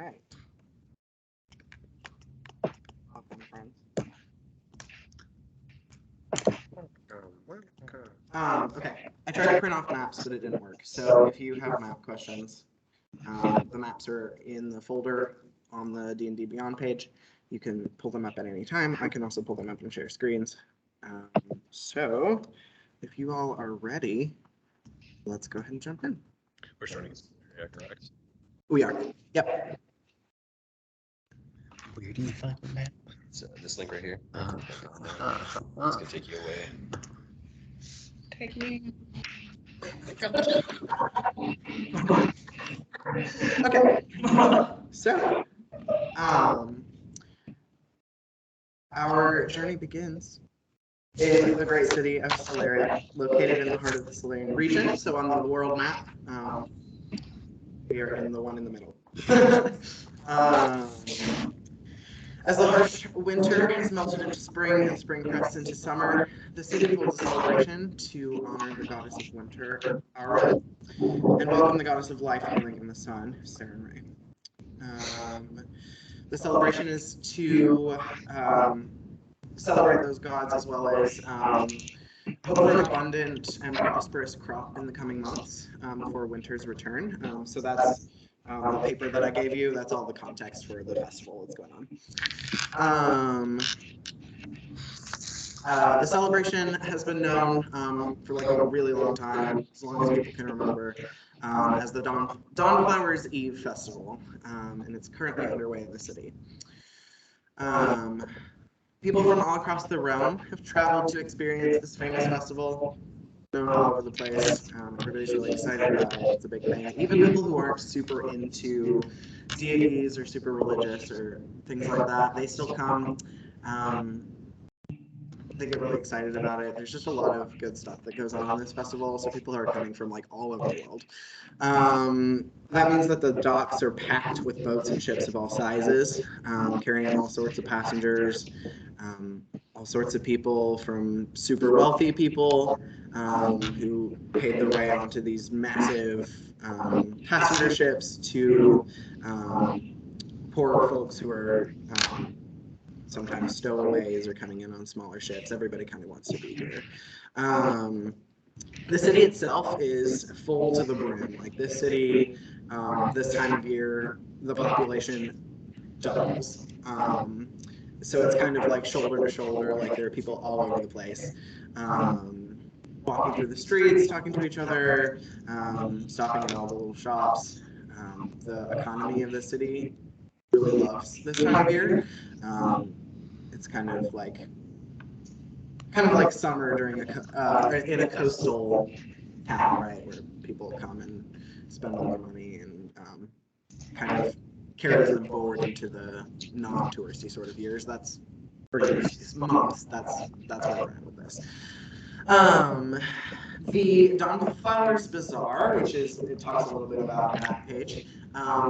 right. Welcome, friends. Okay. I tried to print off maps, but it didn't work. So if you have map questions, the maps are in the folder on the D&D Beyond page. You can pull them up at any time. I can also pull them up and share screens. So if you all are ready, let's go ahead and jump in. We're starting area, correct? We are. Yep. Where do you find the map? So this link right here. It's Uh-huh. gonna take you away. Take me. Okay. So, our journey begins in the great city of Solaria, located in the heart of the Solarian region. So on the world map, we are in the one in the middle. As the harsh winter has melted into spring and spring crests into summer, the city holds a celebration to honor the goddess of winter, Ara, and welcome the goddess of life, healing, and the sun, Sarenrae. The celebration is to celebrate those gods as well as hope for an abundant and prosperous crop in the coming months before winter's return. So that's the paper that I gave you. That's all the context for the festival that's going on. The celebration has been known for like a really long time, as long as people can remember, as the Dawnflowers Eve Festival, and it's currently underway in the city. People from all across the realm have traveled to experience this famous festival, known all over the place. Everybody's really excited about it. It's a big thing. Even people who aren't super into deities or super religious or things like that, they still come. They get really excited about it. There's just a lot of good stuff that goes on in this festival, so people are coming from like all over the world. That means that the docks are packed with boats and ships of all sizes, carrying all sorts of passengers, all sorts of people, from super wealthy people who paid their way onto these massive passenger ships to poorer folks who are sometimes stowaways or coming in on smaller ships. Everybody kind of wants to be here. The city itself is full to the brim. Like this city, this time of year, the population doubles. So it's kind of like shoulder to shoulder, like there are people all over the place. Walking through the streets, talking to each other, stopping in all the little shops. The economy of the city really loves this time of year. It's kind of like summer during in a coastal town, right, where people come and spend all their money and kind of carries them forward into the non-touristy sort of years. That's for months. That's where we're at with this. The Dawnflowers Bazaar, which it talks a little bit about on that page,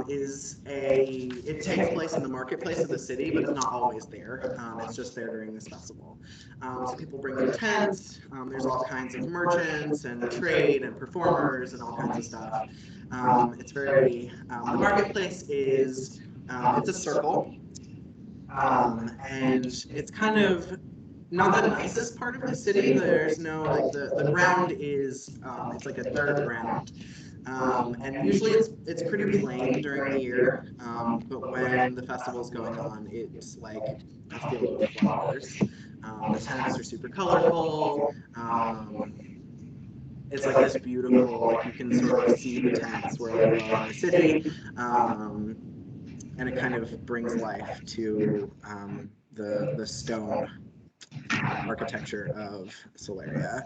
it takes place in the marketplace of the city, but it's not always there. It's just there during this festival. So people bring their tents. There's all kinds of merchants and trade and performers and all kinds of stuff. It's very, the marketplace is, it's a circle, and it's kind of not the nicest part of the city. There's no, like, the ground is, it's like a dirt ground. And usually it's pretty plain during the year, but when the festival's going on, it's like a field of flowers. The tents are super colorful. It's like this beautiful, like you can sort of see the tents wherever you are in the city, and it kind of brings life to the stone architecture of Solaria.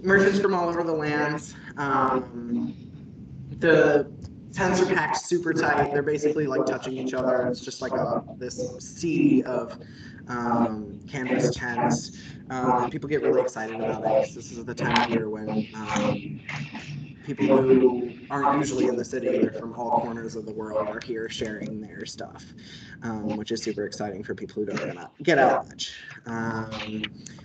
Merchants from all over the lands. The tents are packed super tight. They're basically like touching each other. It's just like this sea of canvas tents. And people get really excited about it because this is the time of year when people who aren't usually in the city, they're from all corners of the world, are here sharing their stuff, which is super exciting for people who don't get out much.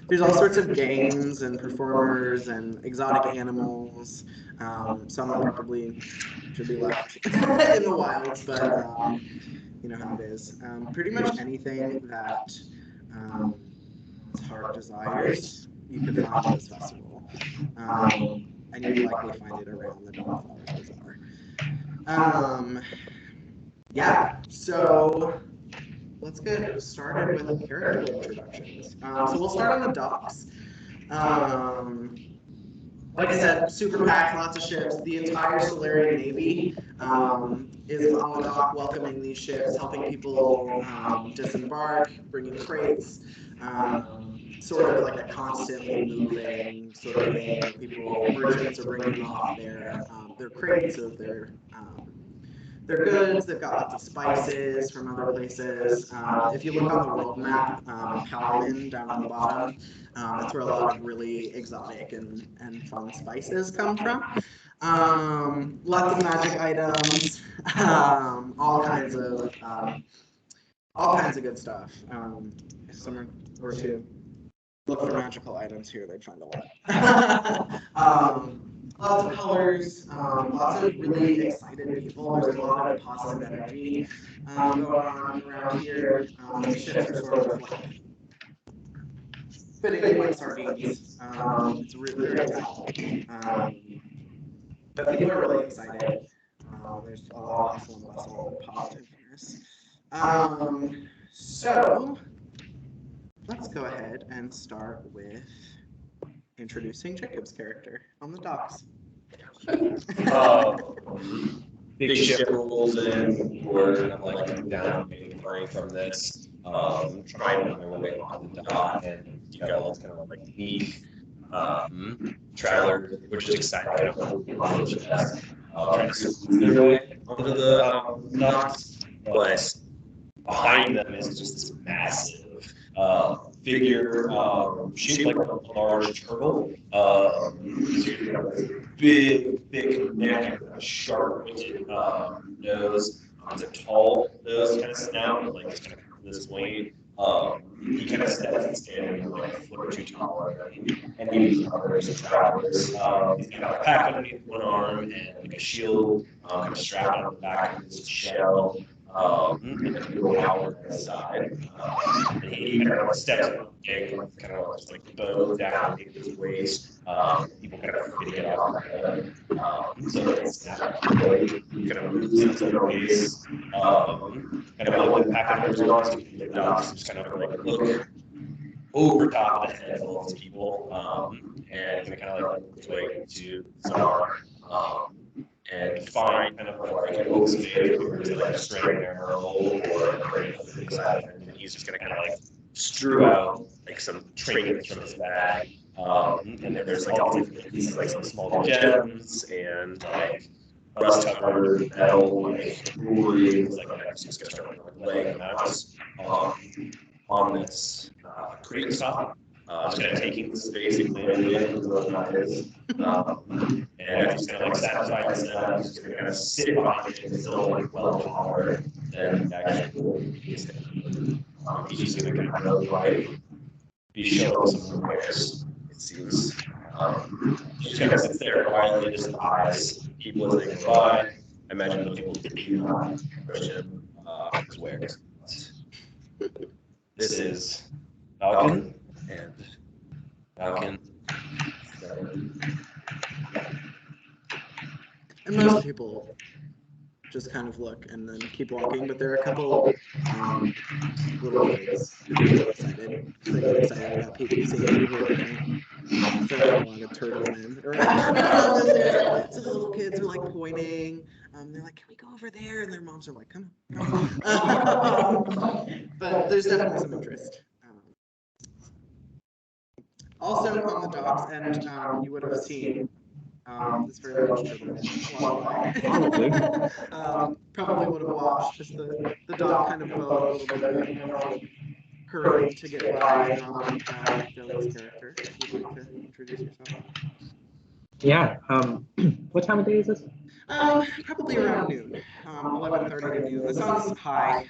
There's all sorts of games and performers and exotic animals. Some that probably should be left in the wilds, but you know how it is. Pretty much anything that heart desires, you can find at this festival. And you'd likely find it around the Dawnflowers Bazaar. Yeah, so let's get started with character introductions. So we'll start on the docks. Like I said, super packed, lots of ships. The entire Solarian Navy is on the dock welcoming these ships, helping people disembark, bringing crates, sort of like a constantly moving sort of thing. Merchants are bringing off their crates of their goods. They've got lots of spices from other places. If you look on the world map, Palamon down on the bottom, that's where a lot of really exotic and fun spices come from. Lots of magic items, all kinds of good stuff. If someone were to look for magical items here, they'd find a lot. Lots of colors, lots of really excited people. There's a lot of positive energy going on around here. The ships are sort of like fitting like sardines. It's really very tight. But people are really excited. There's a lot of hustle and bustle and positiveness. So let's go ahead and start with introducing Jacob's character on the docks. Big ship rolls in, we're kind of like coming down, getting free from this, trying to find their way on the dock, and you got all this kind of like neat traveler, which is exciting, kind of trying to squeeze their way onto the docks, but behind them is just this massive figure shaped like a large turtle. Big, thick neck, sharp nose. It's a tall nose kind of snout, like just kind of this point. He kind of steps standing like a foot or two taller than any of the others travelers. He's got a pack underneath one arm and like a shield kind of strapped on the back of his shell. And a little hour on his side. And he kind of steps on the gig, kind of just like bows down into his waist. People kind of fitting it off. So it's kind of moves into the waist. Kind of like the pack of results, the dogs just kind of like look over top of the head of all these people. And kind of like make his way to Czar. And find kind of like an open space where there's like a string there or a hole or a crate inside, and he's just gonna kind of like strew out like some trinkets from his bag, and then there's like all different pieces, like some small gems and like rust covered metal, like jewelry, things like that. He's just gonna start like laying them out on this crate top. Just kind of taking the space and landing it into those eyes. And just kind of like satisfy himself, he's just going to kind of sit behind it and still like well taller than actually he's just going to kind of like be showing some wares, it seems. He just kind of sits there quietly, just eyes people as they go by. I imagine those people do not question his wares. This is Falcon. And Falcon. And most people just kind of look and then keep walking, but there are a couple little kids who get excited. They get excited about people seeing people looking. So a lot of turtle men. So the little kids are like pointing. They're like, "Can we go over there?" And their moms are like, "Come on." But there's definitely some interest. Also on the docks, and you would have seen this very large turtle walk by. Probably would have watched just the dock kind of bow a little bit more hurried to get by. Billy's character. If you'd like to introduce yourself. Yeah. What time of day is this? Probably around noon, 11:30 to noon. The sun's high.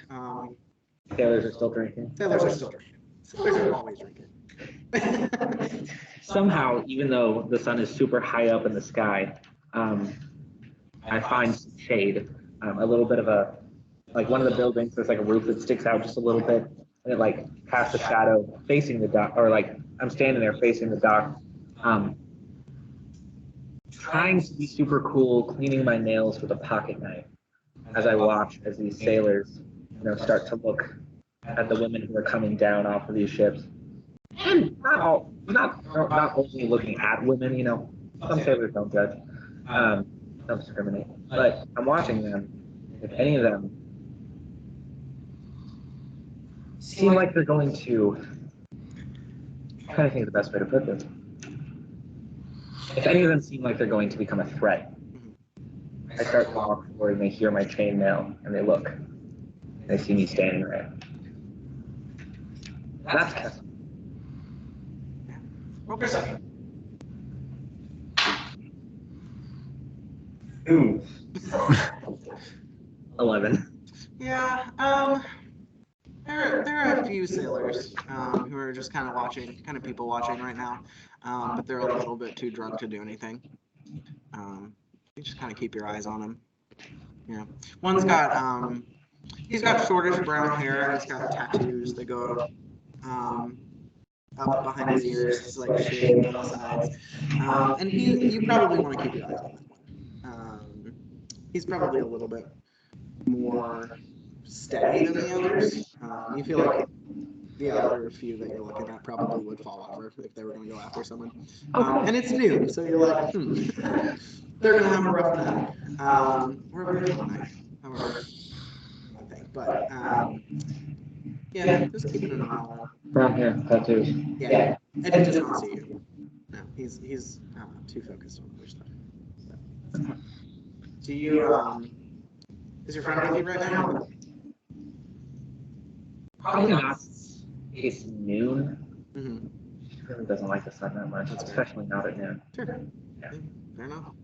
Sailors are still drinking. Sailors are still drinking. Sailors are always drinking. Somehow, even though the sun is super high up in the sky, I find some shade. A little bit of a, like one of the buildings, there's like a roof that sticks out just a little bit, and it like casts a shadow facing the dock, or like I'm standing there facing the dock, trying to be super cool, cleaning my nails with a pocket knife as I watch as these sailors, start to look at the women who are coming down off of these ships. And not only looking at women, some sailors don't judge, don't discriminate, but I'm watching them. If any of them seem like they're going to, I'm trying to think of the best way to put this. If any of them seem like they're going to become a threat, I start to walk forward and they hear my chainmail and they look. And they see me standing there. That's Kessel. Roll perception. Ooh. 11. Yeah, there are a few sailors who are just kind of watching, kind of people watching right now, but they're a little bit too drunk to do anything. You just kind of keep your eyes on them. Yeah, one's got he's got shortish brown hair and he's got tattoos that go up behind his ears. It's like shaved on the sides, and you probably want to keep your eyes on that one. He's probably a little bit more steady than the others. You feel like the other few that you're looking at probably would fall over if they were going to go after someone. And it's new, so you're like, they're going to have a rough night. Or a very long night, however I think. But yeah, just keeping an eye on him. Brown hair, tattoos. Yeah, and he does not see you. No, he's too focused on other stuff. So. Do you is your friend with you right now? Probably not. It's noon. Mm-hmm. She really doesn't like the sun that much, especially not at noon. Sure. Yeah. Fair enough.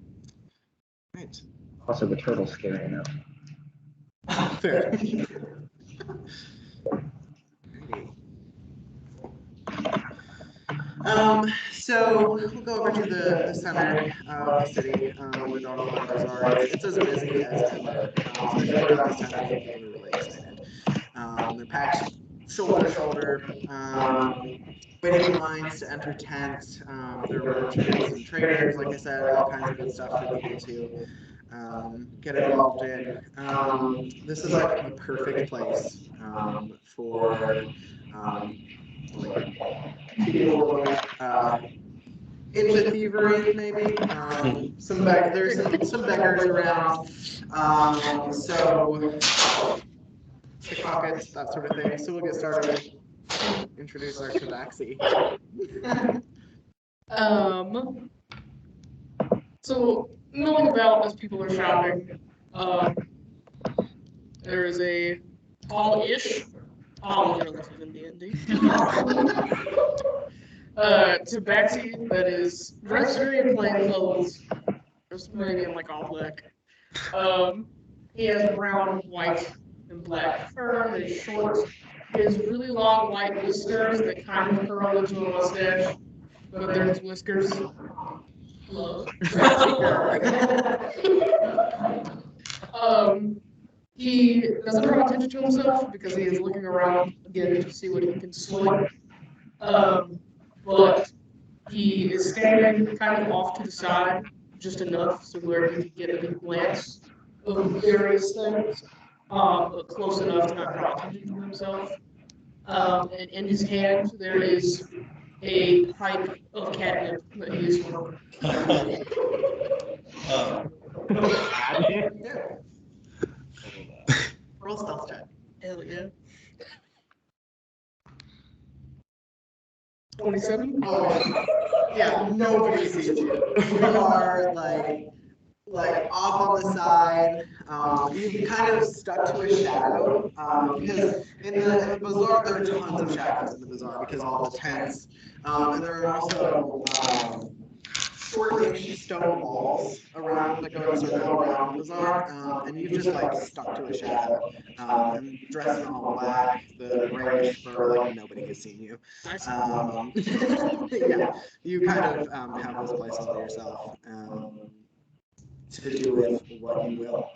Right. Also, the turtle's scary enough. Fair. So we'll go over to the center of the city where the Dawnfire Bazaar is. It's as busy as ever. Especially around this time of year, people are really excited. They're packed shoulder to shoulder, waiting in lines to enter tents. There are merchants and traders, like I said, all kinds of good stuff for people to get involved in. This is like the perfect place for like people into thievery, maybe. There's some beggars around. So pickpockets, that sort of thing. So we'll get started. Introduce our tabaxi. So milling about as people are shopping, there is a tall-ish, tall is relative in D&D, tabaxi that is dressed very in plain clothes, just maybe in like all black. He has brown, white, and black fur, and he's short. He has really long white whiskers that kind of curl into a mustache, but they're his whiskers. Love. He doesn't draw attention to himself because he is looking around again to see what he can sort. But he is standing kind of off to the side, just enough so where he can get a good glance of various things, but close enough to not draw attention to himself. And in his hand there is a pipe of catnip that he is smoking. Roll stealth check. Hell yeah. 27? Yeah, nobody sees you. You are like off on the side. You've kind of stuck to a shadow because in the bazaar there are tons of shadows in the bazaar because all the tents, and there are also short-ish stone walls around that go in a circle around the Zark, and you've just like stuck to a shadow, and dressed in all black, the grayish fur, like nobody has seen you. Nice. Yeah, you kind of have this place all to yourself to do with what you will.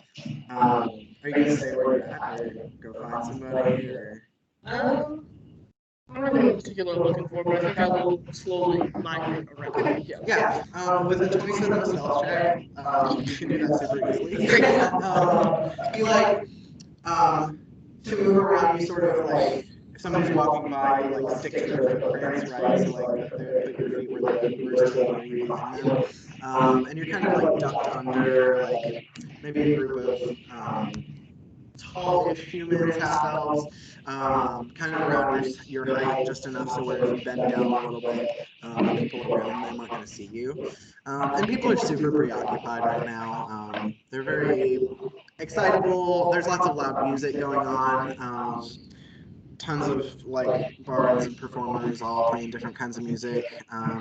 Are you gonna stay where you're at, or go find somebody, or? I don't know what particular I'm looking for, but I think I will slowly migrate around. Yeah. Yeah, with a 27 stealth check, you can do that super easily. You like to move around. You sort of like if somebody's walking by, you like stick to their footprints, right? So like put your feet where they were staying near you behind them, and you're kind of like ducked under like maybe a group of tall-ish humans, half-elves, kind of around your height, just enough so where if you bend down a little bit, the people around them aren't going to see you. And people are super preoccupied right now. They're very excitable. There's lots of loud music going on. Tons of like bards and performers all playing different kinds of music,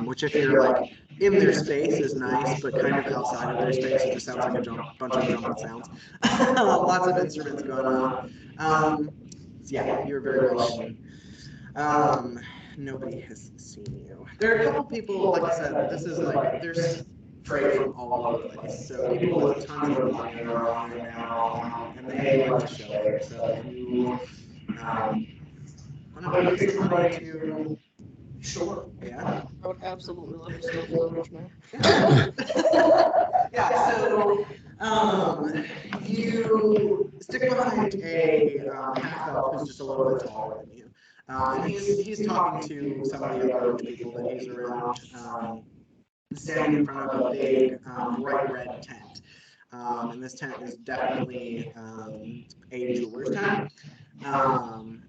which if you're like in their space is nice, but kind of outside of their space it just sounds like a bunch of jumbled sounds. Lots of instruments going on. So yeah, you're very well hidden. Nobody has seen you. There are a couple people, like I said, this is like there's freight from all over the place. So people with tons of money are around right now, and they like to show it. So if you want to pay some money to, Sure. yeah. I would absolutely love to sell for a rich man. Yeah, so you stick behind a half-elf who's just a little bit taller than you. And he's talking to some of the other rich people that he's around, standing in front of a big bright red tent. And this tent is definitely a jeweler's tent.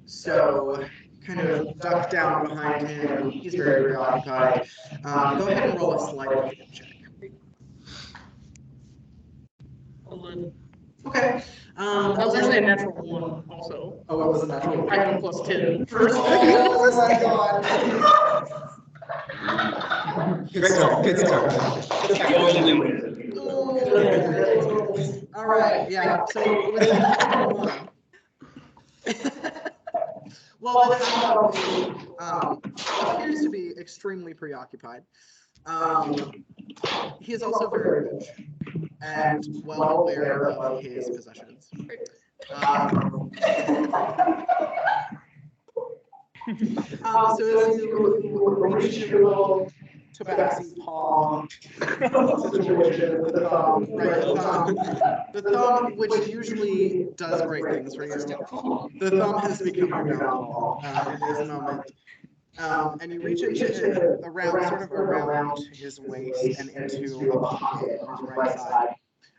So kind of duck down behind him. He's very preoccupied. Go ahead and roll a sleight of hand check. Okay. That was actually a natural one, also. Oh, it was a natural one. I have a plus 10. First. Oh my god. Good start. Good start. All right. Yeah. So with a natural one. Well, this appears to be extremely preoccupied. He is also very rich and well aware of his possessions. So as you reach your little tabaxi paw situation with the thumb, right? The thumb, which usually does great things for you, the thumb has become your downfall in this moment. And you reach into around his waist and into a pocket on his right side.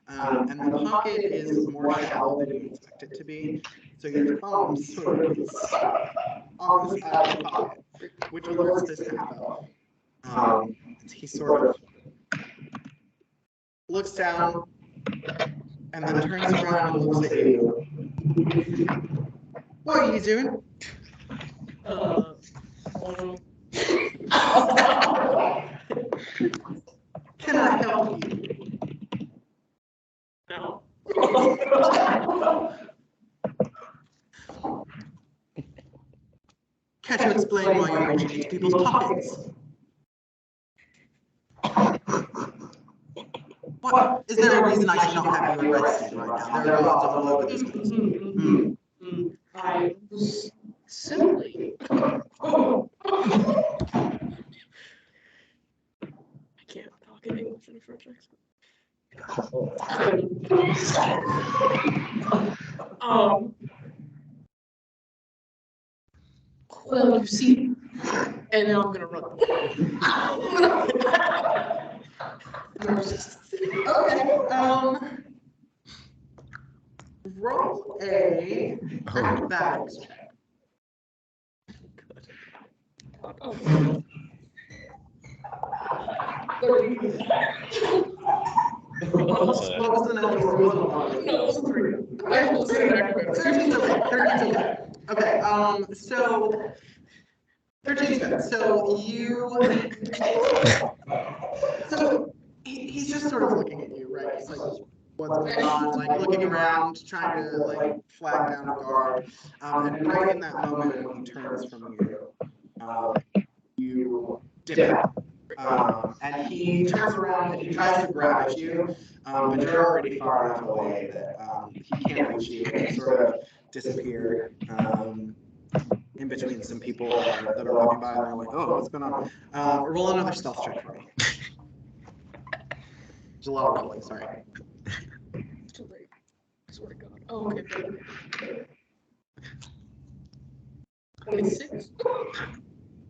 And the pocket is more shallow than you expect it to be. So your thumb sort of gets stuck on the side of the pocket, which alerts this half-elf. He sort of looks down and then turns around and looks at you. What are you doing? Can I help you? No. Can't you explain why you're reaching into people's pockets? What? Is there a reason I should not have you arrested right now? There are guards all over this place. I was simply. I can't talk in English in a French accent. Well, you see, and now I'm gonna run. Okay. Roll a acrobatics check. What was the number? No, it was 3. I was saying acrobatics. 13's okay. 13's okay. Okay. So 13's good. So going on, like looking around, trying to like flag down a guard. And right in that moment when he turns from you, you dip out. And he turns around and he tries to grab at you, but you're already far enough away that he can't reach you, and you sort of disappear in between some people that are walking by, and they're like, "Oh, what's going on?" Roll another stealth check for me. There's a lot of rolling. Sorry. It's too late. I swear to God. Oh, okay. 26.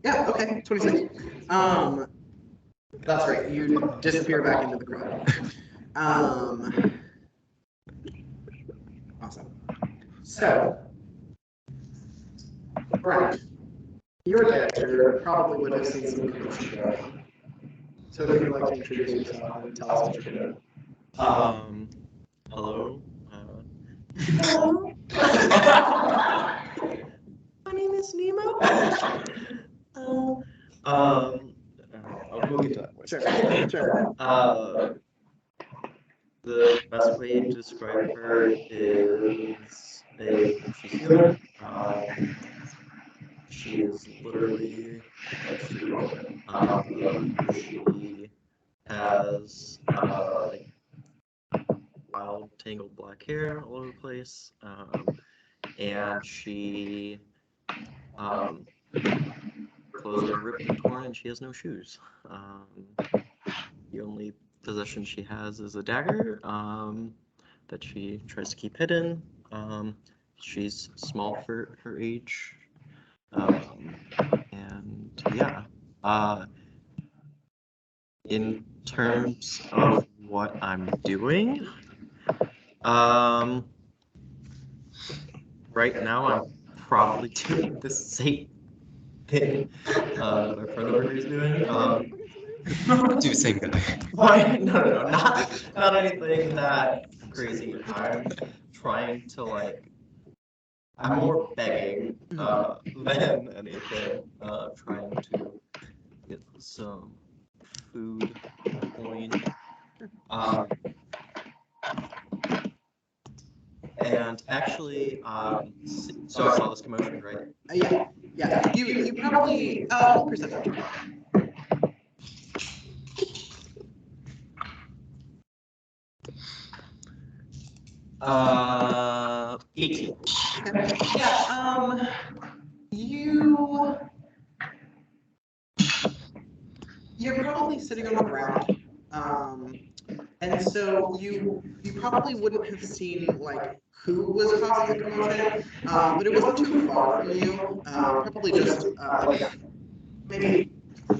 Yeah. Okay. 26. That's right. You disappear back into the crowd. Awesome. So, right. Your character probably would have seen some commotion going on. So if you'd like to introduce yourself and tell us what you're doing. Hello. Hello. My name is Nemo. We'll get to that. Sure. Sure. The best way to describe her is she's human. She is literally a street woman. She has like wild tangled black hair all over the place, and she clothes are ripped and torn, and she has no shoes. The only possession she has is a dagger that she tries to keep hidden. She's small for her age, and yeah. In terms of what I'm doing, right now I'm probably doing the same thing that my friend over here is doing. Do the same guy. Why? No, not anything that crazy. I'm trying to like, I'm more begging than anything. Trying to get some food coin. And actually, so I saw this commotion, right? Yeah. You probably perception check. 18. Yeah. You're probably sitting on the ground. And so you probably wouldn't have seen like who was causing the commotion, but it wasn't too far from you. Probably just like maybe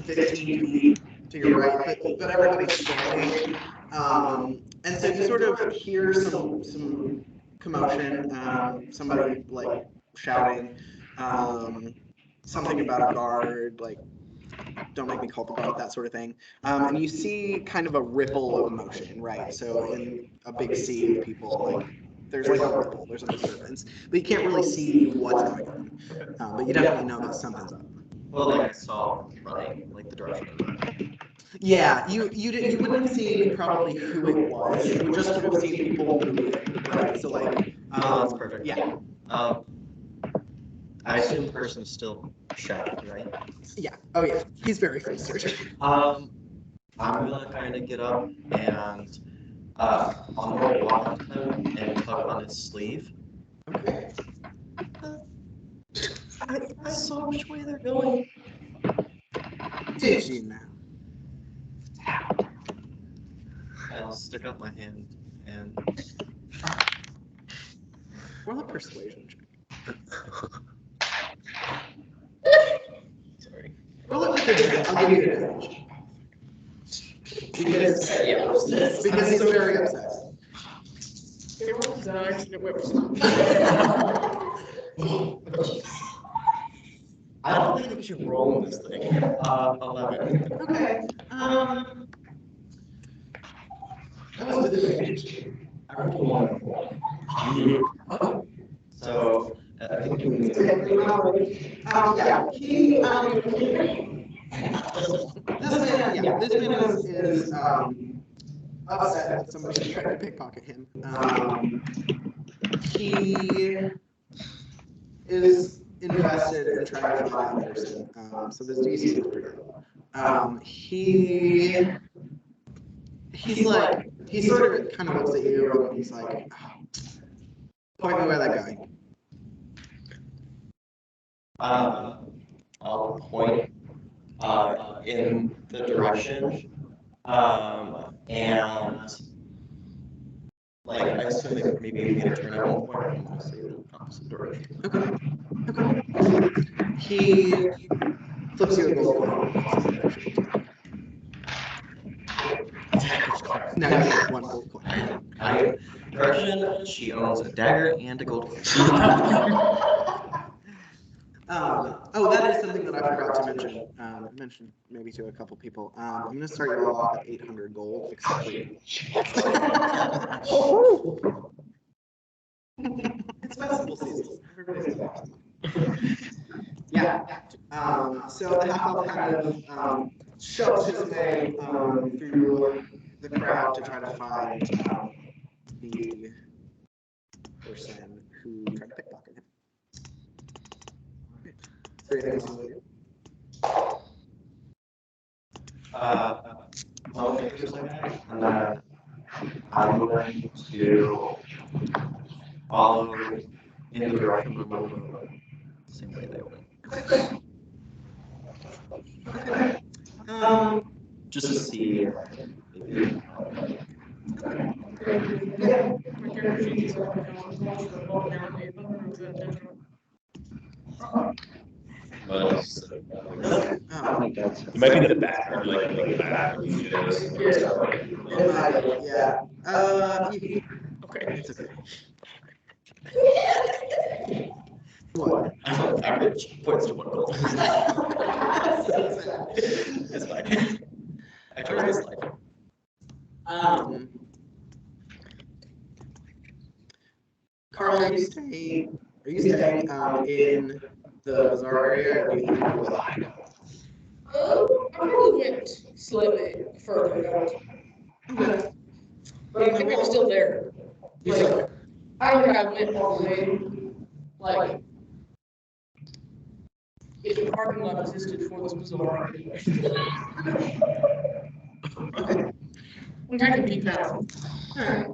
15 feet to your right, but everybody's standing. And so you sort of hear some commotion, somebody like shouting, something about a guard, like don't make me call the guard, that sort of thing. And you see kind of a ripple of emotion, right? So in a big sea of people, like there's like a ripple, there's a disturbance, but you can't really see what's going on. But you definitely know that something's up. Well, like I saw running, like the direction of that. Yeah, you wouldn't have seen probably who it was. You would just have seen people moving, right? So like, That's perfect. Yeah. I assume the person is still shackled, right? Yeah. Oh yeah. He's very flustered. I'm gonna kind of get up and I'm gonna walk up to him and tug on his sleeve. Okay. I saw which way they're going. Did you now? I'll stick up my hand and Roll a persuasion check. sorry. Roll it with advantage. I'll give you advantage. Because he's very upset. It rolls dice and it whips. I don't think we should roll this thing. 11. Okay. That was with advantage. I rolled a 1. Oh. So I think we need Yeah. This man is upset that somebody tried to pickpocket him. He is invested in trying to find Anderson. So this DC is pretty low. He sort of kind of looks at you and he's like, point me where they're going. I'll point in the direction, and like I assume they maybe made a turn at one point. I'm gonna say the opposite direction. Okay. He flips you a gold coin. Now you get one gold coin. Direction. She owns a dagger and a gold coin. That is something that I forgot to mention. I mentioned maybe to a couple people. I'm going to start you all off at 800 gold, except for you. It's festival season. Everybody's got money. Yeah. So the half elf kind of shoves his way through the crowd to try to find the person who tried to pickpocket him. And I'm going to follow in the direction of the same way they went. Just to see. Well, It you might be in the back, or like the back of the shadows. Yeah. Okay. It's okay. What? Average points to one goal. It's fine. I chose this life. Carl, are you staying in the bazaar area, or do you think you will? I probably went slightly further out. Okay. But I think I'm still there. You still I don't think I went all the way. Like, if the parking lot existed for this bazaar. Okay. We kind of beat that. Alright.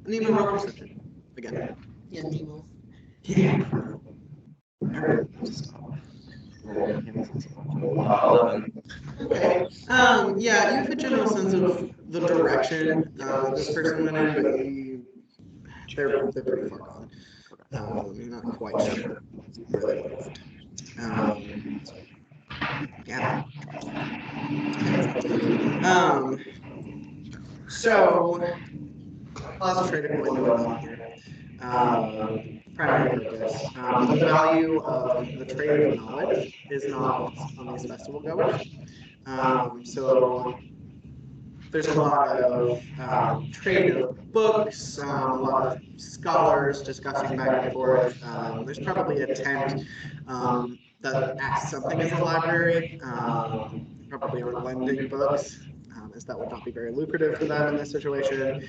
Nemo, roll perception. Again. Yeah, Nemo. Yeah. 11. Okay. Yeah, you have a general sense of the direction this person went in, but they're pretty far gone. You're not quite sure where they moved. Yeah. So lots of trading going on here. Primary purpose. The value of the trade of knowledge is not lost on these festival goers. So there's a lot of trade of books, a lot of scholars discussing back and forth. There's probably a tent that acts something as a library, probably are lending books, as that would not be very lucrative for them in this situation.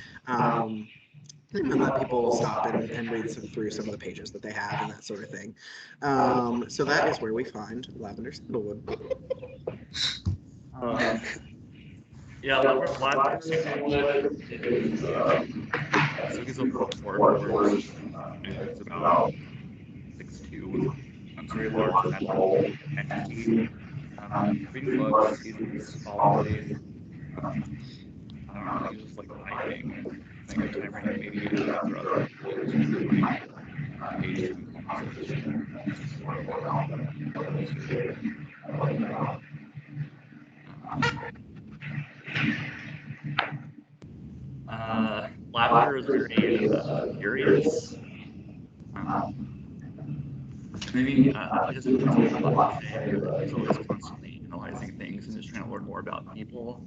And let people stop and read through some of the pages that they have and that sort of thing. So that is where we find Lavender Sandalwood. Yeah, Lavender Sandalwood is so he's a warlord. It's about 6'2", a very large metal entity. Reading books, he's scholarly. I don't know, he's just like typing. I think time reading maybe for other people who's engaged in conversation. Lavender is very curious. Maybe he doesn't really have a lot to say, but he's always constantly analyzing things and just trying to learn more about people.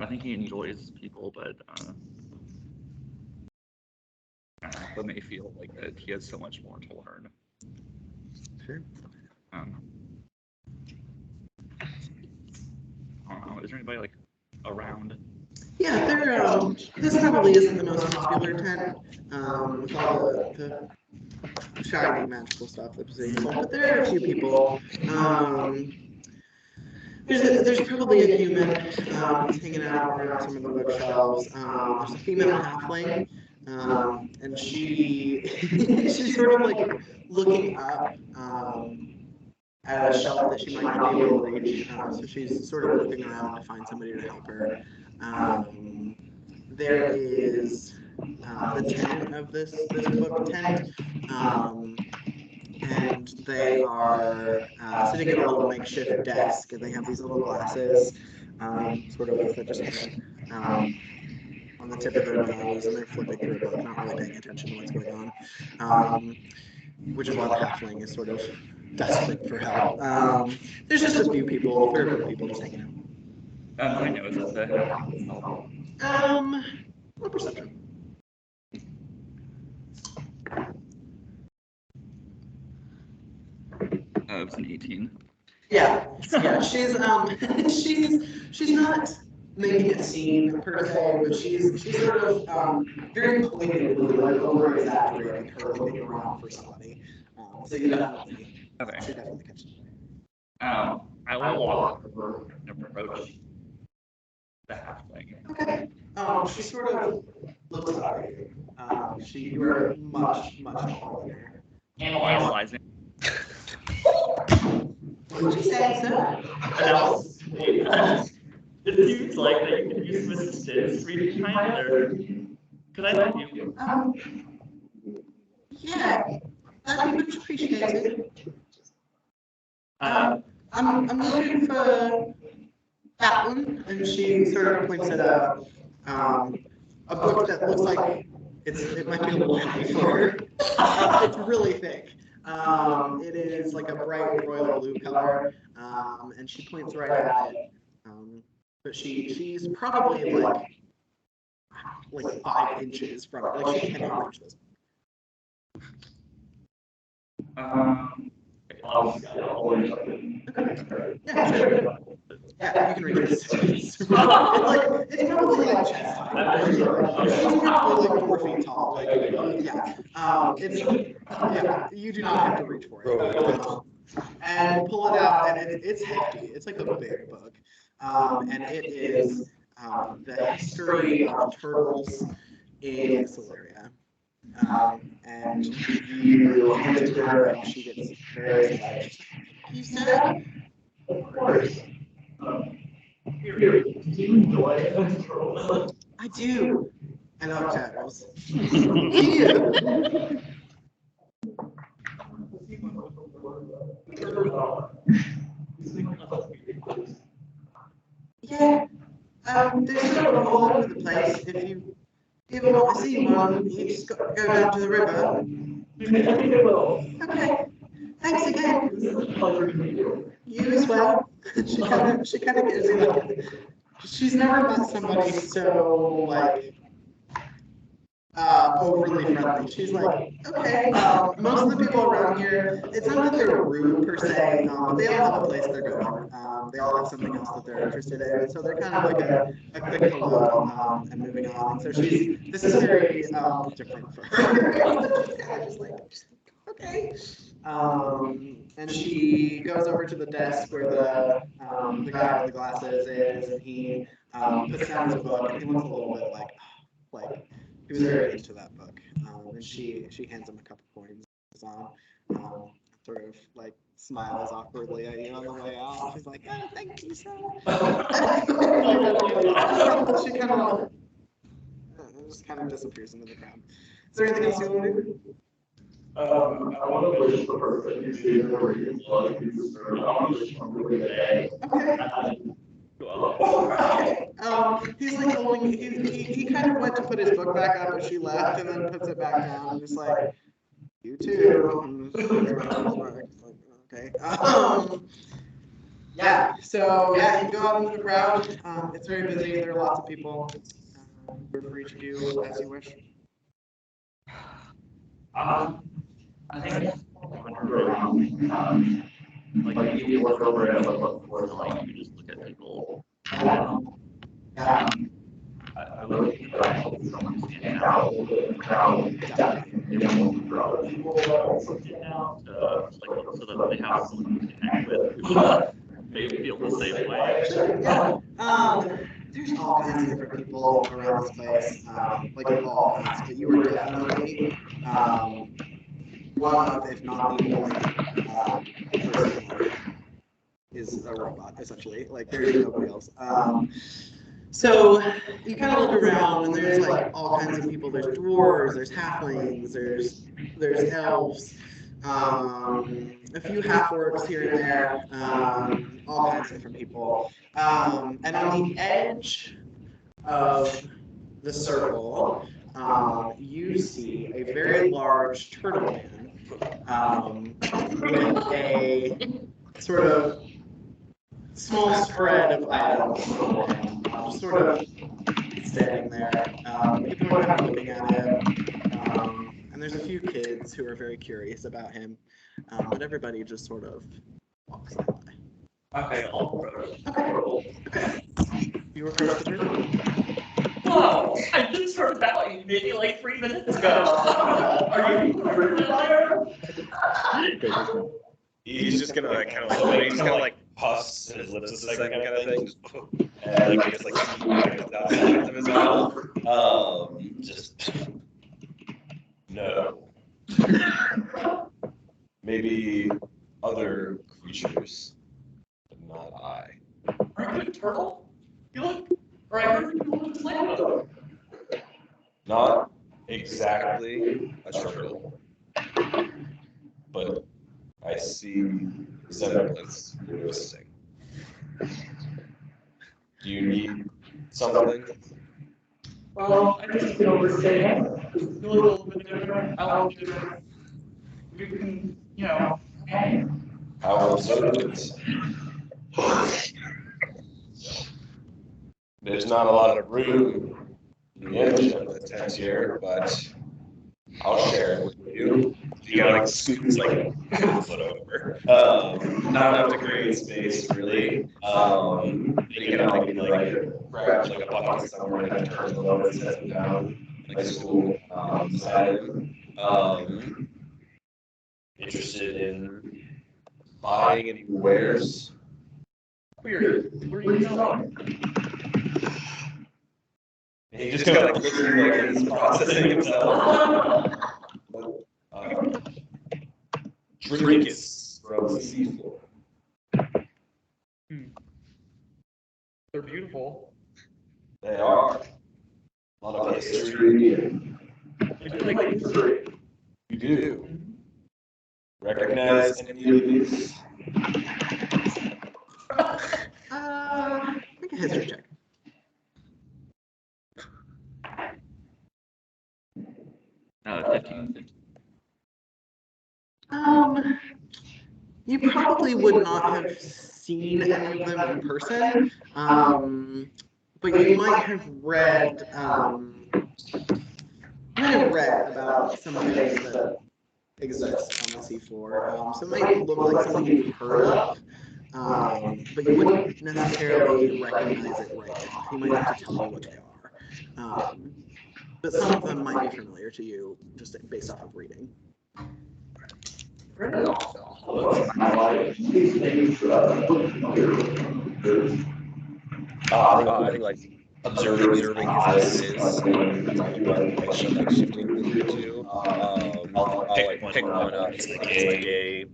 I think he enjoys people, but may feel like that he has so much more to learn. Sure. I don't know. Is there anybody like around Yeah, this probably isn't the most popular tent, with all the shiny magical stuff that's being sold, but there are a few people. There's probably a human who's hanging out around some of the bookshelves. There's a female halfling, and she's sort of like looking up at a shelf that she might not be able to reach. So she's sort of looking around to find somebody to help her. There is the tenant of this book tent. And they are sitting at a little makeshift desk, and they have these little glasses, sort of that just hang on the tip of their nose, and they're flipping through a book, not really paying attention to what's going on, which is why the halfling is sort of desperate for help. There's just a few people, 3 or 4 people just hanging out. I know, is it the What perception? it was an 18. Yeah, she's she's not making a scene per se, but she's sort of very pointedly like over exaggerating her looking around for somebody. So you definitely Okay. should definitely catch it. I will walk over and approach the halfling. Okay. She sort of looks up at you. You are much taller than her. Analyzing. What would you say, sir? It seems like that you could use some assistance reading behind there. Could I help you? Yeah, that'd be much appreciated. I'm looking for that one, and she sort of points at a book that looks like it might be a little heavy for her. It's really thick. It is like a bright royal blue color, and she points right at it. But she's probably like 5 inches from it. Like she cannot reach this. Yeah, sure. Yeah, you can reach it. It's probably like chest height. She's probably like 4 feet tall. You do not have to reach for it. And you pull it out, and it's hefty. It's like a big book. And it is the history of turtles in Solaria. And you hand it to her, and she gets very excited. You said? Of course. Do you enjoy turtles? I do. I love turtles. Yeah. There's turtles all over the place. If you ever want to see one, you just go down to the river. Okay. Thanks again. You as well. She kind of gives you like, she's never met somebody so like overly friendly. She's like, okay, most of the people around here, it's not that they're rude per se, but they all have a place they're going. They all have something else that they're interested in, so they're kind of like a quick hello and moving on. And so this is very different for her. She's kind of just like, okay. And she goes over to the desk where the guy with the glasses is, and he puts down his book, and he looks a little bit like he was very into that book. And she hands him a couple coins sort of like smiles awkwardly at you on the way out. She's like, oh, thank you, sir. She kind of just kind of disappears into the crowd. Is there anything else you want to do? I want to wish the person who's here where he's like, I wish him a really good day. Okay. He's like going, he kind of went to put his book back up, but she left and then puts it back down and just like, you too. Okay. Yeah, so yeah, you go out into the crowd. It's very busy. There are lots of people. Feel free to do as you wish. I think like if you work over at a look for like you just look at people. the town, you know, for other people that also get out. Like, so that they have someone to hang with. They feel the same way. Yeah. There's all kinds of different people around this place, like all kinds, but you are definitely one of, if not the only person like, is a robot, essentially. Like, there's nobody else. So you kind of look around, and there's like all kinds of people. There's dwarves, there's halflings, there's elves, a few half orcs here and there, all kinds of different people. And on the edge of the circle, you see a very large turtle man with a sort of small spread of items, just sort of standing there. People are kind of looking at him, and there's a few kids who are very curious about him, but everybody just sort of walks on by. Okay, I'll Okay. You approach the turtle. Whoa! I just heard about you maybe like 3 minutes ago. Are you familiar? He's just gonna like kind of like, he's kind of like puffs and his lips a second kind of thing, and like just like comes out of his mouth. Just no. Maybe other creatures, but not I. Are you a turtle? You look. Or I heard you look like one. Not exactly a turtle, but I see resemblance you're noticing. Do you need something? Well, I just get over saying a little bit different. I want you to. You can, you know, hang. How observant. There's not a lot of room in the engine of the tent here, but I'll share it with you. You gotta like scoots like a foot over. Not enough to create space really. But you can like grab like a bucket somewhere and turn it over and set it down like a stool beside him. Interested in buying any wares? Weird. Where are you from? And he just kind of like looks at you like he's processing himself. Trinkets from the seafloor. They're beautiful. They are. A lot of history. I do like history. You do. Recognize any of these? Make a history check. No, 15. You probably would not have seen any of them in person, but you might have read about some things that exist on the seafloor. So it might look like something you've heard of, but you wouldn't necessarily recognize it right off. You might have to tell you what they are. But some of them might be familiar to you just based off of reading. I think like observing his like shifting between the two. I'll like pick one up. It's like a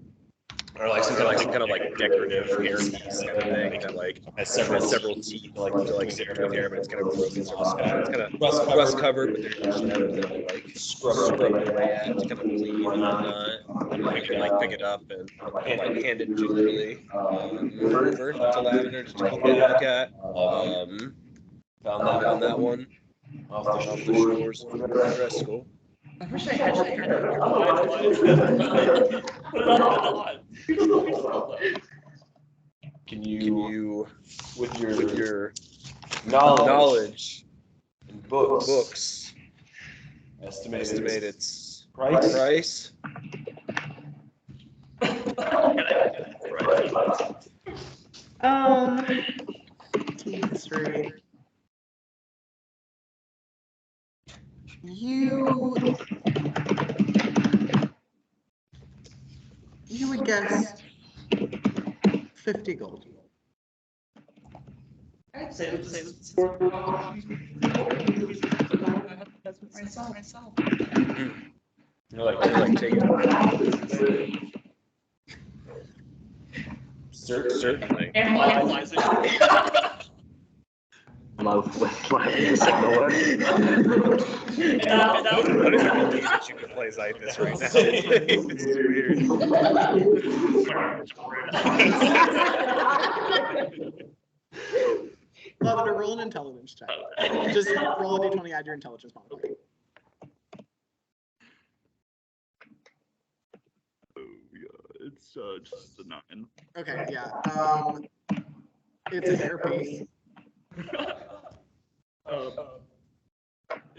or like some kind of like decorative hair piece kind of thing that like has several teeth to like zip through hair, but it's kind of broken. So it's kind of rust covered, but there's gems that like scrub away at to kind of clean and whatnot. And I can like pick it up and hand it gingerly over to Lavender just to look at. Found that one off the shores of the rest school. I wish I had hair. Can you with your knowledge and books estimate its price? History. You would guess 50 gold. I'd say it's myself. You're like taking certainly. Analyzing. Love with live music, no one. I don't even believe that you can play Zythus right now. It's weird. Love to roll an intelligence check. Just roll a d20, add your intelligence modifier. Oh, yeah, it's just a 9. Okay, yeah. It's a hairpiece.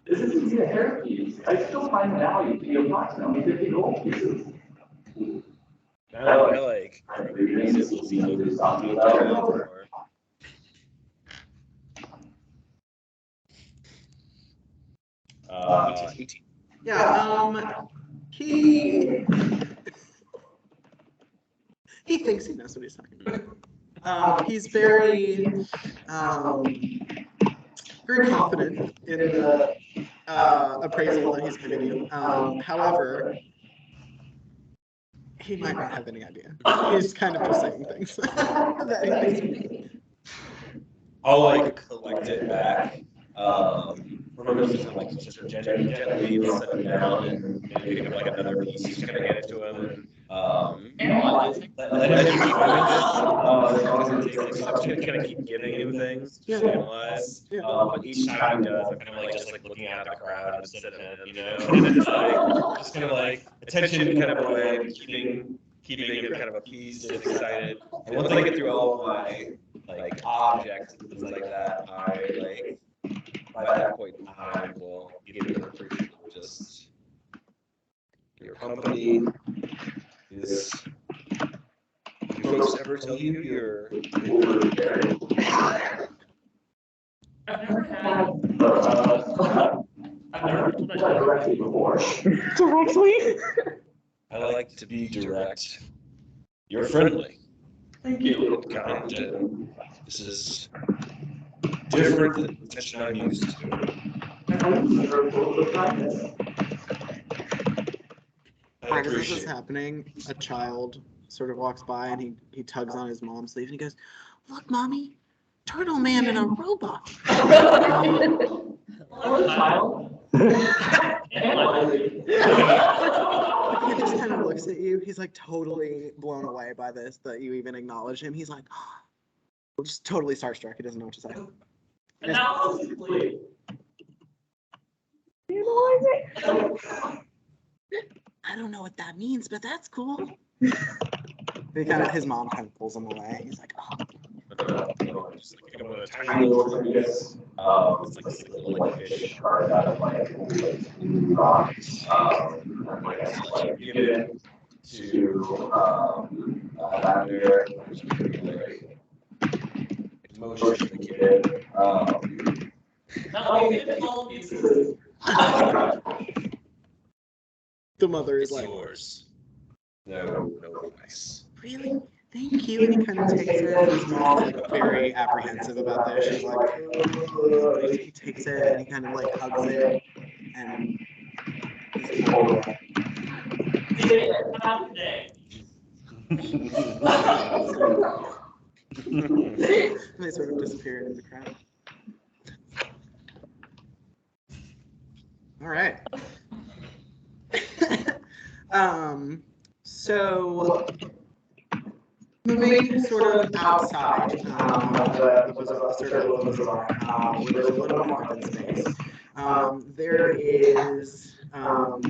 This isn't a hairpiece. I still find value to be approximately 50 gold pieces. I like. Yeah, he thinks he knows what he's talking about. He's very confident in the appraisal that he's giving you. However, he might not have any idea. He's kind of just saying things that he thinks. I'll like collect it back. Remember just like just gently set it down and maybe pick up like another piece, just kind of hand it to him and let him keep doing this. As long as it takes, I'm just gonna kind of keep giving him things to analyze. But each time he does, I'm kind of like just like looking at the crowd instead of him, you know, and it's like just kind of like attention kind of away, keeping him kind of appeased and excited. And once I get through all of my like objects and things like that, I like by that point I will give him an appreciation. Just your company is. Do folks ever tell you you're? I've never had. I've never told that directly before. Directly? I like to be direct. You're friendly. Thank you. And kind, and this is different than the attention I'm used to. Right as this is happening, a child sort of walks by and he tugs on his mom's sleeve and he goes, "Look, Mommy, Turtle Man and a robot." He just kind of looks at you. He's like totally blown away by this, that you even acknowledge him. He's like, just totally starstruck. He doesn't know what to say. I don't know what that means, but that's cool. His mom kind of pulls him away. He's like, oh. Just like pick up a tiny little piece. It's like a little fish carved out of like rocks. And like I give it to Lavender. Like motion to the kid. The mother is It's like, yours. No price. really? Thank you. And he kind of takes it. And his mom's like very apprehensive about this. She's like, he takes it and he kind of like hugs it. And he's like, and they sort of disappear into the crowd. All right. So moving sort of outside the circle of the bazaar, where there's a little more open space, there is some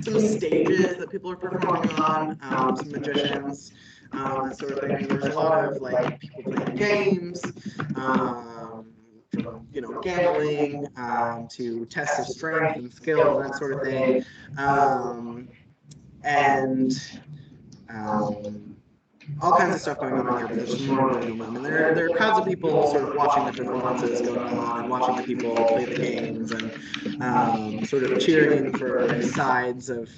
stages that people are performing on, some magicians, that sort of thing. There's a lot of like people playing games, from gambling to tests of strength and skill and that sort of thing, and all kinds of stuff going on here, but there's more going on. And there are crowds of people sort of watching the performances going on and watching the people play the games and sort of cheering for sides of,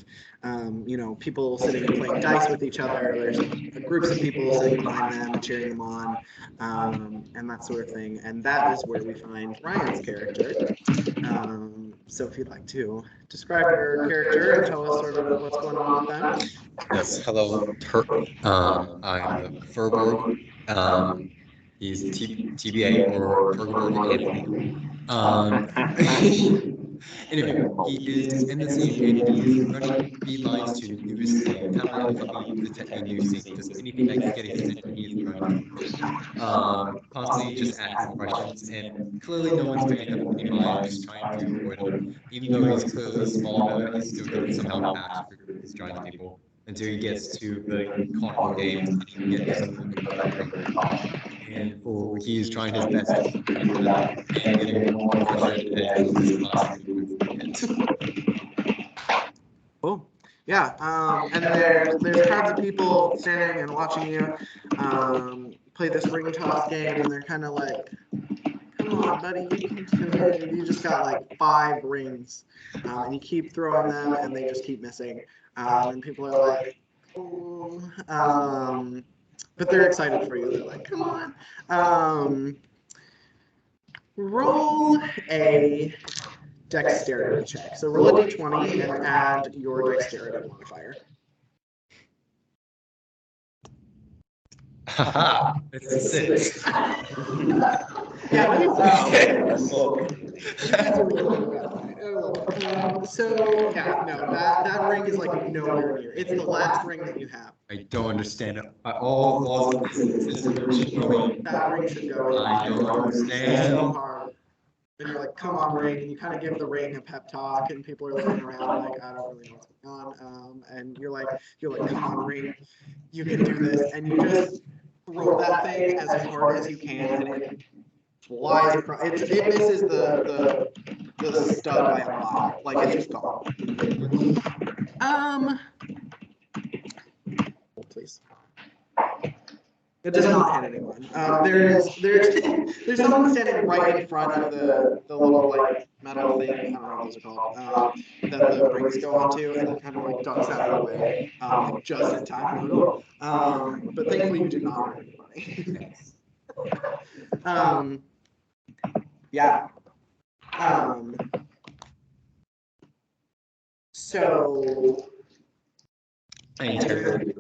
people sitting and playing dice with each other. There's groups of people sitting behind them and cheering them on, and that sort of thing. And that is where we find Ryan's character. So if you'd like to describe your character and tell us sort of what's going on with them. Yes, hello. I'm Furborg. He's TBA or Furborg Anthony. Anyway, he is in the scene and he is running beelines to news and kind of like helping detect the news scene. Just anything that's getting attention, he is running. Constantly just asking questions, and clearly no one's paying him any mind, just trying to avoid him. Even though he's clearly small, he's still getting somehow past these giant people until he gets to the carnival games and he gets and he is trying his best to keep that and getting more frustrated and just constantly Cool. Yeah. And there's crowds of people standing and watching you play this ring toss game, and they're kind of like, "Come on, buddy, you can do it." And you just got like 5 rings, and you keep throwing them, and they just keep missing. And people are like, "Oh." But they're excited for you. They're like, "Come on." Roll a dexterity check. So roll a d20 and add your dexterity modifier. Haha, it's a 6. Yeah, so yeah, no, that ring is like nowhere near. It's the last ring that you have. I don't understand it. All laws of physics should go in. That ring should go in. I don't understand. So hard. And you're like, "Come on, ring," and you kind of give the ring a pep talk, and people are looking around like, "I don't really know what's going on." And you're like, "Come on, ring, you can do this," and you just throw that thing as hard as you can, and it flies across. It misses the stud by a mile. Like, it's just gone. Please. It does not hit anyone. There's someone standing right in front of the little like metal thing. I don't know what those are called. That the rings go onto, and it kind of like ducks out of the way, like just in time. But thankfully you did not hurt anybody. Yeah. So. I interrogated it.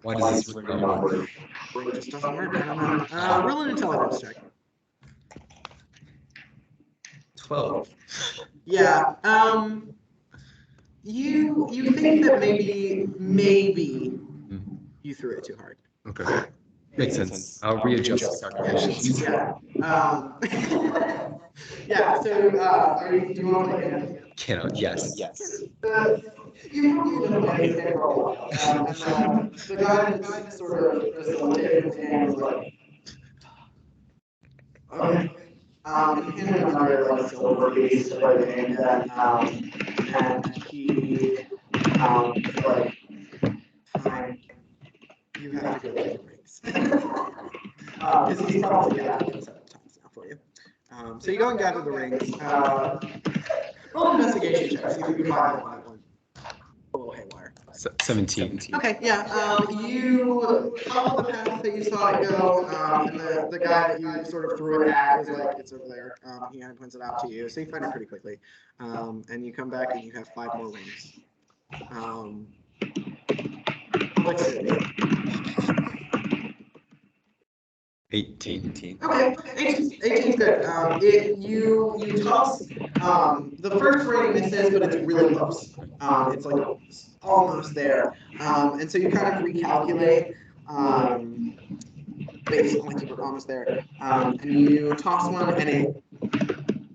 Why does this ring not work? Ring just doesn't work. I don't know. Roll an intelligence check. 12. Yeah. You think that maybe you threw it too hard. Okay. Makes sense. I'll readjust the calculations. Yeah. Yeah. So do you want to play again? Cannot. Yes. You probably don't understand a lot. And the guy that's sort of facilitating his game was like, okay. And he handed another like silver piece to play the game then, and he like, fine, you have to go get your rings. Because he's probably gathered them several times now for you. So you go and gather the rings. Roll an investigation check, see if you can find that one. A little haywire. 17. Okay, yeah. You follow the path that you saw it go, and the guy that you sort of threw it at is like, "It's over there." He kind of points it out to you, so you find it pretty quickly. And you come back and you have 5 more rings. Let's see. 18. Okay, 18's good. You toss, the first ring misses, but it's really close. It's like almost there. And so you kind of recalculate, based on like you were almost there. And you toss one, and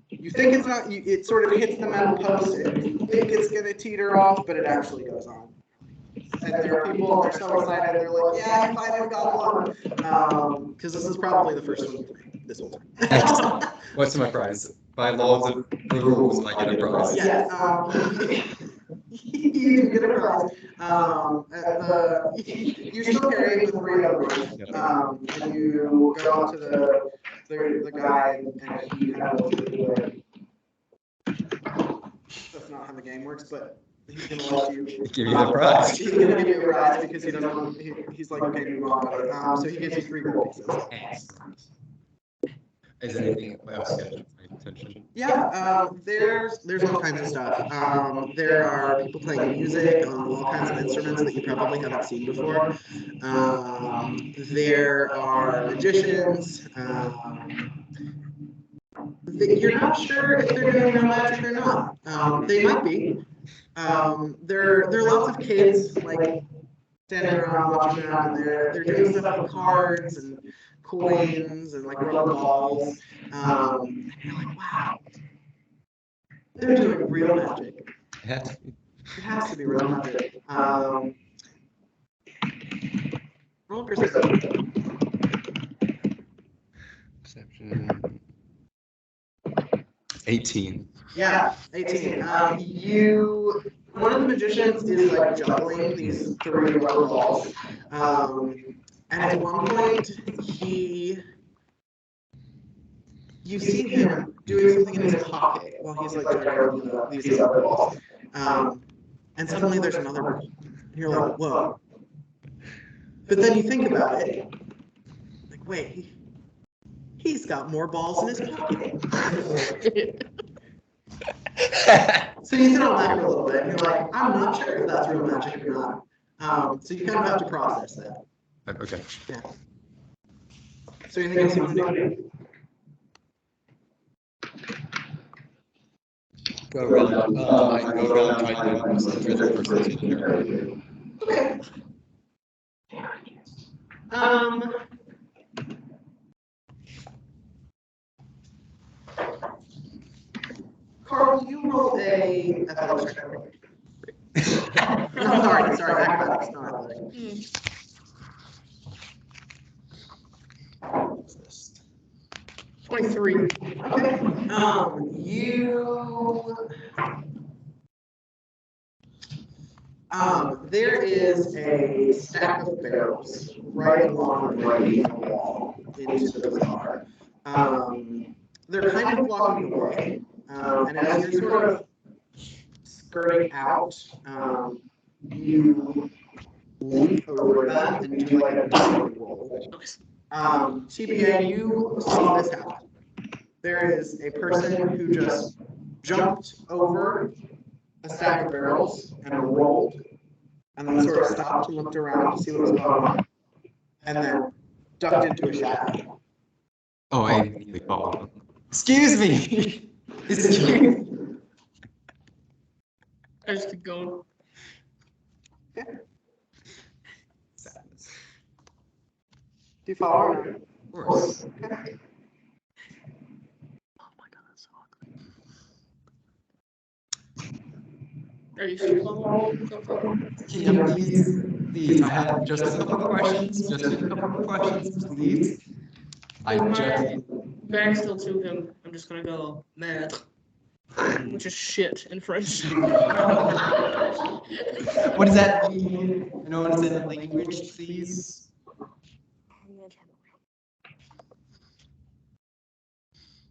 you think it's not, it sort of hits the metal post, and you think it's going to teeter off, but it actually goes on. And there are people, they're so excited, they're like, "Yeah, I finally got one." Because this is probably the first one you've made this whole time. What's my prize? By laws of rules, I get a prize. Yeah, you get a prize. You still carry the three other rooms, and you go up to the guy, and he kind of looks at you like, that's not how the game works, but he's gonna let you. Give you the prize. He's gonna give you a prize because he doesn't want. He's like, okay, move on, buddy. So he gives you 3 gold pieces. Is there anything else that catches my attention? Yeah, there's all kinds of stuff. There are people playing music on all kinds of instruments that you probably haven't seen before. There are magicians. You're not sure if they're doing real magic or not. They might be. There are lots of kids like standing around watching them, and they're doing stuff with cards and coins and like rubber balls. And you're like, wow, they're doing real magic. Yeah. It has to be real magic. Roll a perception. Perception. 18. Yeah, 18. One of the magicians is like juggling these 3 rubber balls. And at one point, you see him doing something in his pocket while he's like juggling these rubber balls. And suddenly there's another ball. And you're like, whoa. But then you think about it, like, wait, he's got more balls in his pocket. So you sit on that for a little bit, and you're like, I'm not sure if that's real magic or not. So you kind of have to process that. Okay. Yeah. So anything else you want to do? Go around. I go around trying to listen to the person in there. Okay. Carl, you roll a athletics check. No, sorry, acrobatics, not athletics. 23. Okay. There is a stack of barrels right along the wall into the bazaar. They're kind of blocking the way, and as you're sort of skirting out, you leap over them and do like a dodge roll. TBA, you saw this happen. There is a person who just jumped over a stack of barrels and rolled, and then sort of stopped and looked around to see what was going on, and then ducked into a shadow. Oh, I immediately follow. Excuse me! Excuse me! I just keep going. Sadness. Do you follow or not? Of course. Okay. Are you still level? Can you please, I have just a couple of questions, please. I just, Back still to him. I'm just gonna go mad, which is shit in French. what does that mean? I don't understand the language, please.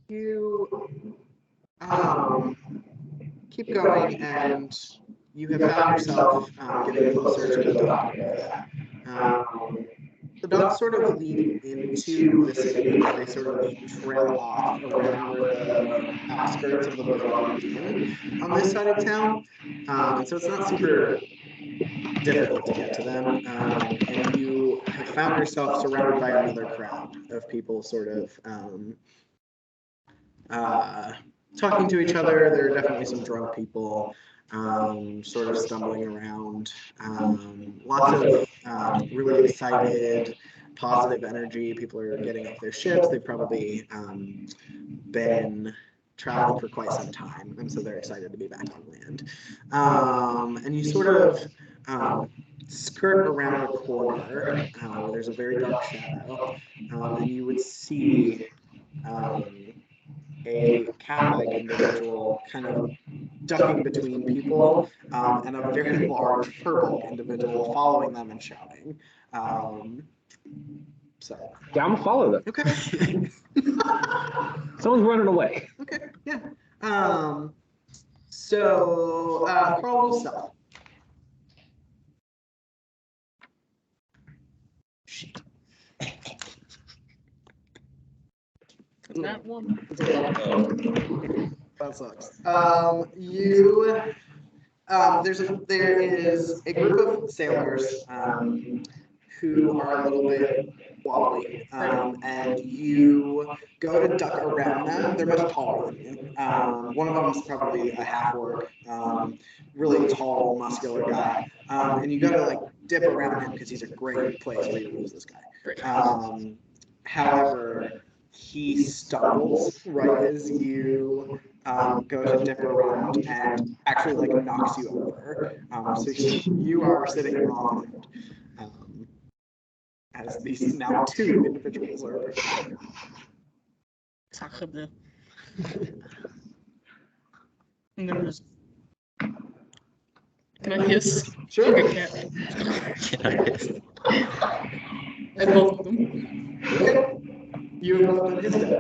You keep going, and you have found yourself getting closer to the dock area. The docks sort of lead into the city, but they sort of trail off around where the outskirts of the bazaar begin on this side of town. And so it's not super difficult to get to them. And you have found yourself surrounded by another crowd of people sort of talking to each other. There are definitely some drunk people sort of stumbling around. Lots of really excited, positive energy. People are getting off their ships. They've probably been traveling for quite some time, and so they're excited to be back on land. And you sort of skirt around a corner where there's a very dark shadow, and you would see a cat-like individual kind of ducking between people, and a very large furbolg individual following them and shouting. So. Yeah, I'm gonna follow them. Okay. Someone's running away. Okay. Yeah. So Carl will sell. Shit. That one. That sucks. There is a group of sailors who are a little bit wobbly, and you go to duck around them. They're much taller than you. One of them is probably a half orc, really tall, muscular guy, and you go to like dip around him because he's a great place for you to lose this guy. However, he stumbles right as you go to dip around and actually like knocks you over. So you are sitting on it. As these now two individuals are. Sakıbdı. I'm gonna just. Can I hiss? Sure. Okay, cat. At both of them. Okay. You have both been hit.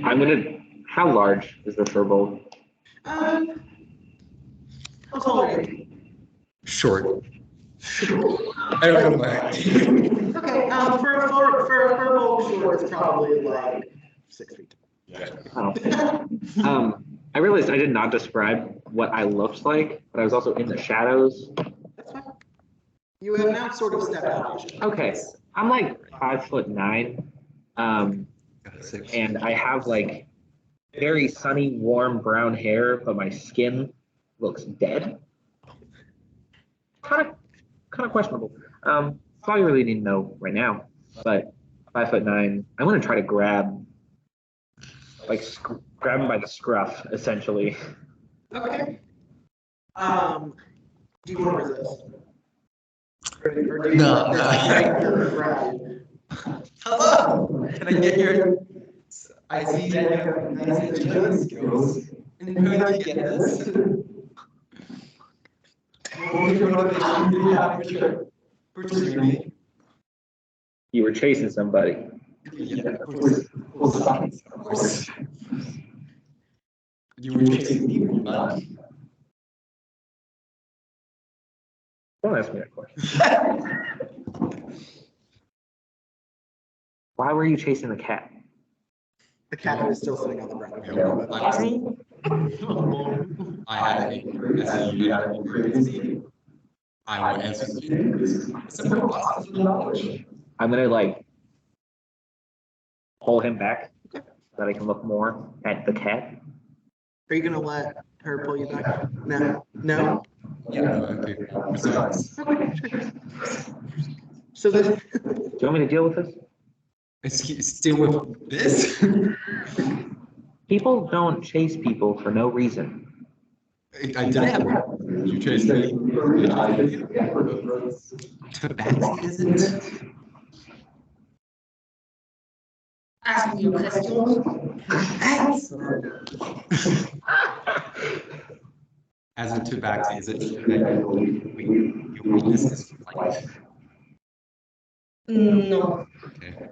I'm gonna. How large is the furbolg? How tall are you? Short. I don't know my height. Okay. For a furbolg short, it's probably like 6 feet. Oh. I realized I did not describe what I looked like, but I was also in the shadows. That's fine. You have now sort of stepped out. Okay, I'm like 5'9", and I have like very sunny, warm brown hair, but my skin looks dead. Kind of questionable. That's all you really need to know right now. But 5'9", I'm gonna try to grab him by the scruff, essentially. Okay. Do you want to resist? Or do you No. Hello! Can I get your... I see that you have nice agility skills. And how did you get this? What was your motivation to have purchasing me? You were chasing somebody. Yeah, of course. You were chasing me, man. Don't ask me that question. Why were you chasing the cat? The cat is still sitting on the ground. I had a as you had a crazy. I want answers to you. Simple process of knowledge. I'm gonna like pull him back so that I can look more at the cat. Are you gonna let her pull you back? No. No. Yeah, okay. Besides, So then, Do you want me to deal with this? still with this? People don't chase people for no reason. I did have you chased me. Tabaxi, is it? Asking you a question. As in Tabaxi, is it true that your weakness is flight? No. Okay.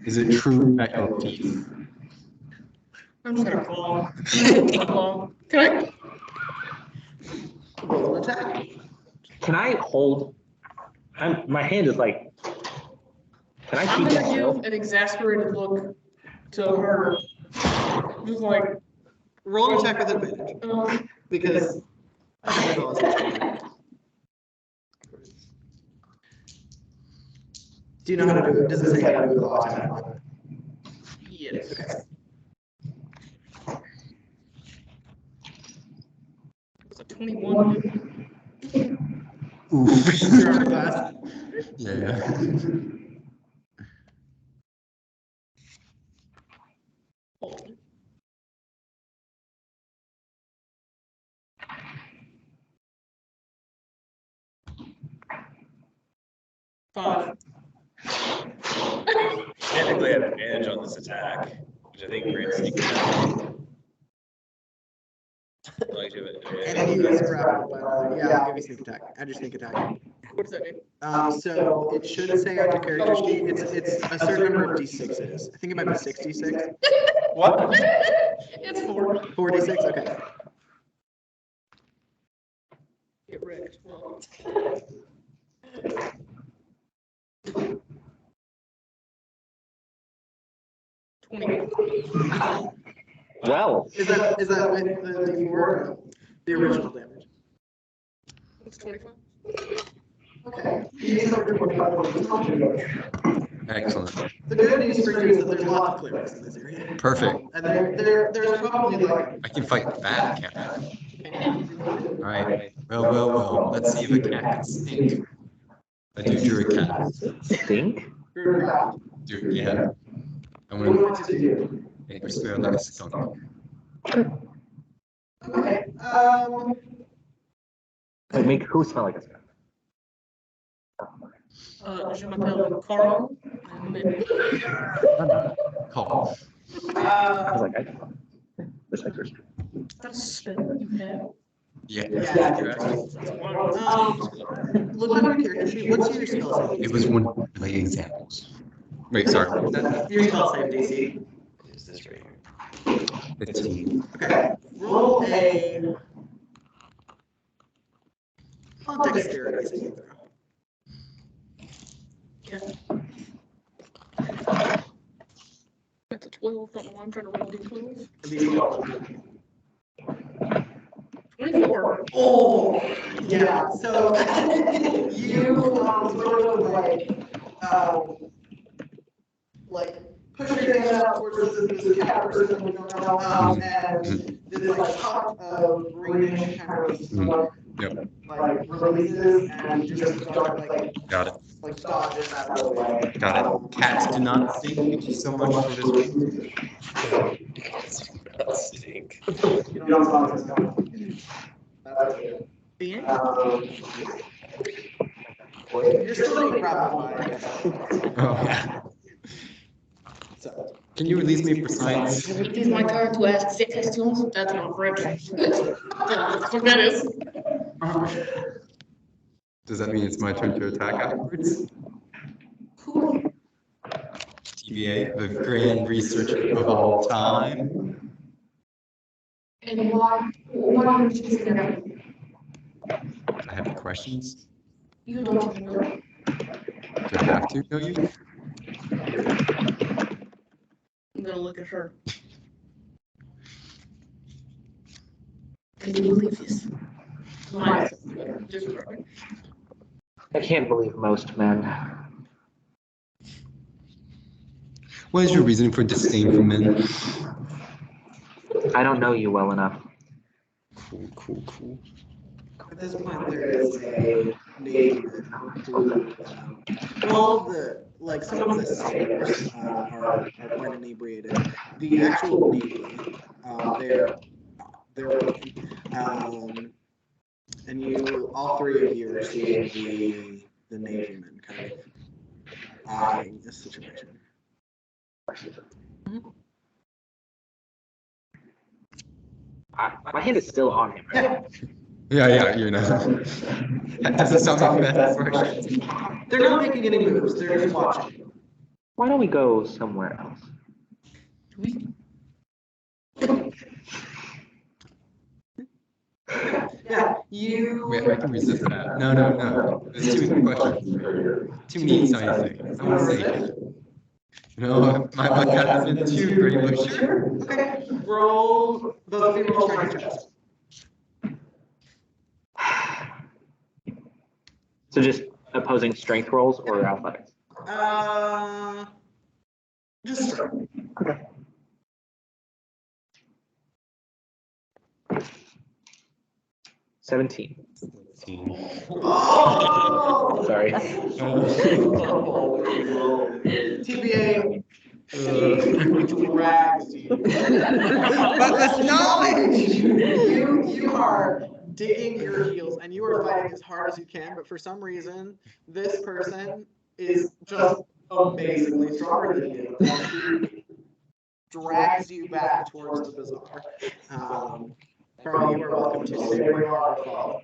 Is it true that your teeth? I'm just gonna claw. Can I? roll an attack. Can I hold? My hand is like. Can I I'm keep it gonna still? give an exasperated look to her. Just like, Roll an attack with advantage because. Do you know how to do it? Does it say how to do a claw attack? yes. It's a 21. You're on class. Yeah. Five. Technically, I have advantage on this attack, which I think grants sneak attack. Like, do it. And then you guys grapple, but yeah, I'll give you sneak attack. Add your sneak attack. What does that mean? So it should say on your character sheet, it's a certain number of d6s. I think it might be 66. What? It's 4. 46, okay. Get wrecked. Well, Well, Is that with the d4 or no? The original damage? it's 25. Okay. Excellent. The good news for you is that there's lots of clerics in this area. Perfect. And there's probably like. I can fight back, can't I? Alright. Well. Let's see if a cat can stink. I do druid cat. stink? Dude, yeah. I'm gonna make her smell like a skunk. Okay. Like, make who smell like a skunk? Je m'appelle Carl. I'm a- Call. I was like, I wish I could. That's a spell you have. Yeah. Look at your character sheet. What's your spell save? It was one of the examples. Wait, sorry. Your spell save DC. Is this right here? 15. Okay. Roll a. Dexterity saving throw. That's a 12. Don't know why I'm trying to roll D12. D12. 24. Oh, yeah. So you sort of like push your hand out towards this cat person we don't know, and this like top of greenish kind of smoke like releases and just start Got it. like dodges out of the way. Got it. Cats do not stink. Thank you so much for this. Stink. You don't dodge this guy. That's good. The end? You're still being grappled by it. Oh. So. Can you release me for science? It is my turn to ask 6 questions. That's not French. That's what that is. Does that mean it's my turn to attack afterwards? Cool. TVA, the grand researcher of all time. And why are you choosing that? I have questions. You don't know. Do I have to know you? I'm gonna look at her. Can you believe this? My disregard. I can't believe most men. What is your reason for disdain for men? I don't know you well enough. Cool. At this point, there is a navy who, all of the, like, some of the sailors are quite inebriated. The actual navy, they're working. And you, all three of you are seeing the navymen kind of eyeing this situation. My hand is still on him, right? Yeah, you know. That doesn't sound like bad first. They're not making any moves, they're just watching. Why don't we go somewhere else? Yeah, you. Wait, I can resist that. No. There's too many questions. Too many exciting things. I want to say, my luck hasn't been too great, but sure. Okay, roll, both of you roll strength checks. So just opposing strength rolls or athletics? Just strength. Okay. $17. Oh! Sorry. TBA drags you. But this knowledge, you are digging your heels and you are fighting as hard as you can, but for some reason, this person is just amazingly stronger than you. And she drags you back towards the bazaar. Carl, you are welcome to stay where you are or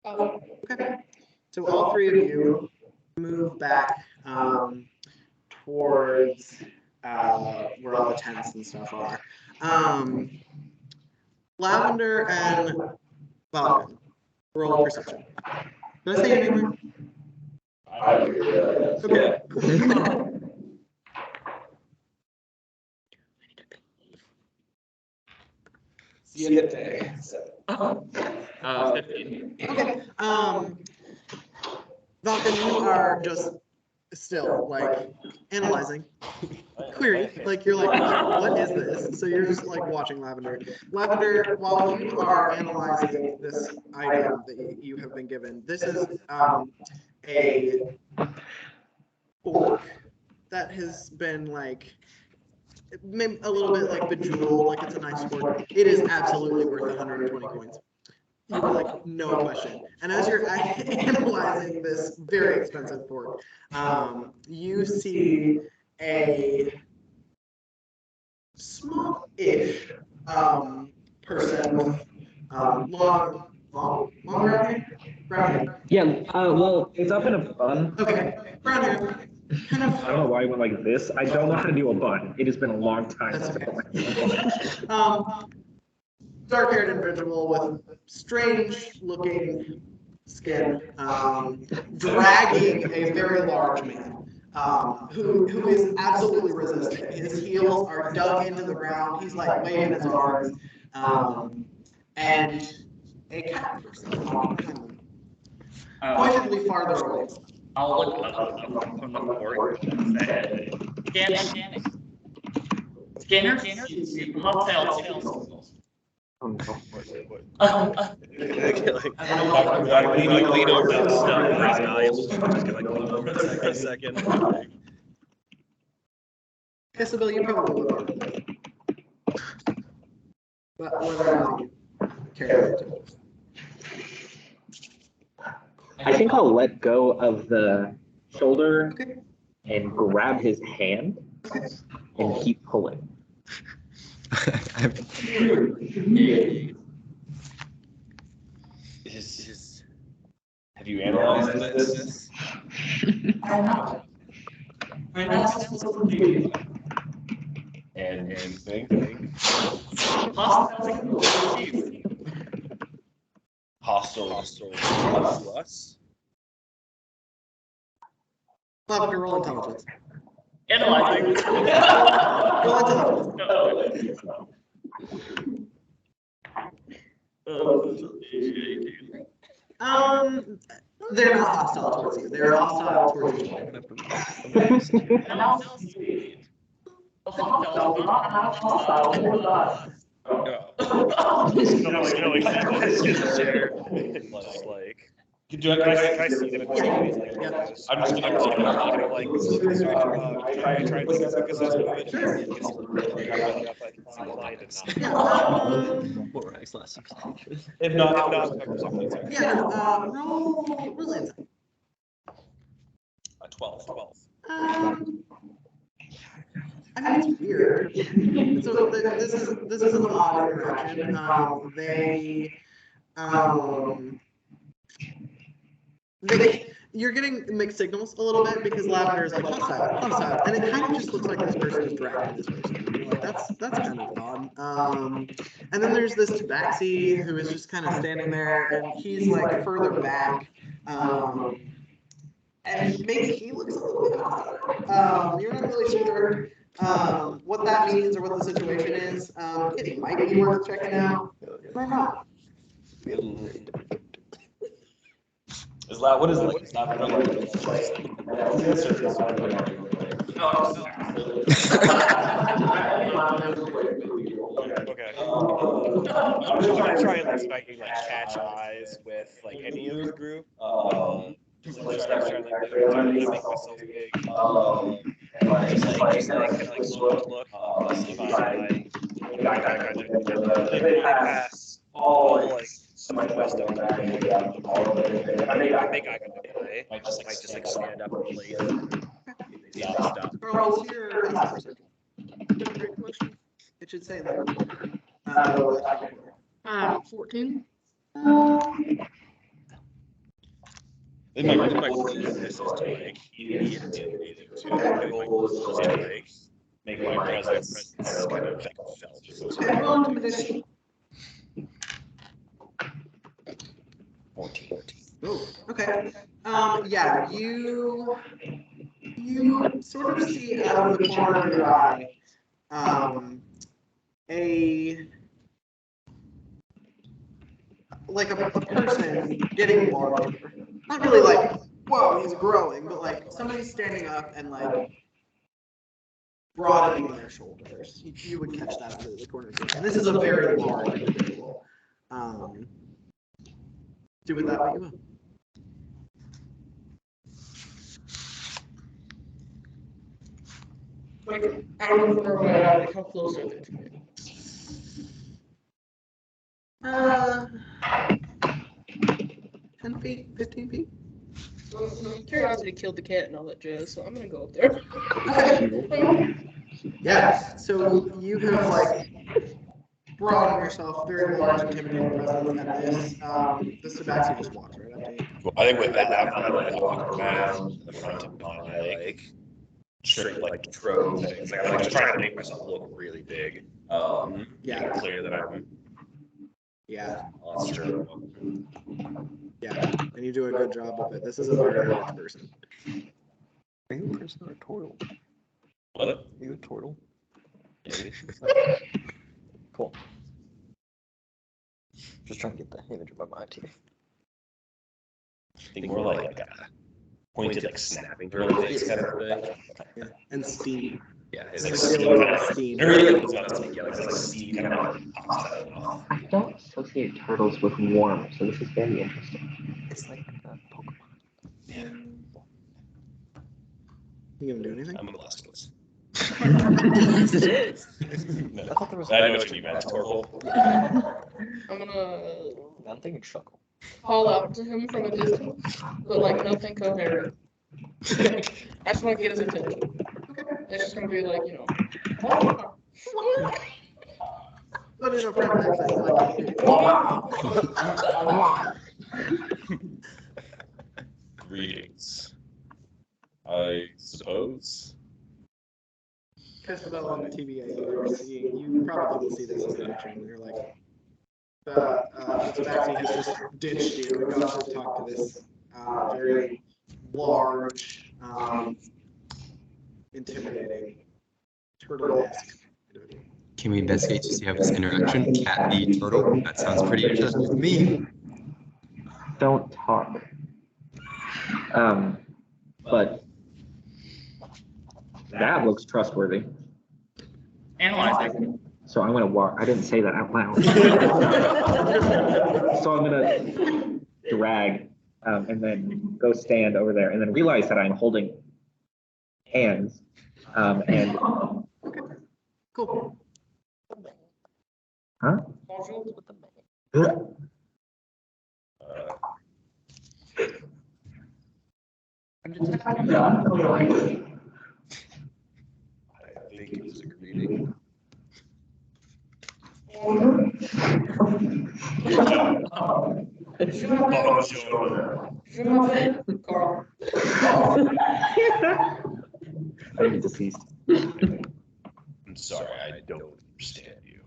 follow. Okay. So all three of you move back towards where all the tents and stuff are. Lavender and Falcon, roll perception. Did I say your name right? Okay. Cool. Siete. 15. Okay. Falcon, you are just still like analyzing, query, like you're like, what is this? So you're just like watching Lavender. Lavender, while you are analyzing this item that you have been given, this is a fork that has been like maybe a little bit like bejeweled, like it's a nice fork. It is absolutely worth 120 coins. You're like, no question. And as you're analyzing this very expensive fork, you see a small-ish person with long brown hair. Yeah, well, it's up in a bun. Okay, brown hair. Kind of. I don't know why you went like this. I don't know how to do a bun. It has been a long time That's since I okay. put my hair in a bun. Dark-haired individual with strange-looking skin, dragging a very large man, who is absolutely resisting. His heels are dug into the ground. He's like waving his arms, and a cat person walking behind him, pointedly farther away. I'll look up from the board and say, Scanner, hostile signals. Lean over to the stuff for his eyes. Just gonna lean over for a second. Isabel, you probably look at it. But whether or not you care about it. I think I'll let go of the shoulder and grab his hand and keep pulling. Have you analyzed this? I'm not. I'm not supposed to be. And think? Hostile to us? Lavender, roll intelligence. Analyzing. Roll intelligence. They're not hostile towards you. They're hostile towards each other. Can I see them? I'm just gonna like try to see because that's More eyes, less substantial. if not, Yeah, roll insight. 12. I mean, it's weird. So this is an odd interaction. You're getting mixed signals a little bit because Lavender is like hostile, and it kind of just looks like this person is dragging this person. You're like, that's kind of odd. And then there's this Tabaxi who is just kind of standing there, and he's like further back. And maybe he looks a little bit hostile. You're not really sure what that means or what the situation is. It might be worth checking out. It might not. What is like? It's not really Okay. I'm just gonna try and like catch eyes with like any of the group. Just like trying to make myself big. Just kind of look. See if I pass all like some wisdom. I think I can play. Might just like stand up and play stuff. Carl, what's your perception? It should say that. 14. This might this is to like intimidating too. My goal is to like make my presence kind of like felt. Okay, roll intimidation. 14. Oh, okay. Yeah, you sort of see out of the corner of your eye, a person getting larger. Not really like, whoa, he's growing, but like somebody standing up and like broadening their shoulders. You would catch that out of the corner of your eye. And this is a very large individual. Do with that what you will. Like, out of the corner of my eye, like, how close are they to me? 10 feet, 15 feet? Curiosity killed the cat and all that jazz, so I'm gonna go up there. Yeah, so you have like broadened yourself, very large, intimidating presence, and this Tabaxi just walks right up to you. Well, I think with that, I'm gonna like walk around the front of my like straight like throat things. Like I'm like just trying to make myself look really big. Yeah. Clear that I'm Yeah, monster. yeah, and you do a good job of it. This is a very large person. Are you a person or a turtle? What? Are you a turtle? Cool. Just trying to get the image of my mind here. I think more like a pointed like snapping turtle face kind of thing. Yeah. And steam. Yeah, it's Like like a steam little kind of. steam. Everything was about to speak. Yeah, like it's like steam kind of like pops out of the mouth. I don't associate turtles with warm, so this is very interesting. It's like Pokemon. Yeah, You gonna do anything? I'm a Blastoise. I thought there was. I know what you meant, Torval. I'm gonna I'm thinking Shuckle. call out to him from a distance, but like nothing coherent. I just want to get his attention. It's just gonna be like, you know. But in a friendly accent, like, Greetings. I suppose. Castabella on the TVA, you probably will see this as an action when you're like, the Tabaxi has just ditched you and gone to talk to this very large, intimidating, turtle-esque individual. Can we investigate to see how this interaction? Cat v turtle? That sounds pretty interesting to me. Don't talk. But that looks trustworthy. Analyze it. So I'm gonna walk. I didn't say that out loud. So I'm gonna drag and then go stand over there, and then realize that I'm holding hands. And Cool. huh? I'm just I think it was a greeting. Je m'appelle Carl. I'm deceased. I'm sorry, I don't understand you.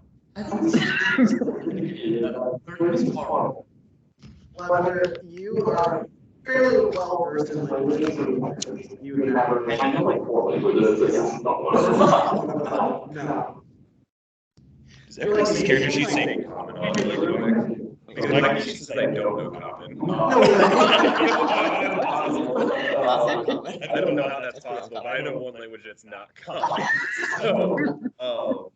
Whether you are fairly well versed in languages, you have never. And I know like 4 languages, this is not one of them. No. Is every character she's saying common on like, because like she says I don't know common. I don't know how that's possible, but I know one language that's not common. So,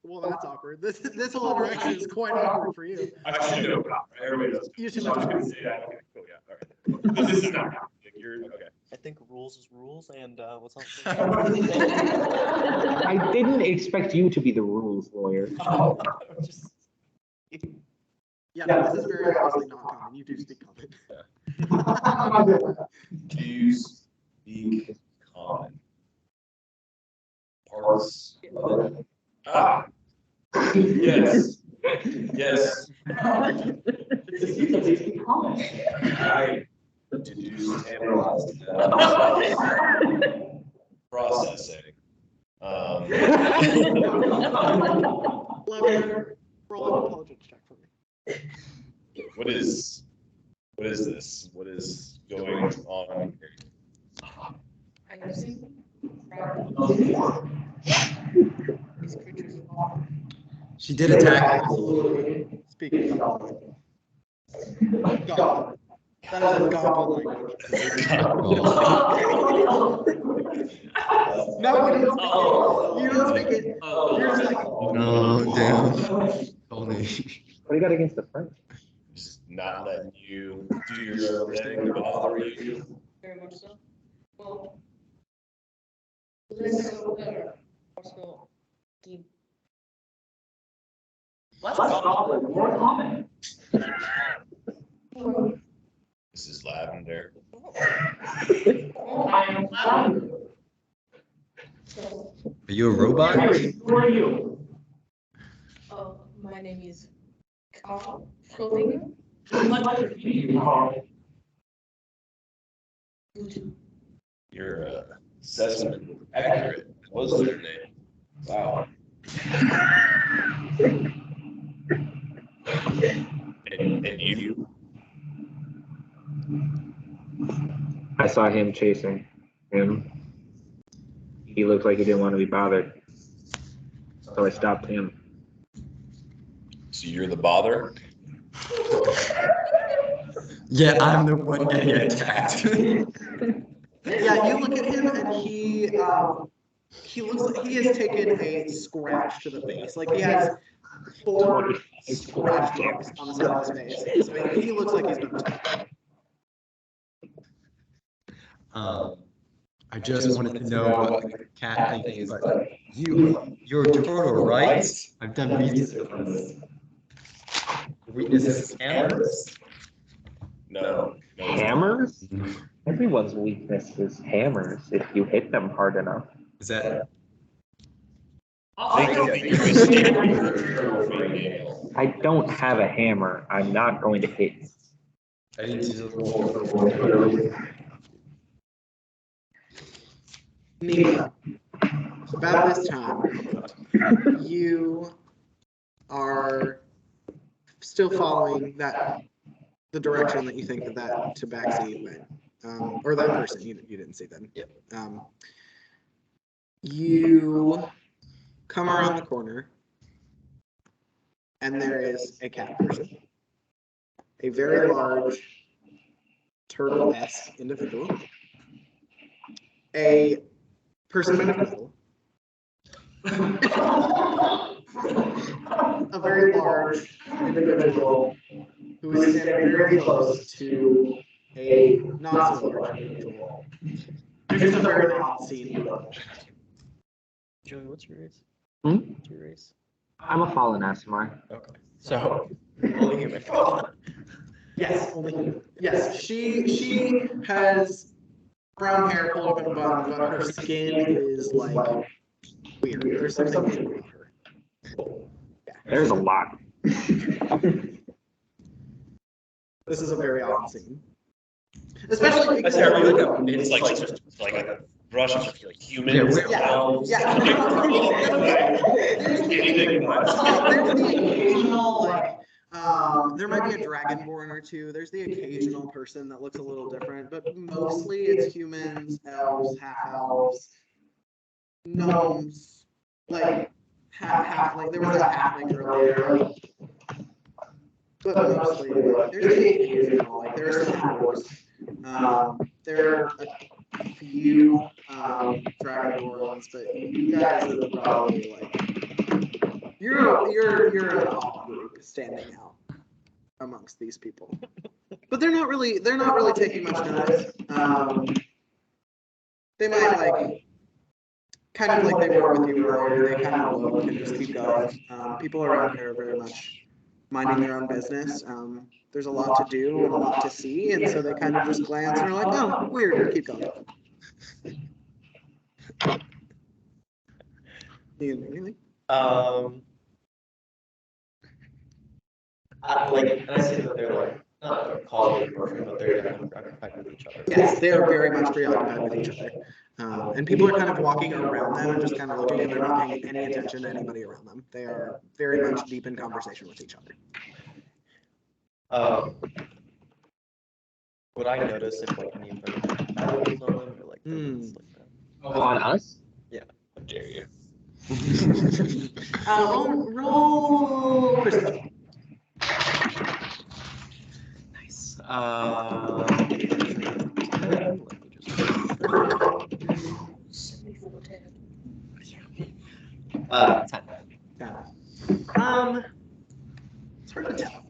Well, that's awkward. This whole interaction is quite awkward for you. I should know common, right? Everybody does. You should I'm know just gonna common. say that. Okay, cool, yeah, all right. This is not common. You're okay. I think rules is rules, and what's on? I didn't expect you to be the rules lawyer. Yeah, no, this is very obviously not common. You do speak common. Do you speak common? Parts of it? Ah, yes. Yes, This is a tasty comment. I deduced analyzed that. Processing. Clever. Roll an intelligence check for me. What is this? What is going on here? I see. These creatures are She did attack. Absolutely. Speaking of. God. That is a goblin language. No, you don't speak it. You don't speak it. You're just like, Oh, damn. Only. What do you got against the French? Just not letting you do your own thing, bother you. very much so. Well, let's go there. Also, the Let's stop with more comment. This is lavender. I'm lavender. Are you a robot? Who are you? My name is Carl Schrodinger. Pleasure to meet you, Carl. Your assessment accurate. What was their name? Wow. And you? I saw him chasing him. He looked like he didn't want to be bothered. So I stopped him. So you're the bother? Yeah, I'm the one getting attacked. yeah, you look at him and he looks like he has taken a scratch to the face. Like he has 4 scratch marks on the side of his face. So he looks like he's been attacked. I just wanted to know what the cat thing is, but you're a turtle, right? I've done research on this. Your weakness is hammers? No. Hammers? Everyone's weakness is hammers if you hit them hard enough. Is that? I don't have a hammer. I'm not going to hit you. I need to. Nina, about this time, you are still following the direction that you think that Tabaxi went, or that person. You didn't see them. Yep. You come around the corner, and there is a cat person, a very large turtle-esque individual, a person made of metal, a very large individual who is standing very close to a not so large individual. It's just a very odd scene. Joey, what's your race? Hmm? What's your race? I'm a fallen Asimar. Okay. So, only human. Yes, only human. Yes, she has brown hair pulled up in a bun, but her skin is like weird. There's something weird about her. There's a lot. This is a very odd scene. Especially That's because it's like just like a brush of like humans. Anything but. There's the occasional like there might be a dragonborn or two. There's the occasional person that looks a little different, but mostly it's humans, elves, half elves, gnomes, like half like there was a halfling earlier. But mostly like there's the occasional, like there are some dwarves. There are a few dragonborns, but you guys are probably like you're a top group standing out amongst these people. But they're not really taking much notice. They might like kind of like they were with you earlier, they kind of look and just keep going. People around here are very much minding their own business. There's a lot to do and a lot to see, and so they kind of just glance and are like, oh, weird, and keep going. Anything? And I say that they're like, not causally perfect, but they're definitely preoccupied with each other. Yes, they are very much preoccupied with each other. And people are kind of walking around them and just kind of looking, and they're not paying any attention to anybody around them. They are very much deep in conversation with each other. Would I notice if like any of them had shadows on them or like things like that? On us? How dare you? Roll perception. Nice. Let me just 10. Yeah. It's hard to tell.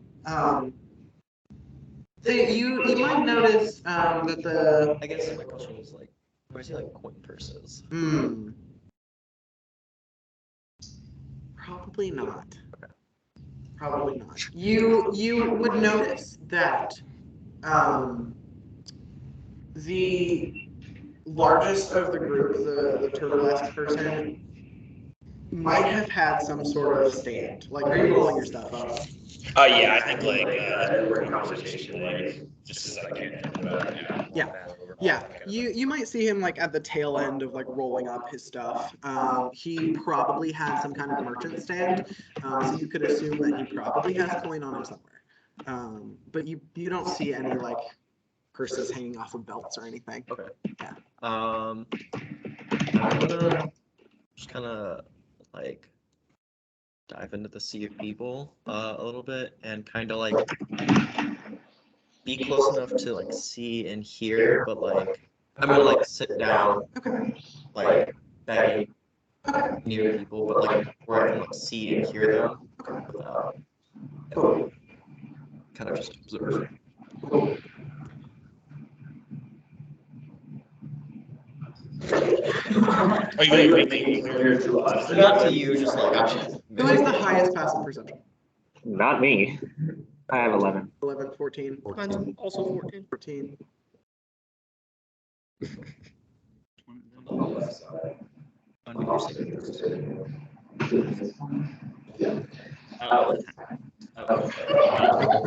You might notice that the I guess my question is like, where's he like coin purses? Probably not. Probably not. You would notice that the largest of the group, the turtle-esque person, might have had some sort of stand. Like, are you rolling your stuff up? Yeah, I think like we're in conversation, like just as I can. Yeah, you might see him like at the tail end of like rolling up his stuff. He probably had some kind of merchant stand, so you could assume that he probably has coin on him somewhere. But you don't see any like purses hanging off of belts or anything. Okay. Yeah. I'm gonna just kind of like dive into the sea of people a little bit and kind of like be close enough to like see and hear, but like I'm gonna like sit down, like begging near people, but like where I can like see and hear them without kind of just observe. Are you making it clear to us? Not to you, just like actually. Who has the highest passive perception? Not me. I have 11. 11, 14, Mine's also 14. 14.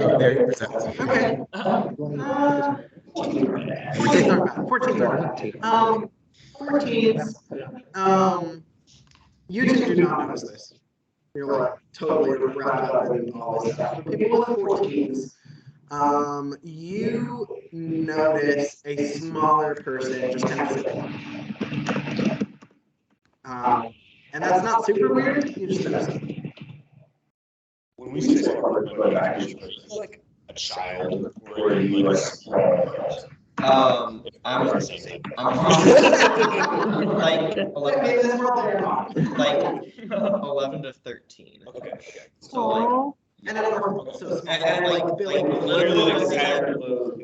Very perceptive. Okay. 14s aren't bad. 14s aren't bad. 14s. You two do not notice this. You're like totally wrapped up in all this stuff. But people with 14s, you notice a smaller person just kind of sitting. And that's not super weird. You just notice it. When we say smart, like a child, or are you like small? I'm like 11 to 13. Okay. So like, And then so small. and like literally when I say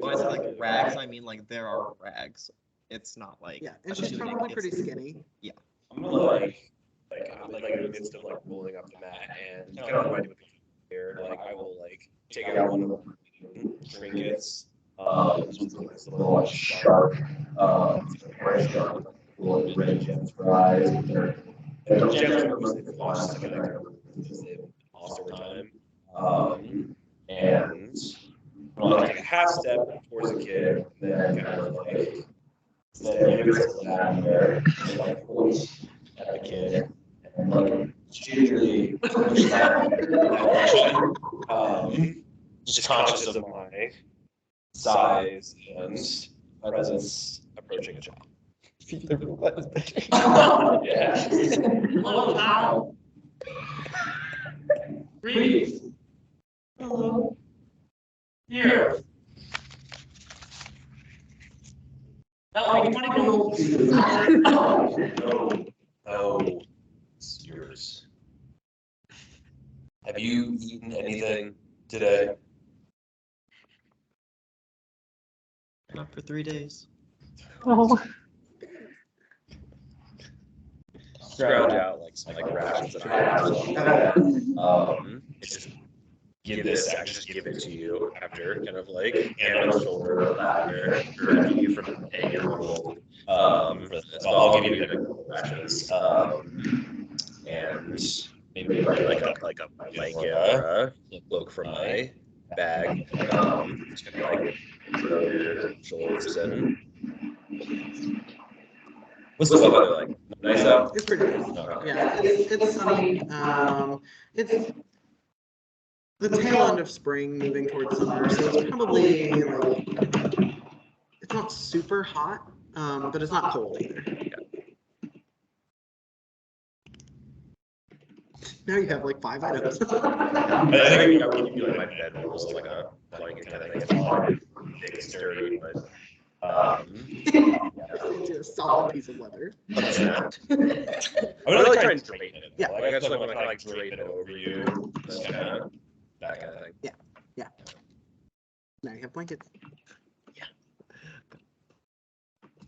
like like rags, I mean like there are rags. It's not like Yeah, and she's probably pretty skinny. I'm gonna like I'm like in the midst of like rolling up the mat and kind of like here, like I will like take out one of the trinkets. This one's like this little like sharp, very sharp, little red gems for eyes. They're gems are mostly for watches, like because they've lost over time. And I'll like take a half step towards the kid, and then kind of like stand next to that there, and like point at the kid, and like gingerly push that direction. Just conscious of my size and presence approaching a child. Yeah. Hello, child. Greetings. Hello. Here. That'll be 20 gold. No, it's yours. Have you eaten anything today? Not for 3 days. Oh. Scrounge out like some like rations that I have. It's just give this. I just give it to you after kind of like hand on the shoulder of that or prevent you from paying your gold. So I'll give you the rations. And maybe maybe like a blanket or a cloak from my bag. Just kind of like throw your shoulders in. What's the weather like? Nice out? It's pretty nice. Okay. Yeah, it's sunny. It's the tail end of spring, moving towards summer, so it's probably like it's not super hot, but it's not cold either. Now you have like 5 items. I think I would feel like my bedroom was like a blanket kind of thing. It's all big and sturdy, but It's a solid piece of leather. but it's not. I would really try and drape it. Yeah. Like I just want to kind of like drape it over you, just kind of that kind of thing. Now you have blankets. Yeah.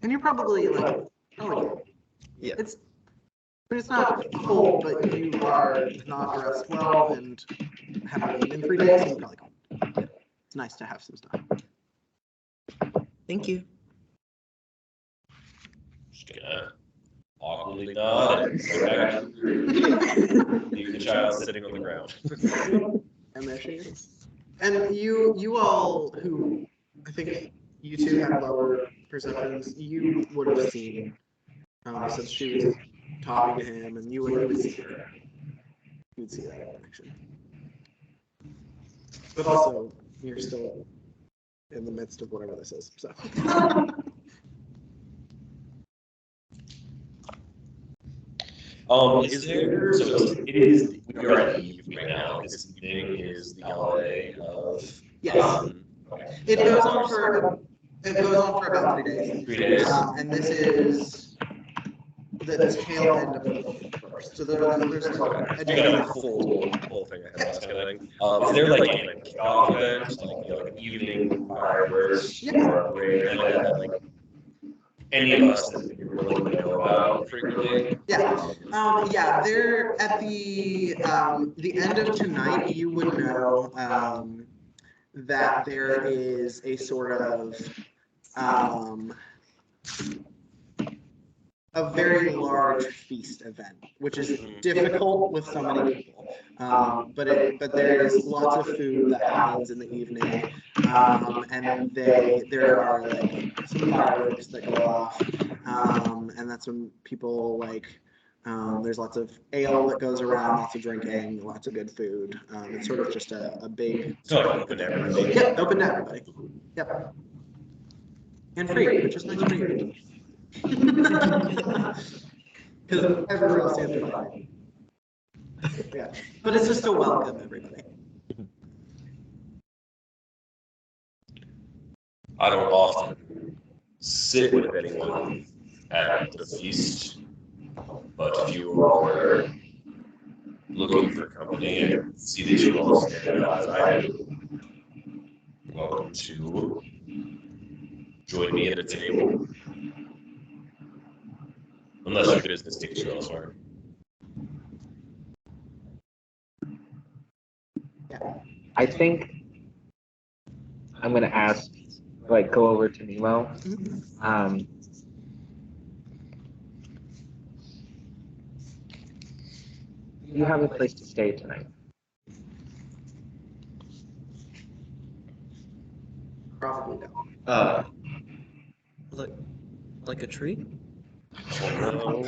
And you're probably like, oh Yeah. it's not cold, but you are not dressed well and haven't eaten in 3 days, so you're probably cold. It's nice to have some stuff. Thank you. Just gonna awkwardly nod and go back to the room. Leave the child sitting on the ground. And there she is. And you all who, I think you two have lower perceptions, you would have seen, since she was talking to him, and you would see her. You would see that connection. But also, you're still in the midst of whatever this is, so. Is there, so it is, we are at the eve right now, this evening is the holiday of, Yes. okay. It goes on for about 3 days. 3 days. And this is the tail end of the first. So there's Okay. You got a full thing ahead of us kind of thing. Is there like any like kickoff event, like, you know, like an evening fireworks or a parade, anything like that, like any of us that you really know about frequently? Yeah. Yeah, they're at the end of tonight, you would know that there is a sort of a very large feast event, which is difficult with so many people. But there is lots of food that happens in the evening, and there are like some fireworks that go off, and that's when people like. There's lots of ale that goes around, lots of drinking, lots of good food. It's sort of just a big. So open to everybody. Yep, open to everybody. Yep. And free, which is nice for you. Because everyone else has to buy. Yeah, but it's just a welcome, everybody. I don't often sit with anyone at the feast, but if you all are looking for company and see that you all stand outside, you're welcome to join me at a table. Unless your business takes you elsewhere. I think I'm gonna ask, like, go over to Nemo. You have a place to stay tonight. Probably don't. Like a tree? Oh,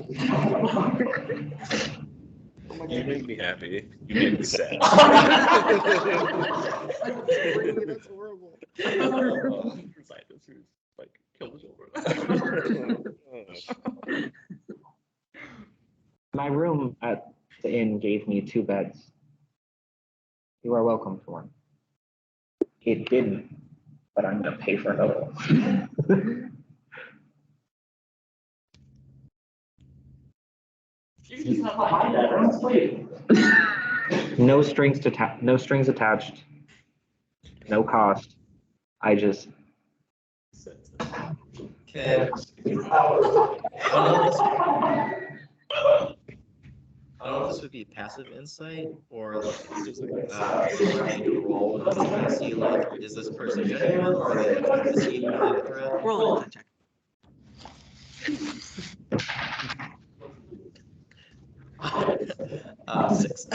you make me happy. You make me sad. That's horrible. Scientist who's like killed children. My room at the inn gave me 2 beds. You are welcome to one. It didn't, but I'm gonna pay for another one. She's not behind that, I'm asleep. No strings attached. No cost. I just Okay. I don't know if this would be passive insight or like trying to roll and see like, is this person genuine or are they deceiving me a threat? Roll an insight check. 6.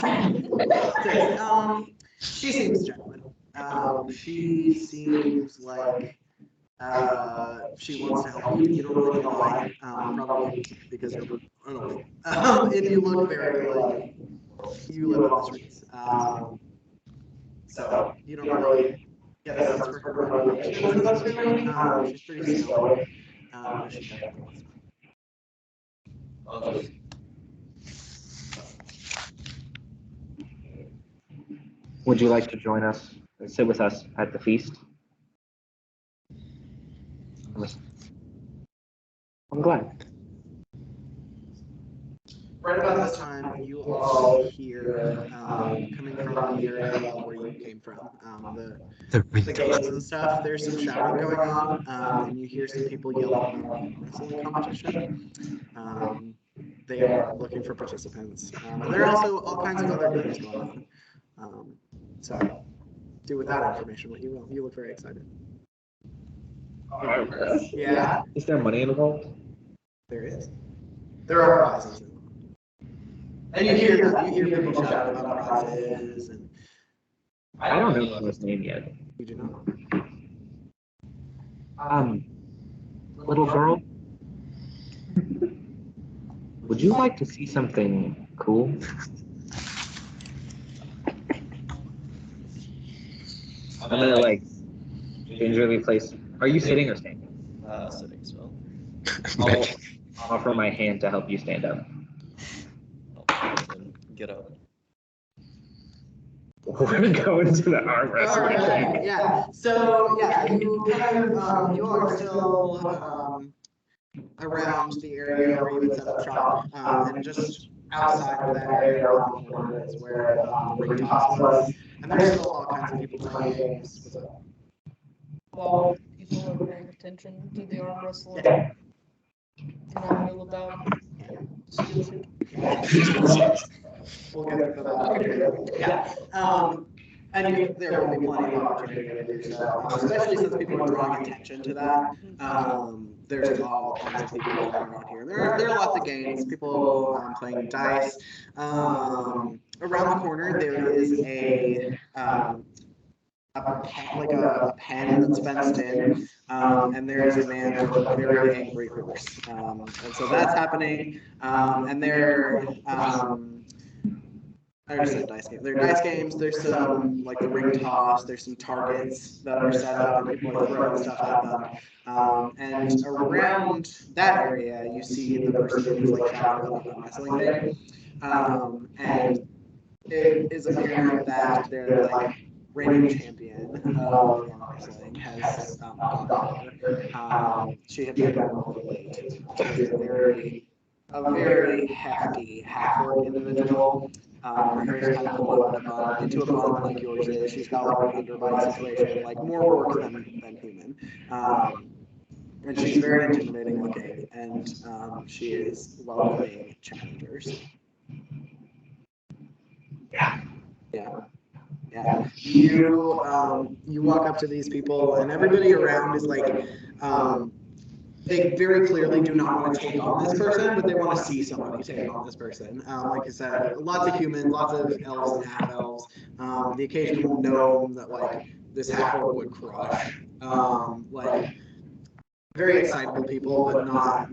She seems genuine. She seems like she wants to help you. You don't really know why. Probably because you're annoying. And you look very like you live on the streets. So you don't really get a sense for her motivations necessarily. She's pretty stoic. But she definitely wants to. I'll just Would you like to join us, sit with us at the feast? I'm glad. Right about this time, you all hear coming from the area where you came from, the gates and stuff. There's some shouting going on, and you hear some people yelling about a wrestling competition. They are looking for participants, and there are also all kinds of other games going on. So, do with that information what you will. You look very excited. Yeah, Is there money involved? there is. There are prizes involved. And you hear that. You hear people shouting about prizes, and I don't know his name yet. you do not. Little girl, would you like to see something cool? I'm gonna like gingerly place. Are you sitting or standing? Sitting still. I'll offer my hand to help you stand up. And get up. We're going to the arm wrestling. Alright, yeah. So yeah, you kind of you all are still around the area where you would set up shop, and just outside of that area around the corner is where the ring toss was, and there's still all kinds of people playing games. What's up? While people are paying attention to the arm wrestling, Yeah. can I rule about steel We'll get to that later. Yeah. And there will be plenty of opportunity to do so, especially since people are drawing attention to that. There's all kinds of people going around here. There are lots of games, people playing dice. Around the corner, there is a pen that's fenced in, and there is a man with a very angry horse. And so that's happening. And I already said dice games. There are dice games. There's some like the ring toss. There's some targets that are set up, and people are throwing stuff at them. And around that area, you see the person who's like shouting about the wrestling thing. And it is apparent that they're like reigning champion of arm wrestling has gone over. She had been a little late. She is a very hefty half-orc individual. Her hair's kind of pulled into a bun like yours is. She's got like an underbite situation, like more orc than human. And she's very intimidating looking, and she is welcoming challengers. Yeah. You walk up to these people, and everybody around is like, they very clearly do not want to take on this person, but they want to see somebody take on this person. Like I said, lots of humans, lots of elves and half elves. The occasional gnome that like this half orc would crush. Like very excitable people, but not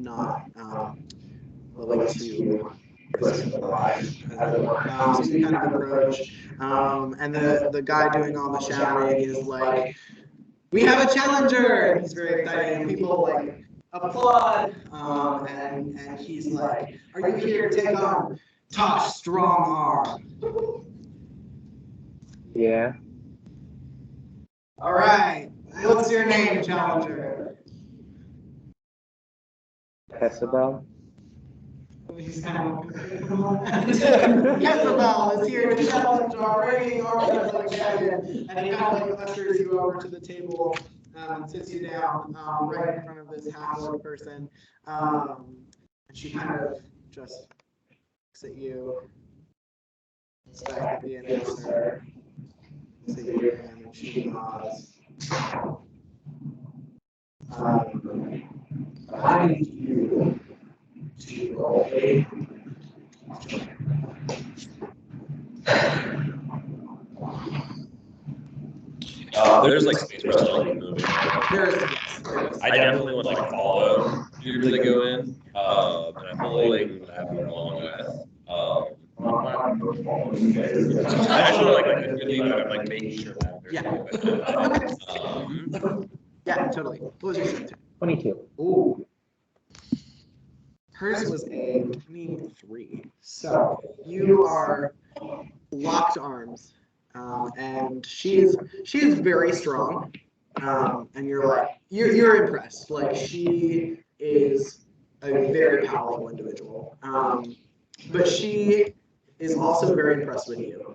willing to risk their life, as it were. So you kind of approach, and the guy doing all the shouting is like, "We have a challenger!" And he's very excited, and people like applaud. And he's like, "Are you here to take on Tosh Strongarm?" Yeah. All right. What's your name, challenger? Hessabel. He's kind of Jezebel is here to challenge our reigning arm wrestling champion, and he kind of like ushers you over to the table and sits you down right in front of this half-orc person, and she kind of just looks at you, looks back at the announcer, looks at you again, and she nods. I need you to roll a There's like space for us to like move. There's, yes, there is. I definitely would like follow you as they go in. And I feel like we would have you along with. I actually like if you leave, I'm like making sure that there's Yeah, totally. What was your strength? 22. Ooh. Hers was a 23. So you are locked arms, and she is very strong, and you're impressed. Like she is a very powerful individual, but she is also very impressed with you.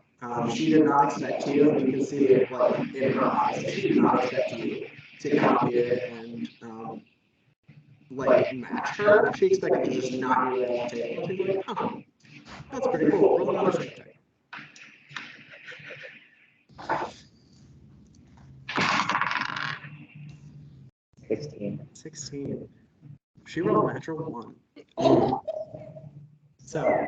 She did not expect you, and you can see it like in her eyes. She did not expect you to come here and like match her. She expected to just knock you right off the table. She's like, oh, that's pretty cool. Roll another strength check. 16. She rolled a natural 1. So,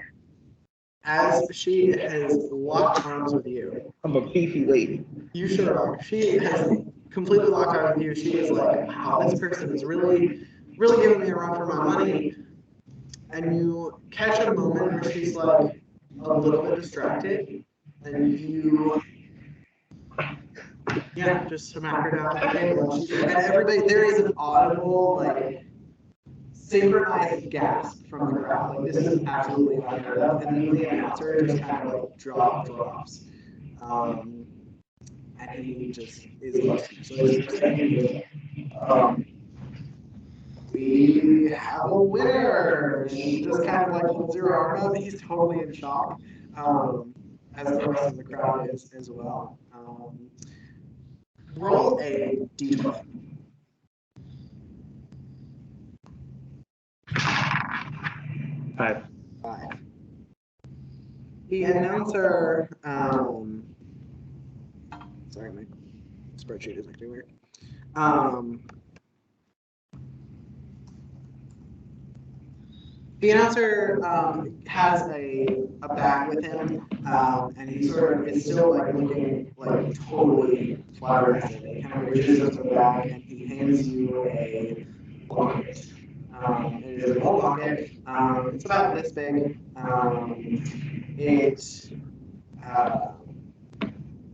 as she has locked arms with you, I'm a beefy lady. you sure are. She has completely locked arms with you. She is like, wow, this person is really giving me a run for my money. And you catch a moment where she's like a little bit distracted, and you, just smack her down at the table. And everybody, there is an audible, like, synchronized gasp from the crowd. Like, this is absolutely unheard of. And then the announcer just kind of like drops. And he just is like, so we have a winner. She just kind of like holds her arm up. He's totally in shock, as the rest of the crowd is as well. Roll a d20. 5. 5. The announcer, sorry, my spreadsheet is acting weird. The announcer has a bag with him, and he sort of is still like looking like totally flabbergasted. He kind of reaches into the bag and he hands you a locket. It is a gold locket. It's about this big.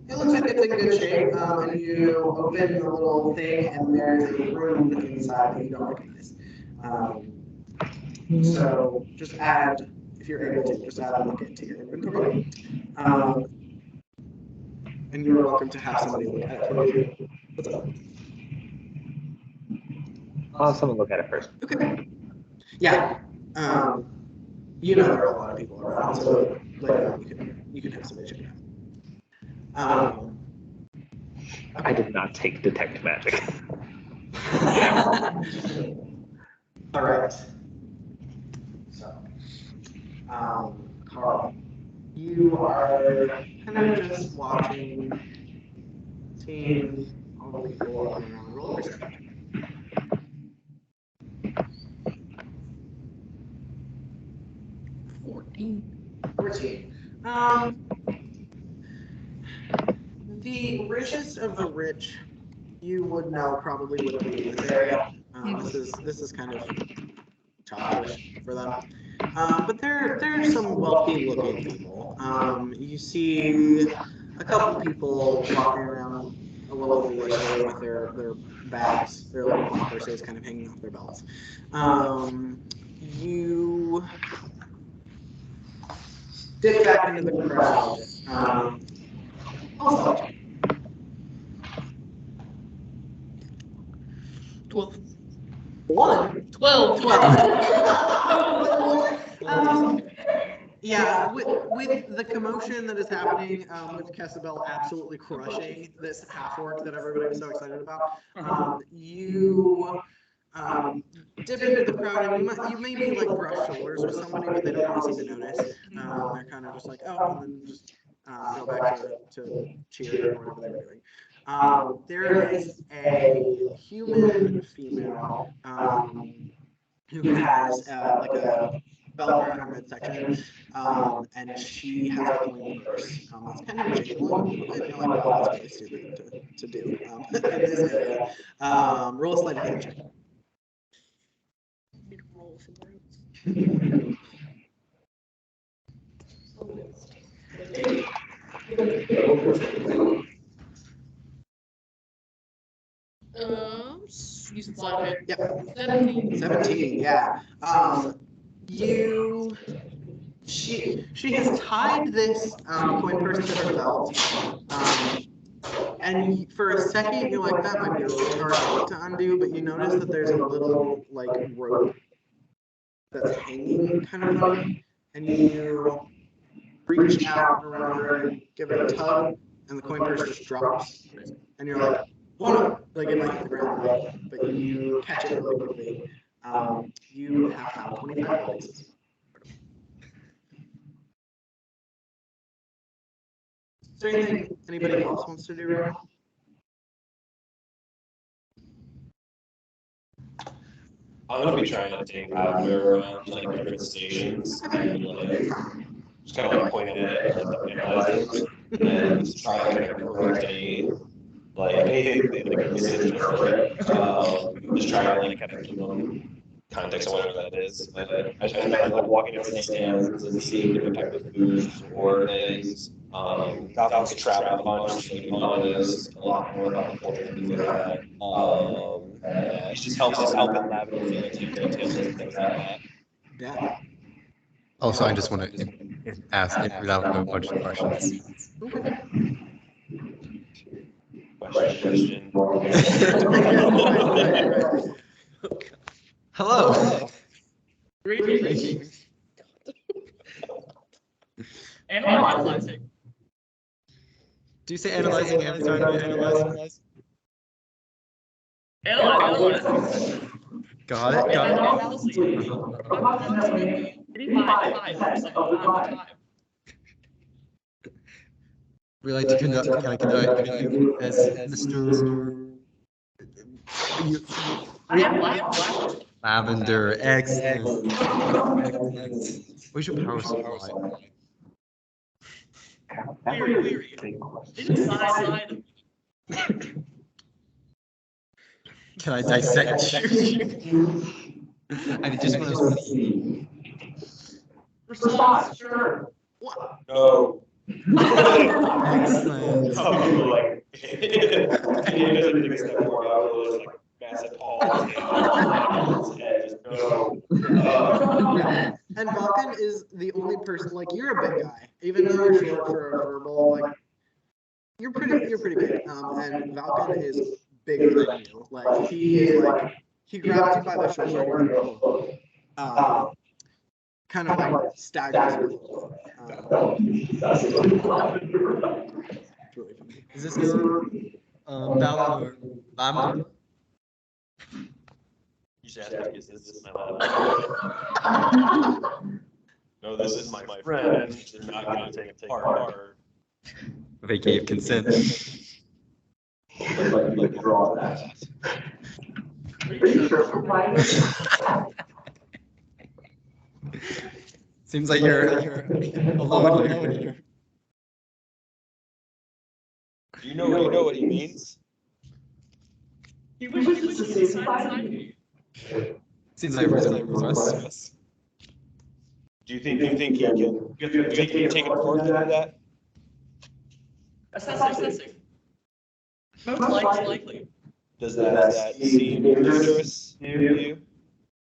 It looks like it's in good shape, and you open the little thing, and there's a room inside that you don't recognize. So just add, if you're able to, just add a look into your inventory. And you're welcome to have somebody look at it for you. What's up? I'll have someone look at it first. Okay. Yeah. You know there are a lot of people around, so later on you can have somebody check it out. I did not take detect magic. All right. So, Carl, you are kind of just watching, seeing all the people walking around. Roll perception. 14. The richest of the rich, you would know probably would be in this area. This is kind of childish for them. But there are some wealthy-looking people. You see a couple people walking around a little foolishly with their bags, their little purses kind of hanging off their belts. You dip back into the crowd. Also, 12. 1. 12. 12. Yeah, with the commotion that is happening, with Kessabel absolutely crushing this half-orc that everybody was so excited about, you dip into the crowd and you maybe like brush shoulders with somebody, but they don't really seem to notice. They're kind of just like, oh, and then just go back to cheer or whatever they were doing. There is a human female who has like a belt around her midsection, and she has a pointy first. That's kind of a big one. And you're like, wow, that's really stupid to do in this area. Roll a sleight of hand check. Need to roll for brutes. 'Use the sleight of hand. Yep. 17. 17, yeah. She has tied this coin purse to her belt. And for a second, you're like, that might be really hard to undo, but you notice that there's a little, like, rope that's hanging kind of funny. And you reach out around her and give it a tug, and the coin purse just drops. And you're like, oh no, like it might hit the ground, but you catch it really quickly. You have found 25 gold pieces. Is there anything anybody else wants to do right now? I'm gonna be trying to take Adler around to like different stations and like just kind of like point at it and like analyze it and just try to kind of correct any like anything like missing or just try to like kind of give them context on whatever that is. And I just like walking into the stands and seeing different types of foods or things. Falcon's traveled a bunch, so he knows a lot more about the culture and things like that. And he just helps us out in lab and details and things like that. Yeah. Also, I just want to ask if without a bunch of questions. Question. Hello. Greetings. Analyzing. Do you say analyzing every time you analyze? Analyzing. Got it. We like to conduct, can I conduct interview as Mr. Lavender. Excellent. Where's your power supply? Weary. Inside. Can I dissect you? I just want to see. Response, sure. No. Excellent. Oh, like, it doesn't take a step forward, I was like massive Paul. And Vulcan is the only person, like, you're a big guy, even though you're short for a verbal, like, you're pretty big. And Vulcan is bigger than you. Like, he is like, he grabs you by the shoulder and kind of like staggers you. That's It's really funny. Is this your Val or Lavender? You should ask me, is this my lab? No, this is my friend. They're not going to take part. They gave consent. like draw that. Seems like you're alone here. Do you know what he means? He wishes to see inside me. Seems like we're us. Do you think he can take it further than that? Assessing. Most likely. Does that seem dangerous to you?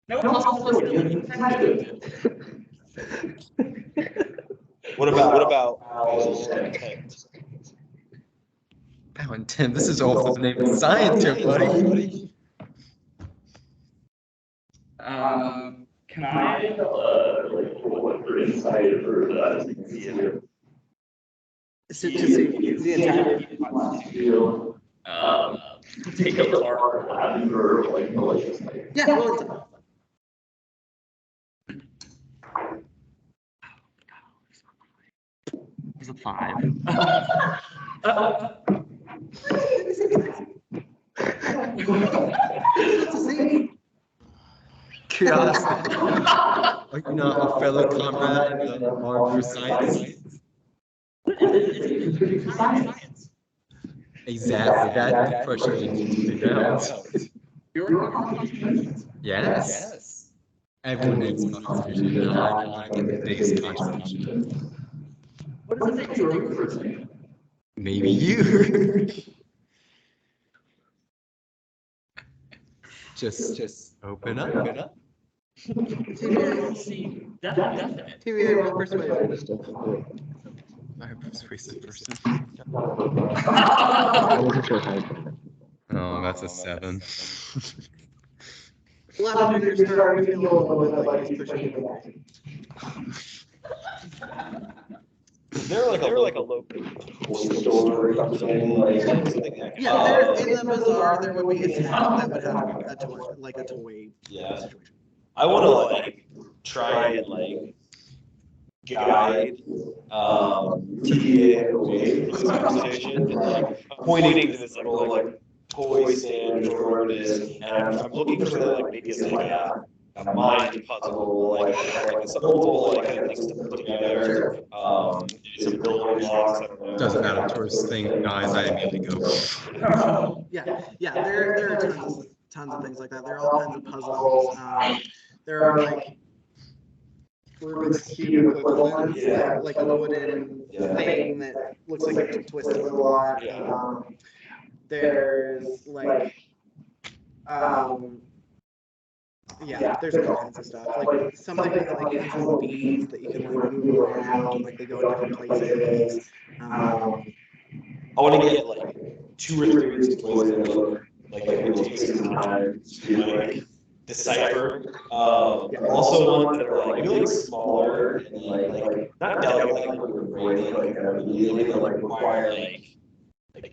No possibility of detective. What about intent? Wow, and Tim, this is all the name of science here, buddy. Can I? What you're inside for that? To see the entire. Take apart. Yeah, well, it's It's a 5. to see. Curiosity. Are you not a fellow comrade in the armed science? It's science. Exactly, that's the question we need to figure out. You're on contributions. Yes. Everyone needs contribution, and I get the biggest contribution. What is the biggest thing for saying? Maybe you. just open up. See, definite. TVA, roll persuasion. I'm a persuasive person. I wasn't sure how to. Oh, that's a 7. Lavender, you're starting to feel a little bit like he's pushing you away. They're like a local toy store or something like. Yeah, there's in the bazaar there would be a tent that would have a toy, like a toy Yeah. situation. I want to like try and like guide TVA away from this conversation and like pointing to this little like toy stand or whatever it is, and I'm looking for something like maybe it's like a mind puzzle, like it's multiple like kind of things to put together. Maybe some building blocks. I don't know. Doesn't matter. Tourist thing, guys. I immediately go. Yeah, there are tons of things like that. There are all kinds of puzzles. There are like Rubik's Cube equivalents, Yeah. like a wooden thing that looks like it's twisted a lot. Yeah. There's like, there's all kinds of stuff. Like something with like these little beads that you can like move around, like they go in different places. I want to get like 2 or 3 of these toys that look like it will take some time to like decipher. Also ones that are like really smaller and like not delicate like your brain like immediately, but like require like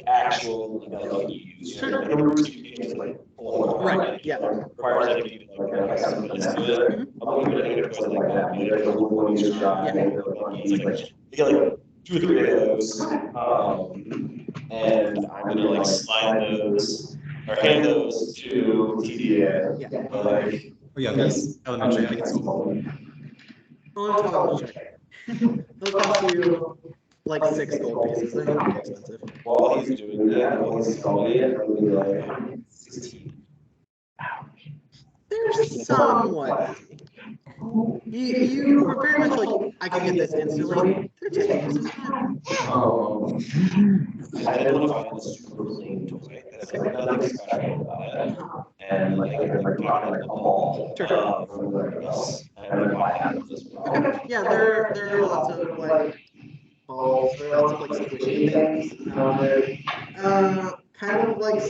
actual like use. Like a Rubik's Cube, you can just like pull it apart. Right, yeah. Requires like you to like have some place to it. I'm looking at a toys like that. Maybe like a little one you try. It's like you get like 2 or 3 of those. And I'm gonna like slide those or hand those to TDA. Yeah. Like, Oh yeah, these elementary I can solve. Roll an intelligence check. They'll cost you like 6 gold pieces. They're not very expensive. while he's doing that, while he's solving it, I'm gonna be like 16. They're somewhat easy. You were very much like, I can get this instantly. They're 10 pieces. I didn't want to find this super clean toy. That's like nothing special about it. And like like a ball from the else. And I'm gonna buy half of this one. Okay. Yeah, there are lots of like balls. There are lots of like squishy things. They're kind of like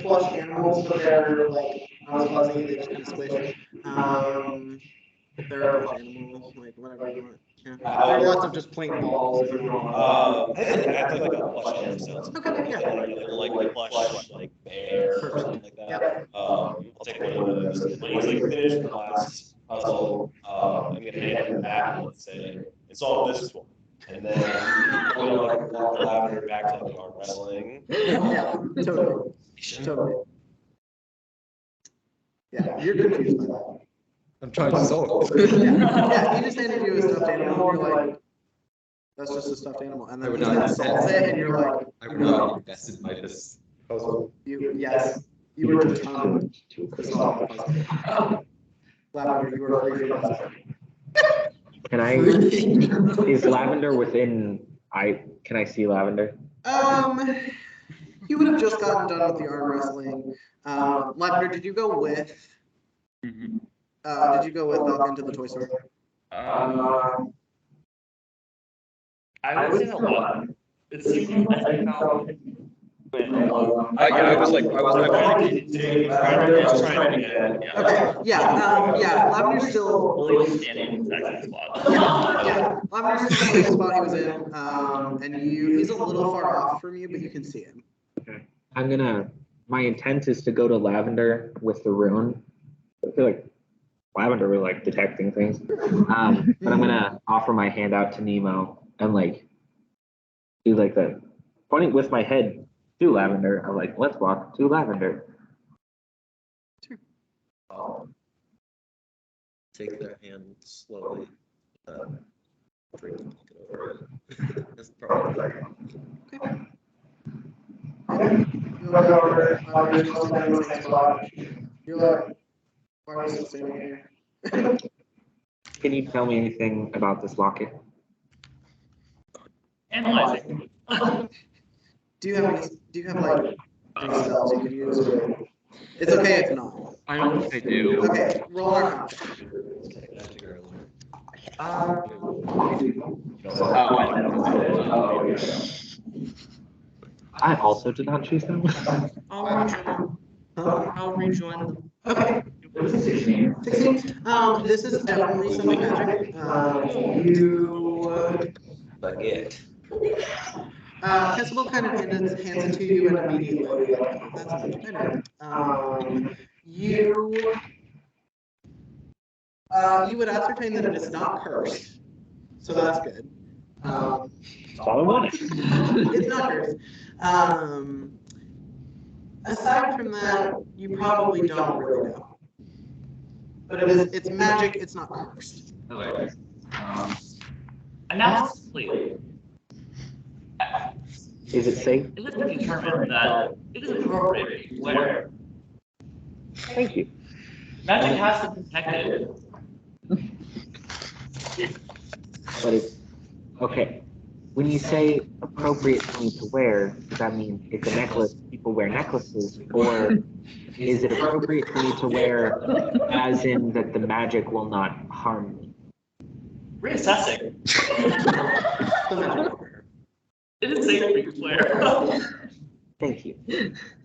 plush animals, but they're like not fuzzy. They just kind of squish. They're a plush animal, like whatever you want. Yeah. There are lots of just plain balls. If you want. I think like a plush animal sounds. Okay, yeah. Like plush like bear or something like that. I'll take one of those. When he's like finished the last puzzle, I'm gonna hand him back and say, "It's all this one." And then I'm gonna like walk Lavender back to like arm wrestling. Yeah, totally. Totally. Yeah, you're confused by that. I'm trying to solve. Yeah, he just handed you a stuffed animal, and you're like, that's just a stuffed animal. And I then would he not like solves it, and you're like, I would not invested by this puzzle. yes, you were determined to solve the puzzle. Lavender, you are free from that. Can I? Is Lavender within? Can I see Lavender? You would have just gotten done with the arm wrestling. Lavender, did you go with? Did you go with Falcon to the toy store? I was in a lot. It seemed like I found I was trying to get. Okay, yeah, Lavender's still. fully standing in the exact same spot. Yeah, Lavender's still in the spot he was in, and he's a little far off from you, but you can see him. My intent is to go to Lavender with the rune. I feel like Lavender really like detecting things. But I'm gonna offer my hand out to Nemo and like do like the pointing with my head to Lavender. I'm like, let's walk to Lavender. Take their hand slowly. Drink it over. That's probably You look over, you're still standing in the same spot. You're like, why are we still standing here? Can you tell me anything about this locket? Analyzing. Do you have like any spells you could use, or it's okay if not. I don't think I do. Okay, roll an Arcana check. I also did not choose them. I'll rejoin them. Huh? I'll rejoin them. Okay. 16. This is definitely some magic. You Kessel kind of hands it to you and immediately you're like, oh, that's much better. You would ascertain that it is not cursed, so that's good. That's all I wanted. It's not cursed. Aside from that, you probably don't really know. But it's magic, it's not cursed. Okay. Analysis complete. Is it safe? It has been determined that it is appropriate to wear. Thank you. Magic has been detected. But it's okay. When you say appropriate for me to wear, does that mean it's a necklace, people wear necklaces, or is it appropriate for me to wear as in that the magic will not harm me? Reassessing. It is safe for you to wear. Thank you.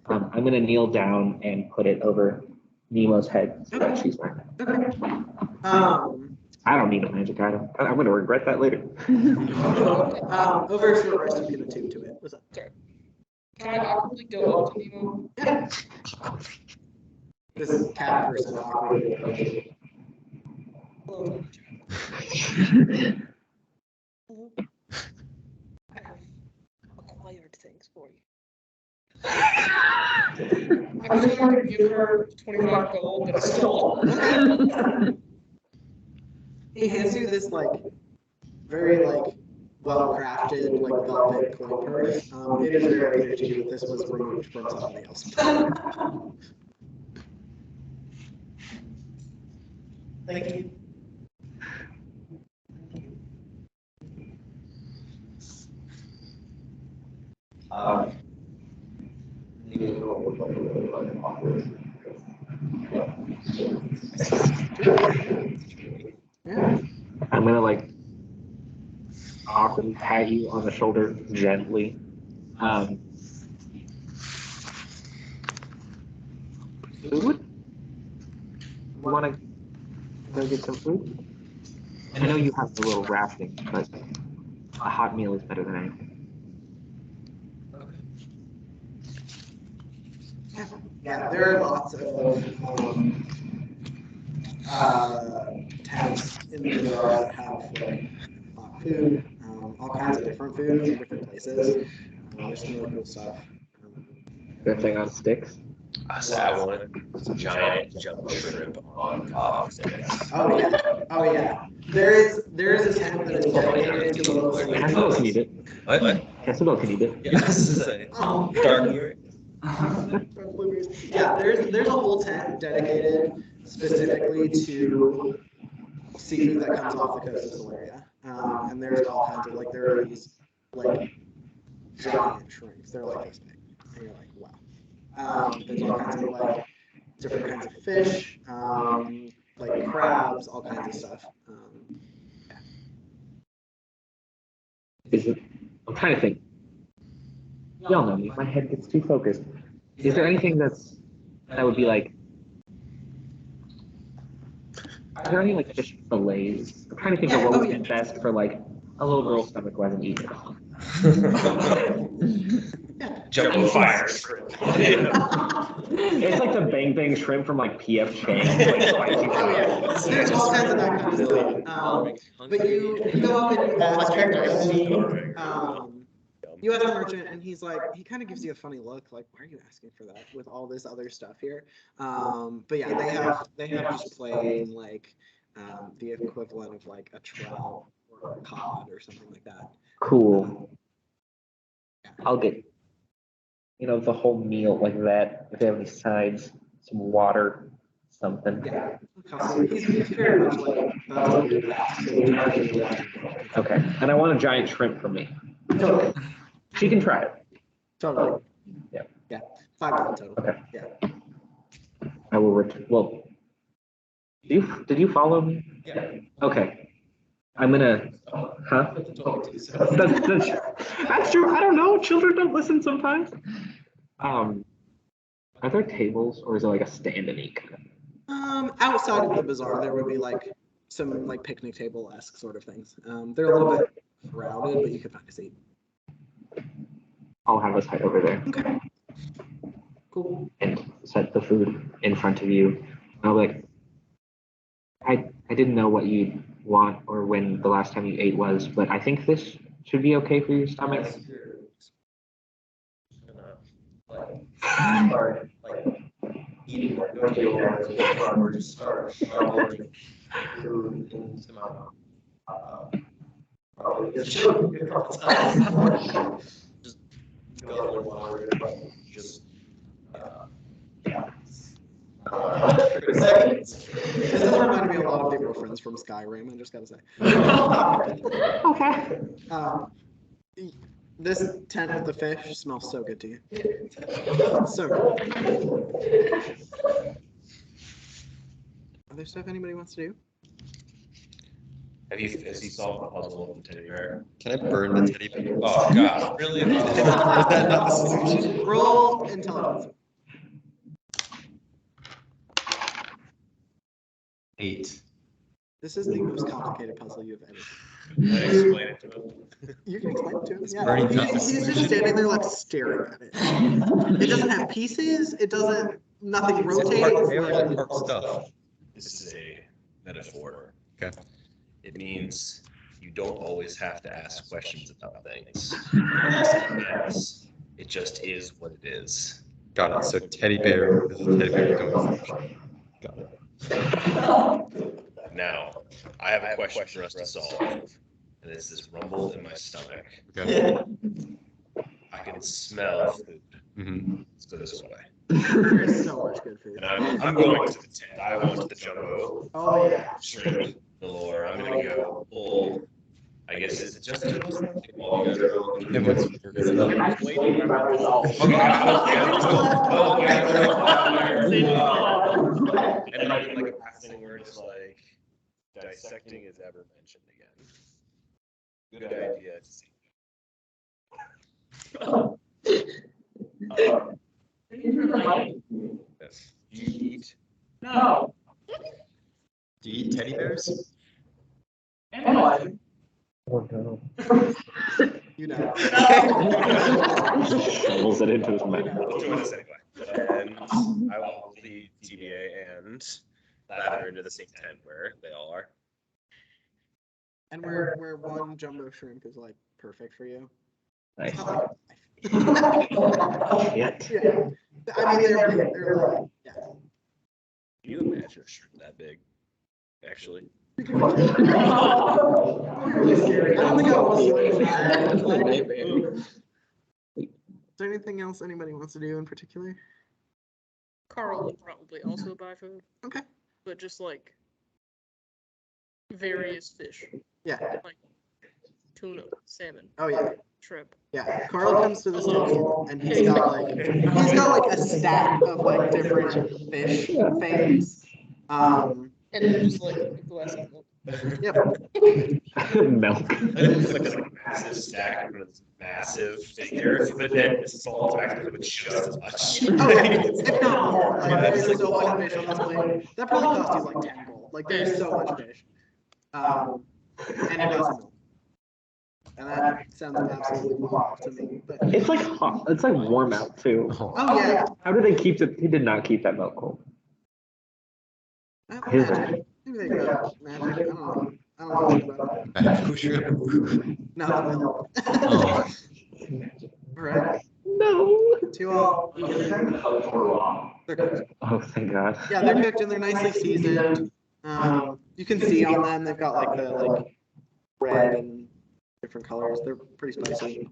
I'm gonna kneel down and put it over Nemo's head so that she's wearing it. Okay. I don't need a magic item. I'm gonna regret that later. Over a short rest, you can attune to it. What's up? Can I awkwardly go up to Nemo? Yeah. This is cat person awkward. Hello. Hello. I have acquired things for you. I'm just going to give her 25 gold that I stole. He hands you this like very like well-crafted like velvet coin purse. It is very clear to you that this was removed from somebody else. Thank you. Yeah. I'm gonna like awkwardly pat you on the shoulder gently. Food? You wanna go get some food? I know you have the little rafting, but a hot meal is better than anything. Yeah, there are lots of towns in the Bazaar that have like food, all kinds of different foods in different places. There's some really cool stuff. That thing on sticks. I want some giant jumbo shrimp on cob sticks. Oh yeah. There is a tent that is dedicated to local Castle can eat it. What? Castle can eat it. Yes. Oh. Dark here. Yeah, there's a whole tent dedicated specifically to seafood that comes off the coast of Solaria. And there's all kinds of like there are these like giant shrimps. They're like this big. And you're like, wow. There's all kinds of like different kinds of fish, like crabs, all kinds of stuff. Is it? I'm trying to think. Y'all know me. My head gets too focused. Is there anything that would be like? Are there any like fish fillets? I'm trying to think of what would be best for like a little girl's stomach who hasn't eaten it all. Jumbo fire shrimp. It's like the Bang Bang shrimp from like PF Chang's. Like, spicy Oh yeah, there's all kinds of that kind of stuff. But you go up and you ask you ask the merchant, and he's like, he kind of gives you a funny look, like, why are you asking for that with all this other stuff here? But yeah, they have just plain like the equivalent of like a trout or a cod or something like that. Cool. I'll get, the whole meal like that. If they have any sides, some water, something. Yeah. He's very much like that's what you ask. So you try to do that. Okay. And I want a giant shrimp for me. Totally. She can try it. Totally. Yeah. Yeah. $5 total. Okay. Yeah. I will well, did you follow me? Yeah. Okay. I'm gonna, huh? That's true. I don't know. Children don't listen sometimes. Are there tables or is it like a stand and eat kind of? Outside of the bazaar, there would be like some like picnic table-esque sort of things. They're a little bit crowded, but you could find a seat. I'll have us head over there Okay. Cool. and set the food in front of you. And I'll be like, I didn't know what you'd want or when the last time you ate was, but I think this should be okay for your stomach. Start like eating like going to your or just start shoveling food into my mouth. Probably just go water, just yeah. Seconds. This does remind me a lot of the girlfriends from Skyrim, I just gotta say. Okay. This tent with the fish smells so good to you. So good. Other stuff anybody wants to do? Has he solved the puzzle of the teddy bear? Can I burn the teddy bear? Oh gosh, really? Is that not the solution? Roll intelligence. 8. This is the most complicated puzzle you've ever seen. Can I explain it to him? You can explain it to him. Is Yeah. burning not the He's just solution? standing there like staring at it. It doesn't have pieces. It doesn't. Nothing It's rotates. like park stuff. This is a metaphor. Okay. It means you don't always have to ask questions about things. Sometimes it just is what it is. Got it. So teddy bear is a teddy bear going first. Got it. Now, I have a question for us to solve. And it's this rumble in my stomach. Okay. I can smell food. Mm-hmm. Let's go this way. There is so much good food. And I'm going to the tent. I want the jumbo Oh yeah. shrimp galore. I'm gonna go pull. I guess it's just while you guys are all. And what's your And like a passing word is like dissecting is ever mentioned again. Good idea to see. Yes. Do you eat? No. Do you eat teddy bears? Analyze. Oh no. You know. Shovels it into his mouth. I'll join us anyway. And I will lead TBA and lather into the same tent where they all are. And where one jumbo shrimp is like perfect for you. Nice. Yet. Yeah. I mean, they're like, yeah. Can you imagine a shrimp that big? Actually. Really scary. I don't think I want to. Is there anything else anybody wants to do in particular? Carl would probably also buy food, Okay. but just like various fish, Yeah. like tuna, salmon, Oh yeah. shrimp. Yeah. Carl comes to this table and he's got like a stack of like different fish things. And then just like a glass of milk. Yep. Milk. It's like a massive stack of this massive figure, but then this is all actually with just as much. Oh yeah. If not more. Like there's so much fish on this plate. That probably cost you like 10 gold. Like there's so much fish. And it does milk. And that sounds absolutely wild to me. But It's like hot. It's like warm out too. oh yeah. How do they keep it? He did not keep that milk cold. Magic. Maybe they got magic. I don't know. I don't know much about it. Magical shrimp. No, no. Oh. Right. No. To all. They're cooked. Oh, thank God. Yeah, they're cooked and they're nicely seasoned. You can see on them they've got like the red and different colors. They're pretty spicy.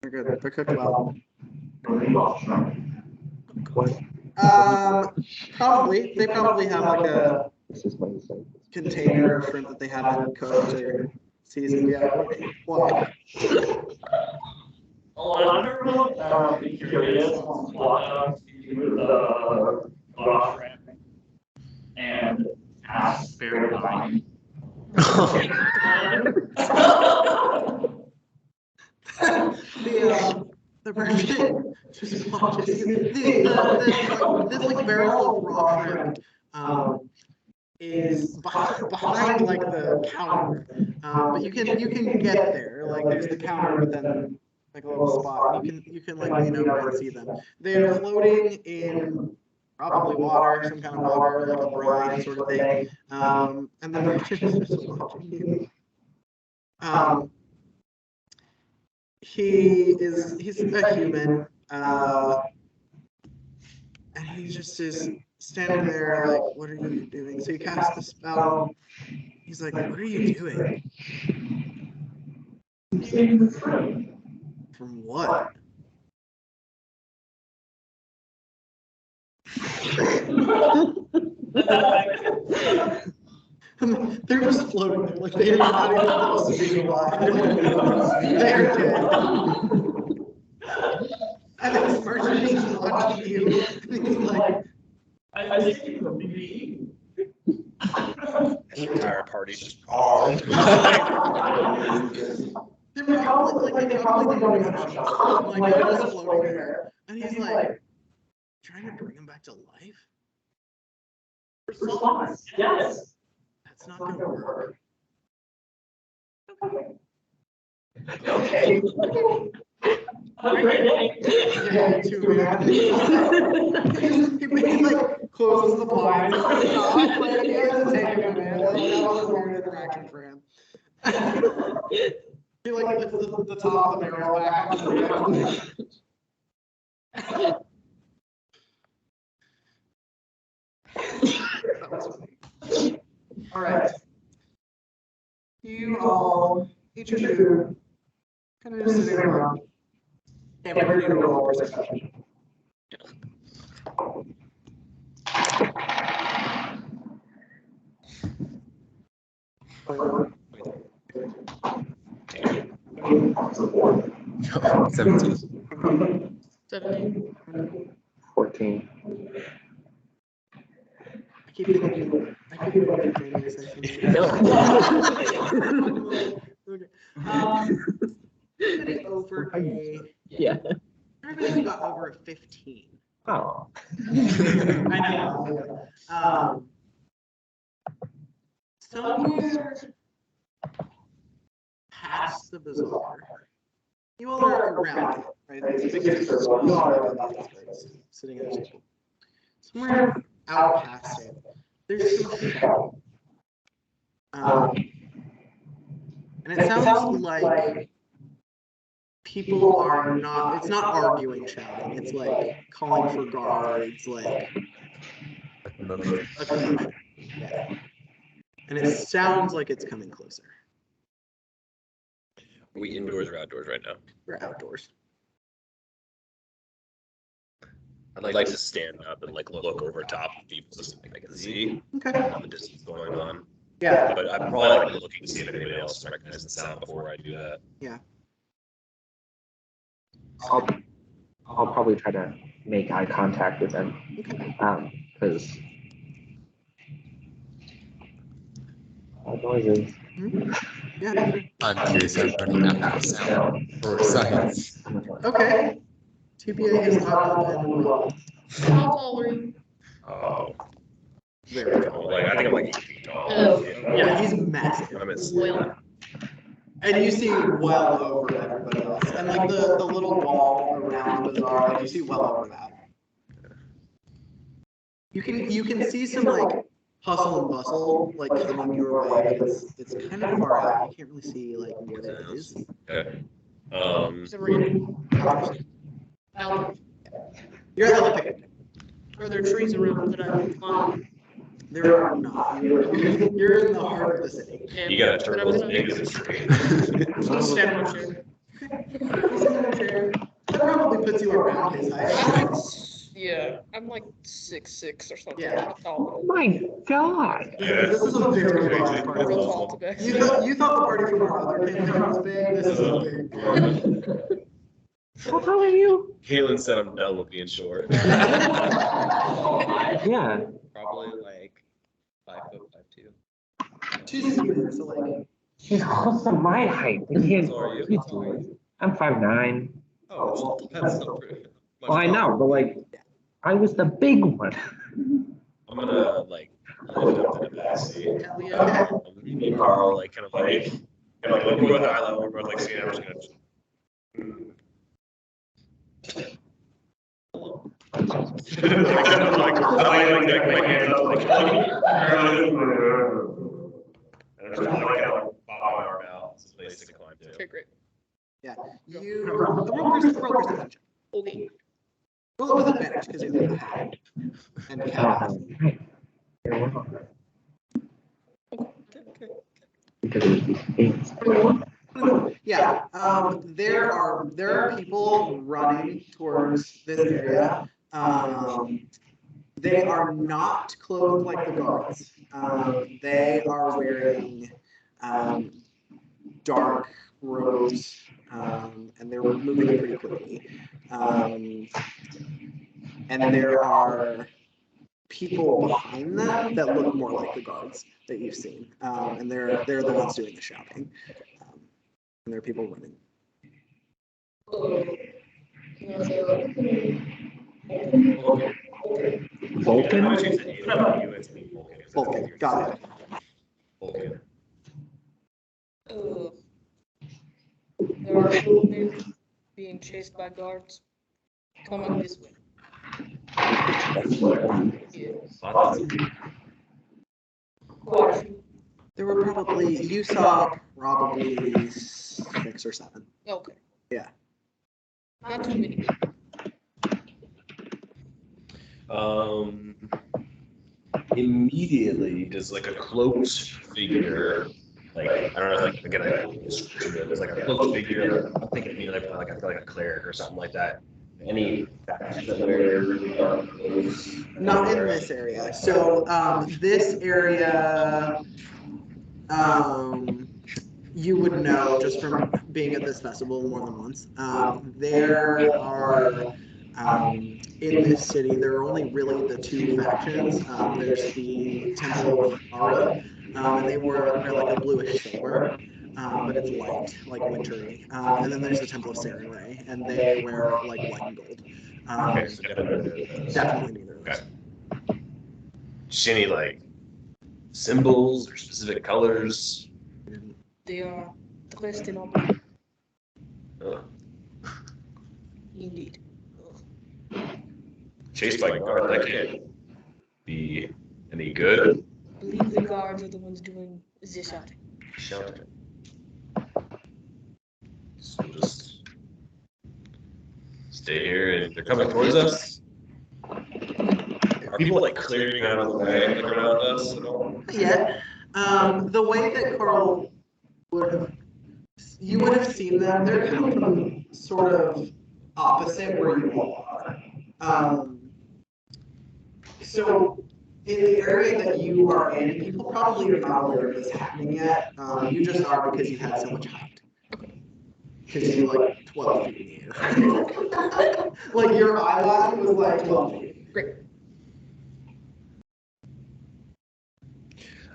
They're good. They're cooked well. What? Probably. They probably have like a This is what you say. container of shrimp that they haven't cooked or seasoned yet. Why? I'll be curious on what with the raw shrimp and ask Barry Vine. The merchant just watches you. This like barrel of raw shrimp is behind like the counter, but you can get there. Like there's the counter, but then like a little spot. You can like lean over and see them. They are floating in probably water, some kind of water, like a brine sort of thing. And the merchant is just watching you. He's a human, and he just is standing there like, what are you doing? So you cast the spell. He's like, what are you doing? From what? They're just floating there, like they're not even supposed to be alive. They're dead. And this merchant is just watching you, and he's like, I think it'll be The entire party's just. They're probably don't even have shots. Like they're just floating there. And he's like, trying to bring him back to life? response. Yes. That's not gonna work. Okay. Have a great day. Yeah, you too, man. He like closes the blinds. Like, he has to take him, man. Like, that was a weird interaction for him. He like lifts the top of the barrel back on the ground. That was funny. All right. You all, each of you, kind of just sitting around. And we're ready to roll perception. Oh, 17. 17. 14. I keep thinking Jamie to say something. No. Okay. Everybody over a. Yeah. Everybody got over a 15. Oh. I know. Somewhere past the bazaar. You all are around it, right? It's a big circle. Sitting at a table. Somewhere out past it, there's some shouting. And it sounds like people are not, it's not arguing shouting, it's like calling for guards, like a commotion. Yeah. And it sounds like it's coming closer. Are we indoors or outdoors right now? We're outdoors. I'd like to stand up and like look over top of people so I can see Okay. all the distance going on. Yeah. But I'm probably like looking to see if anybody else recognizes the sound before I do that. Yeah. I'll probably try to make eye contact with them. Okay. Because all noises. Yeah. I'm curious I'm running after the sound for science. Okay. TPA is up and roll. How tall are you? Oh. Very Tall. Like, I think I'm like 8 feet tall. Yeah, he's massive. I'm at Well, And you see well over everybody else. And like the little wall around the bazaar, like you see well over that. You can see some like hustle and bustle like coming your way, but it's kind of far out. You can't really see like what it is. Okay. so we're gonna out. You're at the picnic. Are there trees around that I can climb? There are not. You're in the heart of the city. And You got a but turtle I'm as gonna- big as a tree. I'm gonna stand on my chair. That probably puts you around his height. Yeah, I'm like 6'6" or something. Yeah. I'm tall. Oh my god. This is a very large party. Real tall today. You thought the party from our other campaign was big. This is a big party. How tall are you? Kaylin said I'm done with being short. Yeah. Probably like 5'5'2". She's human, so like. She's close to my height. I can't. So are you? How tall are you? I'm 5'9". Oh, well, that's not pretty much. Well, I know, but like, I was the big one. I'm gonna like lift up to the back seat. Hell yeah. Me and Carl like kind of like we're both eye level, we're both like seeing I'm just gonna like my hands up like and I'm just like kind of pop my arm out. It's a place to climb to. Okay, great. You roll perception. Okay. Roll it with advantage because you have the hat and cap. Yeah, there are people running towards this area. They are not clothed like the guards. They are wearing dark robes, and they're moving pretty quickly. And there are people behind them that look more like the guards that you've seen, and they're the ones doing the shouting. And there are people running. Vulcan? Vulcan, got it. Vulcan. There are people being chased by guards. Coming this way. Yes. Quite a few. There were probably, you saw probably 6 or 7. Okay. Yeah. Not too many. Immediately does like a cloaked figure, like I don't know, like again, there's like a cloaked figure. I'm thinking immediately like a cleric or something like that. Any Not in this area. So this area, you would know just from being at this festival more than once. There are in this city, there are only really the 2 factions. There's the Temple of Ara, and they're like a bluish silver, but it's light, like wintry. And then there's the Temple of Sarenrae, and they wear like white and gold. Okay, so Definitely neither of those. Okay. Just any like symbols or specific colors? They are dressed in all black. Indeed. Chased by guards, that can't be any good. I believe the guards are the ones doing the shouting. Shouting. So we'll just stay here, and they're coming towards us. Are people like clearing out of the way like, around us at all? Yeah. The way that Carl you would have seen them, they're coming from sort of opposite where you all are. So in the area that you are in, people probably are not aware of this happening yet. You just are because you had so much height. Because you're like 12 feet in the air. Like your eye line was like 12 feet. Great.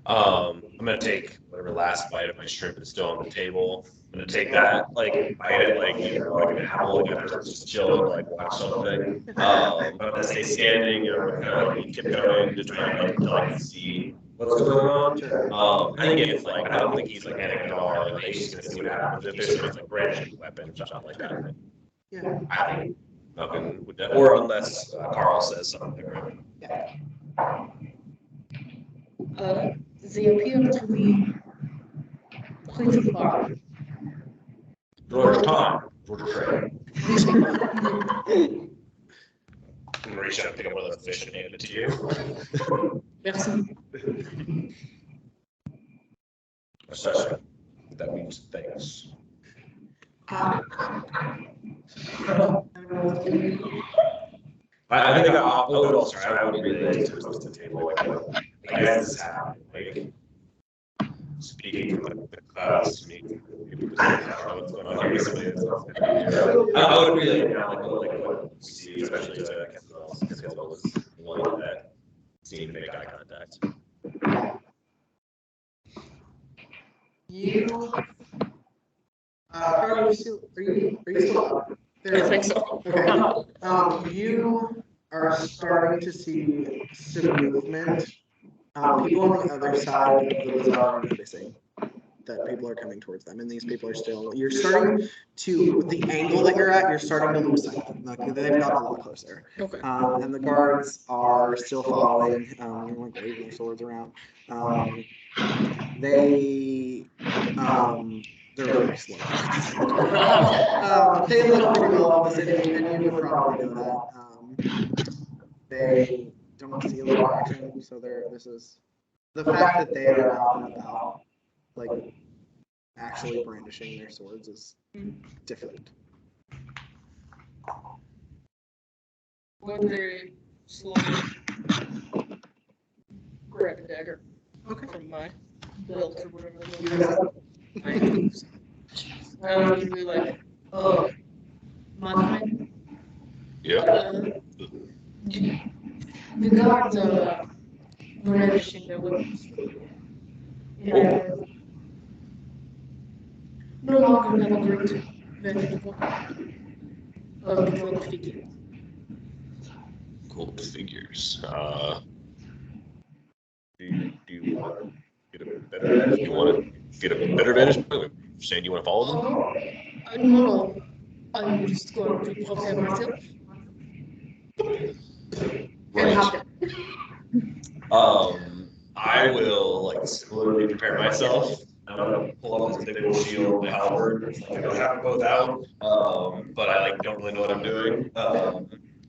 I'm gonna take whatever last bite of my shrimp is still on the table. I'm gonna take that, like bite it, like like an apple, like just chill, like watch something. But I'm gonna stay standing, and I'm gonna kind of like keep going to try to like see what's going on. I think it's like I don't think he's like panicked at all. Like, he's just gonna see what happens. If there's something like brandishing weapons or something like that. Yeah. I think nothing would, or unless Carl says something. Right? They appear to be pretty far. George Tom, George Trey. I'm gonna reach out and pick up one of those fish and hand it to you. Merci. Assessment. That means thanks. I think I would also try. I would relay to the table like, as this is happening, like speaking from the clouds to me. I don't know what's going on here. Somebody else is here. I would relay now, like what you see, especially to Kessel's. Kessel was the one that seemed to make eye contact. You, are you still up? I think so. Okay. You are starting to see some movement. People on the other side of the bazaar are noticing that people are coming towards them, and these people are still. You're starting to the angle that you're at. You're starting to lose sight of them. Like, they've gotten a lot closer. Okay. And the guards are still following. They're like waving their swords around. They're very slow. They look pretty well in the city, and you would probably know that. They don't see a lot of action, so this is the fact that they are out and about, like actually brandishing their swords, is different. Would they slowly grab a dagger from my belt or whatever it was? I would be like, oh, my friend. Yeah. The guards are brandishing their weapons. Yeah. No longer have a great vegetable of the cloak figure. Cool figures. Do you want to get a better vantage? Do you want to get a better vantage point? Saying you want to follow them? No, I'm just going to prepare myself. Right. I will like similarly prepare myself. I'm gonna pull up this big old shield, my halberd. I don't have them both out, but I like don't really know what I'm doing.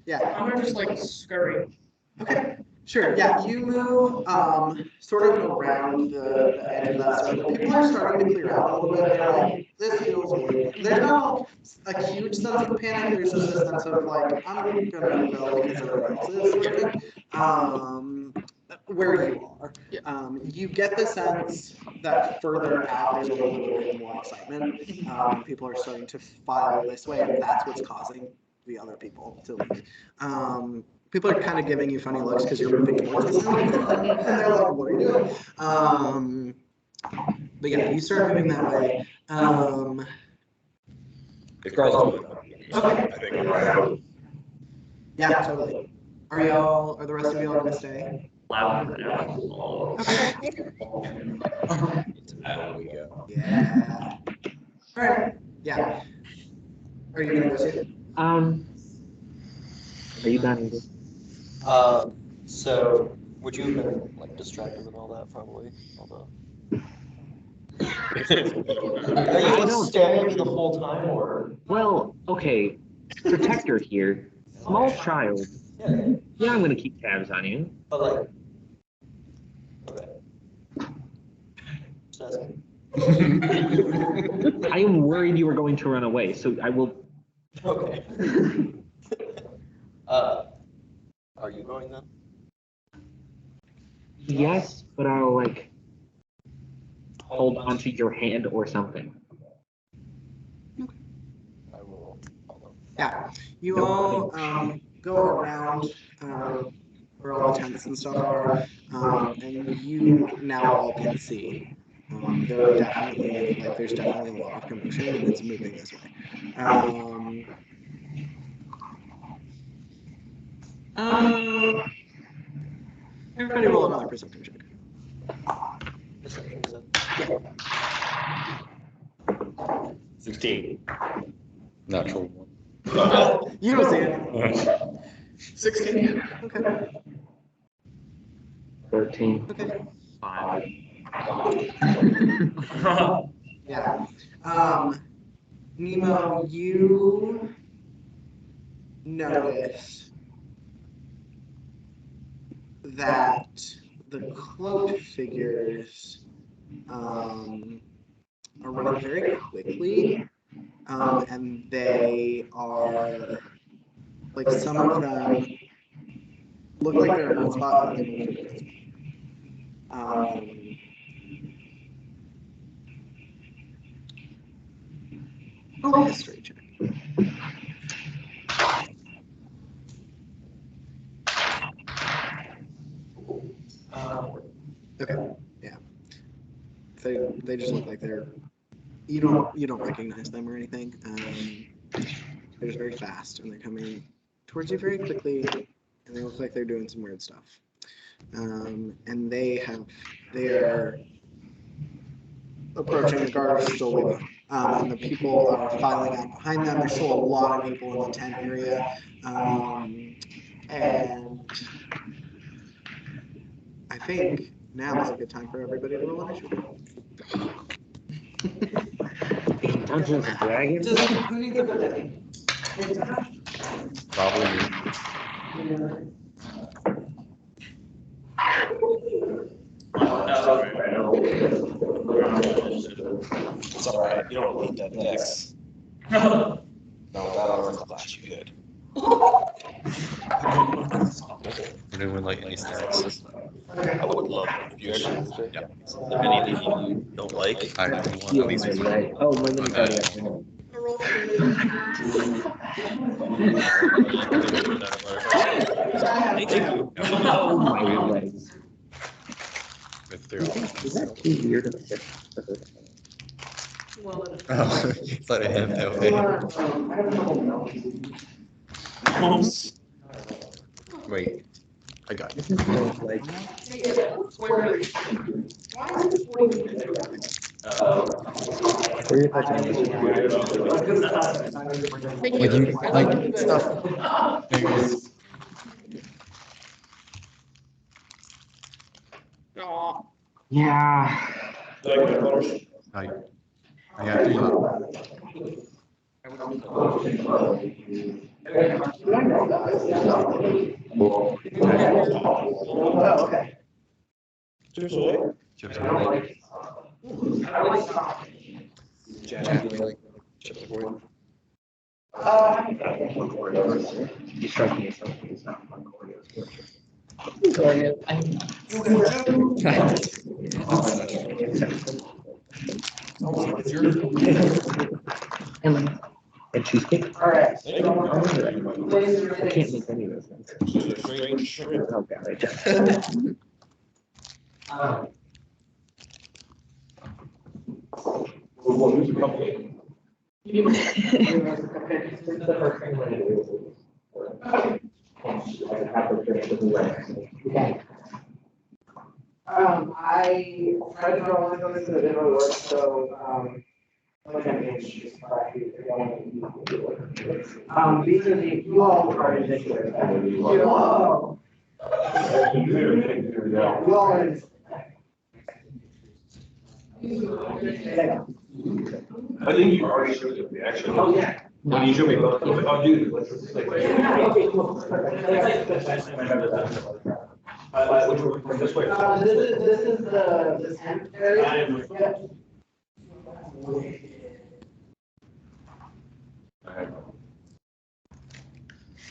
Yeah. I'm gonna just like scurry. Okay. Sure. Yeah. You move sort of around the edge of that circle. People are starting to clear out a little bit. They're like, this feels weird. There's not a huge sense of panic. There's just a sense of like, I'm gonna go because everyone else is sort of thing. Where you are. You get the sense that further out there's a little bit more excitement. People are starting to file this way, and that's what's causing the other people to leave. People are kind of giving you funny looks because you're moving towards the sound. And they're like, what are you doing? But yeah, you start moving that way. It crawls. Okay. I think I'm right. Yeah, totally. Are the rest of y'all gonna stay? Okay. Out we go. Yeah. All right. Yeah. Are you gonna go see? Are you done? Ethan? So would you have been like distracted with all that probably? Although are you just staring at me the whole time or? Well, okay. Protector here. Small child. Yeah, I'm gonna keep tabs on you. But like, okay. Just asking. I am worried you are going to run away, so I will. Okay. Are you going then? Yes, but I'll like hold onto your hand or something. I will follow. Yeah. You all go around where all the tents and stuff are, and you now all can see. There's definitely a lot of commotion, and it's moving this way. Everybody roll another perception check. Perception, is that- 16. Natural one. You don't see it. 16. Okay. 13. Okay. 5. Yeah. Nemo, you notice that the cloaked figures are running very quickly and they are, like, some of them look like they're in one spot and then they move to history check. Okay, yeah. They just look like they're, you don't recognize them or anything. They're just very fast and they're coming towards you very quickly, and they look like they're doing some weird stuff. And they are approaching. The guard is still leaving, and the people are filing out behind them. There's still a lot of people in the tent area, and I think now is a good time for everybody to roll initiative. Dungeons and Dragons? Who needs a bidet? Probably me. It's alright, you don't need that dex. No, that armor class you good. Would anyone like any snacks? I would love it if you actually, yeah. Anything you don't like. I want at least one. Right. Oh, my mini Okay. cardiac. I roll through. Thank you. Oh, my legs. If they're Is that too weird of a fit? Well, Oh, let it him that way. Wait, I got it. This is more like, where is why is it 40 minutes? where if I can Thank Like you, like stuff. there's, Aw. yeah. I have to, Oh, okay. chips are like, chips are like, You strike me as something who's not fun. And cheesecake? All right. I can't make any of those things. Oh, God, I just. I tried to go on this and it didn't really work, so, like I mentioned, just these are the, you all are initiative. Whoa. You all are. I think you already showed it, actually. Oh, yeah. When you show me both, I'll do it. Which one, from this way? This is the tent area. Yep.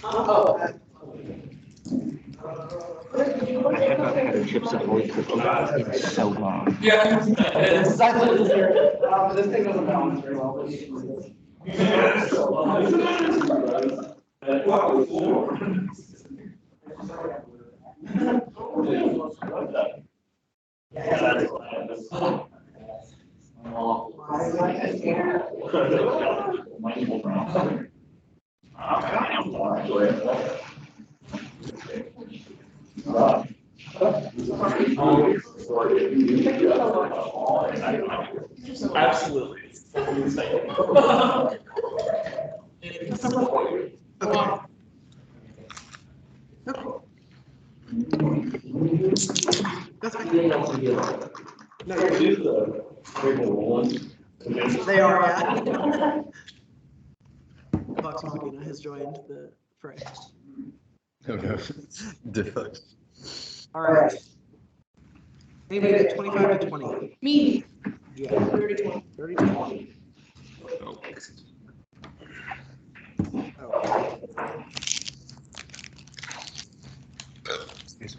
Oh. I have not had a Chips Ahoy cookie in so long. Yeah. It's actually here. This thing doesn't balance very well. Absolutely. That's fine. No, they are, yeah. Vox Machina has joined the fray. oh no, defunct. All right. Anybody get 25 to 20? Me. Yeah. 30 20. 30 to 20.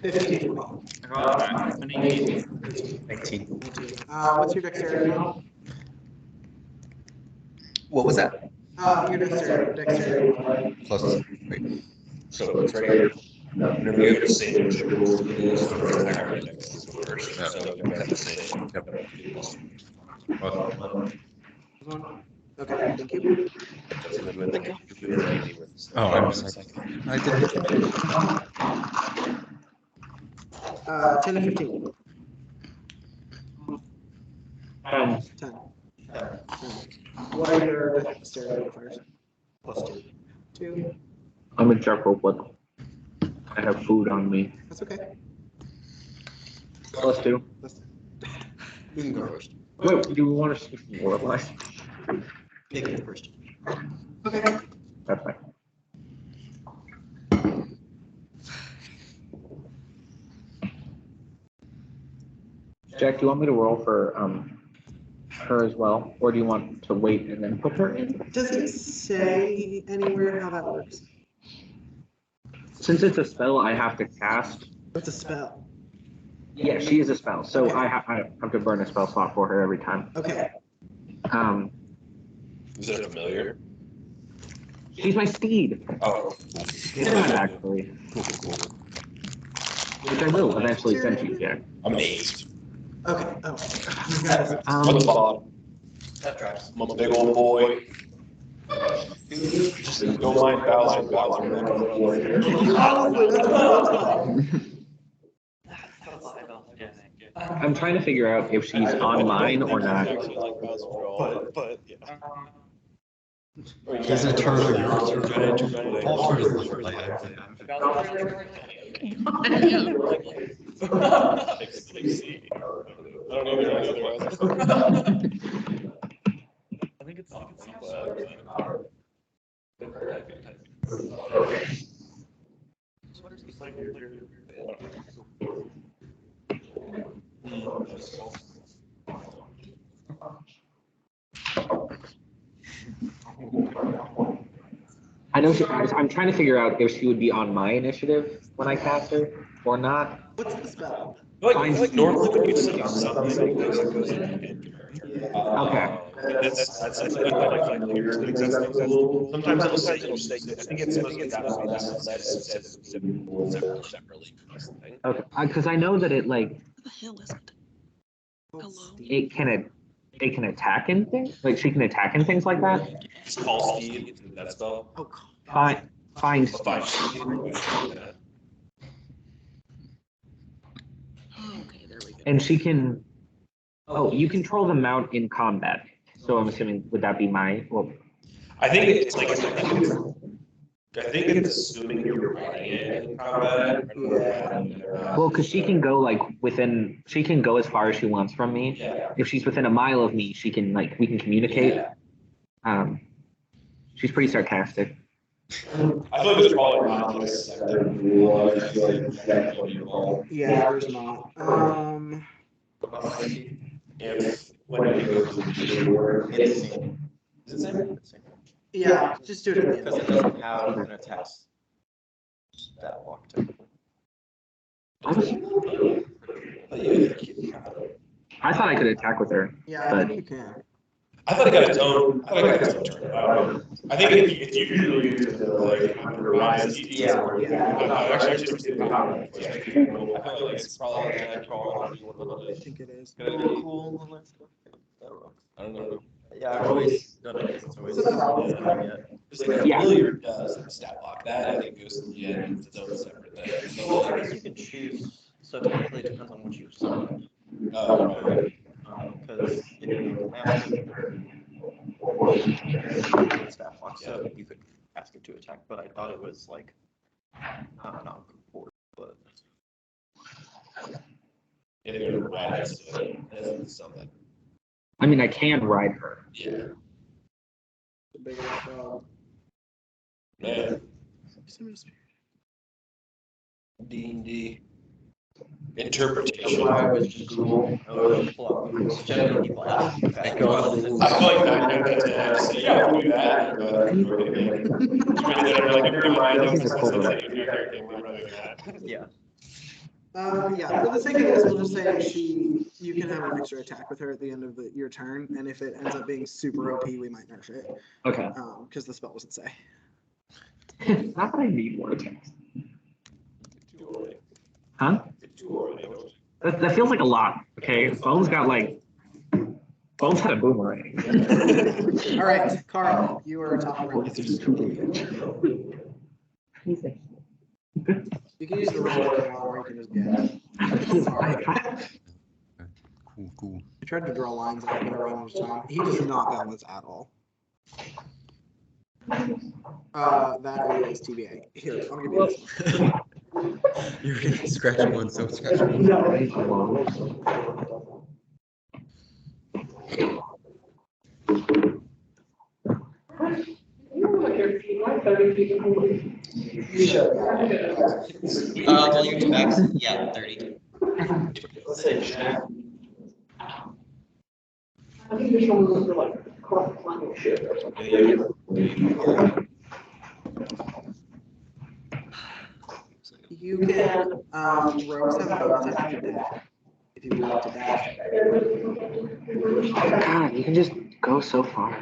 15. I got that. An 18. 19. What's your dexterity mod? What was that? Your dexterity mod. Plus. Wait. So it's right here. Whenever you have the same rules, it is for higher index first. Yeah. So you have the same. Yep. Okay, thank you. Oh, I'm sorry. I didn't. 10 and 15. 10. 10. What are your dexterity modifiers? +2. 2. I'm a charcoal blood. I have food on me. That's okay. +2. You can go first. Wait, do we want to speak more of life? You can go first. Okay. That's fine. Jack, do you want me to roll for her as well, or do you want to wait and then put her in? Does it say anywhere how that works? Since it's a spell, I have to cast. It's a spell. Yeah, she is a spell, so I have to burn a spell slot for her every time. Okay. Is it familiar? She's my steed. Oh. It's not actually. Which I will eventually send you, Jack. Amazed. Okay. Oh. You guys. On the bottom. That tracks. I'm a big old boy. Just don't mind Bowser. I'm trying to figure out if she's on mine or not. But yeah. He's a turtle. You're a turtle. All turtles look like I think it's I know I'm trying to figure out if she would be on my initiative when I cast her or not. What's the spell? Like normally when you say something, it goes in. Okay. That's like weird things. Sometimes it'll say, I think it's supposed to be that separately. Okay. Because I know that it like What the hell is it? Hello? it can attack and things like she can attack and things like that. It's call speed, that spell. Oh, Fine. Fine. Okay, there we go. And she can. Oh, you control the mount in combat. So I'm assuming would that be my well? I think it's like I think it's assuming you're riding it in combat. Well, because she can go like within. She can go as far as she wants from me. Yeah. If she's within a mile of me, she can like we can communicate. She's pretty sarcastic. I feel like there's probably not like a second rule. yeah, there's not. If when it goes to war, It's the same. is it the same? Yeah, just do it again. Because it doesn't have an attack stat block technically. I thought I could attack with her. Yeah, I think you can. I thought it got its own. I thought it got its own turn. I don't know. I think if you usually use it like rise. Yeah. Actually, I feel like it's probably I think it is. Cool. I don't know. Yeah, I've always done it. It's always Just like Yeah. familiar does stat block. That I think goes to the end. It's its own separate thing. Well, I guess you can choose. So technically, it depends on what you summon. Right. Because if you have staff block, so you could ask it to attack. But I thought it was like not important, but If you're right, it's something. I mean, I can ride her. Yeah. The bigger spell. Man. D&D. Interpretation. I was just Google. I was pull up. Generally, people ask you that. I feel like 9 out of 10 say, yeah, we'll do that. Like, never mind. These are cool, right? Yeah. Yeah, for the sake of this, we'll just say you can have an extra attack with her at the end of your turn, and if it ends up being super OP, we might nerf it. Okay. Because the spell doesn't say. Not that I need more attacks. Too early. Huh? Too early. That feels like a lot. Okay. Bones got like. Bones had a boomerang. All right, Carl, you are top round. You can use the roll if you want, or you can just get. Cool. I tried to draw lines out of around his time. He does not balance at all. That is TBA. Here, I'll give you this one. You're gonna scratch one, so scratch one. Well, your max, yeah, 30. Let's say Jack. I think this one was for like cross-climbing shit or something. You can rogues have a bonus action to dash if you would like to dash. God, you can just go so far.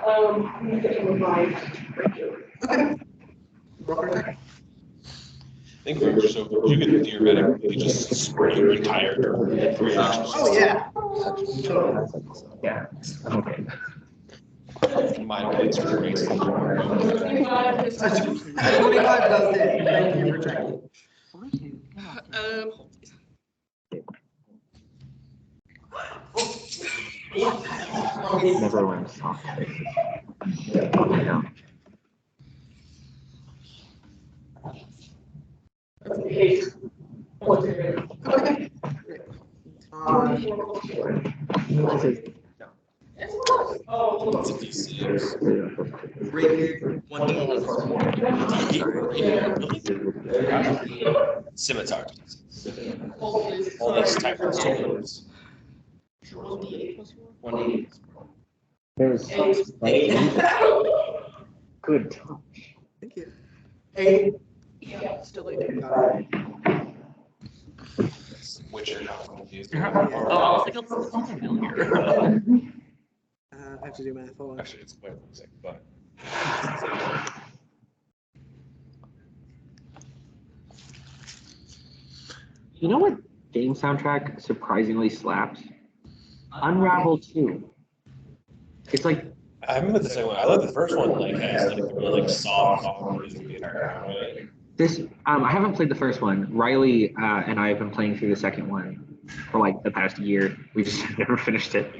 I'm gonna get some of my. Okay. Roll for attack. I think we're so you could theoretically just spray retired or free actions. Oh yeah. Yeah. Okay. Mind blades are great. 25 is- 25 does hit. Thank you for checking. Never learned soft faces. Okay, no. Okay. It's a D6. Rapier, 1d8. Scimitar. All these type of swords. 1d8 + 4. There's good touch. Thank you. 8. Yeah, still 8. Witcher not confused. Oh, I was like, it's familiar. I have to do math. Hold on. Actually, it's quite music, but. You know what game soundtrack surprisingly slaps? Unravel 2. It's like I remember the second one. I like the first one, like has like really like soft music the entire time, right? this. I haven't played the first one. Riley and I have been playing through the second one for like the past year. We just never finished it.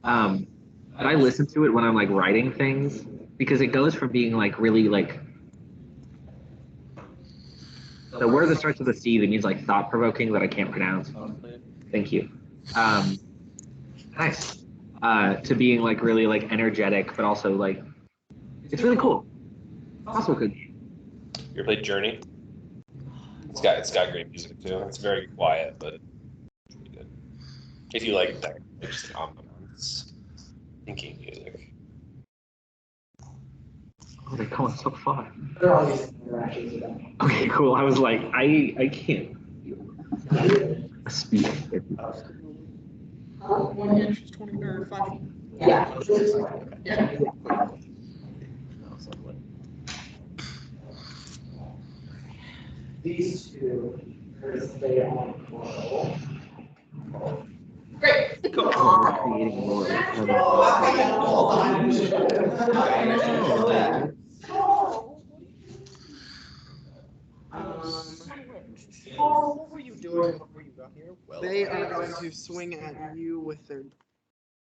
But I listen to it when I'm like writing things because it goes from being like really like the word that starts with a C that means like thought provoking that I can't pronounce. Thank you. Nice. To being like really like energetic, but also like it's really cool. Also a good game. You ever played Journey? It's got great music too. It's very quiet, but it's really good. If you like that, just ambiance, thinking music. Oh, they're going so far. Okay, cool. I was like, I can't. A speed. 1 inch is 20 or 5. Yeah. Yeah. These two are stay on flow. Great. Cool. Creating more. What were you doing before you got here? They are going to swing at you with their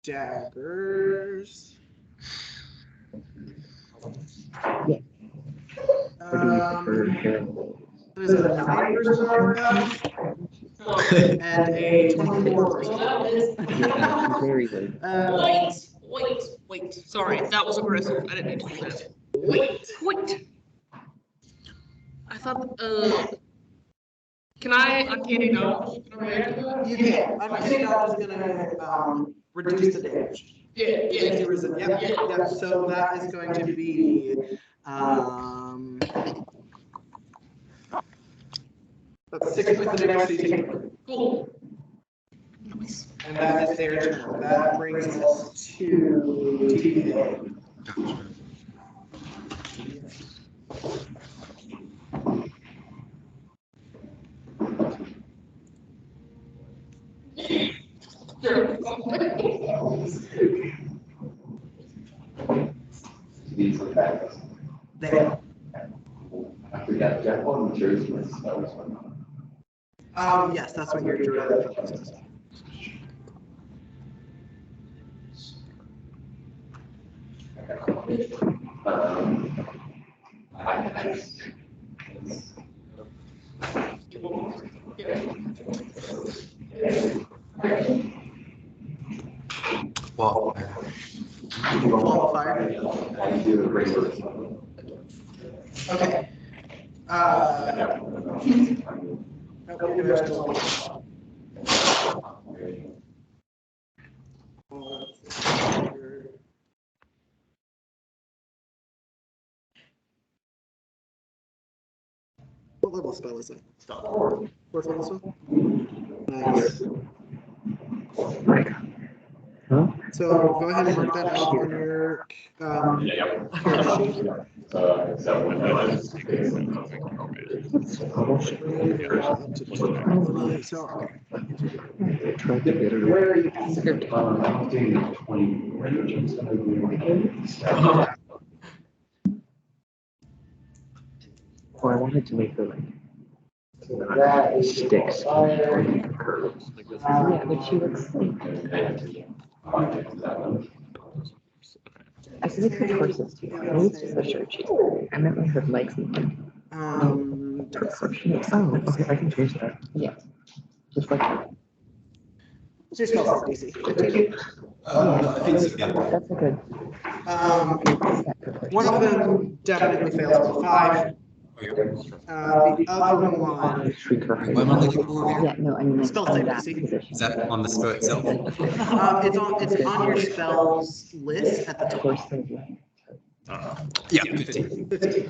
daggers. There's a 9 versus armor and a 24 versus armor. Very good. Wait. Sorry, that was aggressive. I didn't mean to do that. Wait. I thought, can I uncanny dodge? Can I react to that? You can. Uncanny dodge is gonna reduce the damage. Yeah. Yep. So that is going to be That's 6 points of damage, so you take. Cool. And that is their turn. That brings us to TVA. These are bags. There. I forgot that one jersey was spells. Yes, that's what your druid focus is. Well, Wall of fire. I do a razor. Okay. Nope, you're gonna have to- What level spell is it? Fourth level spell? Nice. Huh? So go ahead and mark that out on your character sheet. So when I was. So, okay. Where are you? Well, I wanted to make her like sticks and curves. Like this. Yeah, but she looks like. I said it's her torso too. Maybe it's just the shirt she's wearing. I meant like her legs and like. That's what she looks. Oh, okay, I can change that. Yeah. Just like What's your spell save DC? 15? I think so, yeah. That's a good. One of them definitely fails with 5. The other one, shrink her height. What am I looking for here? Yeah, no, I mean like Spell in save, that see? position. Is that on the spell itself? it's on your spells list at the top. Torso. Yeah, 15. 15.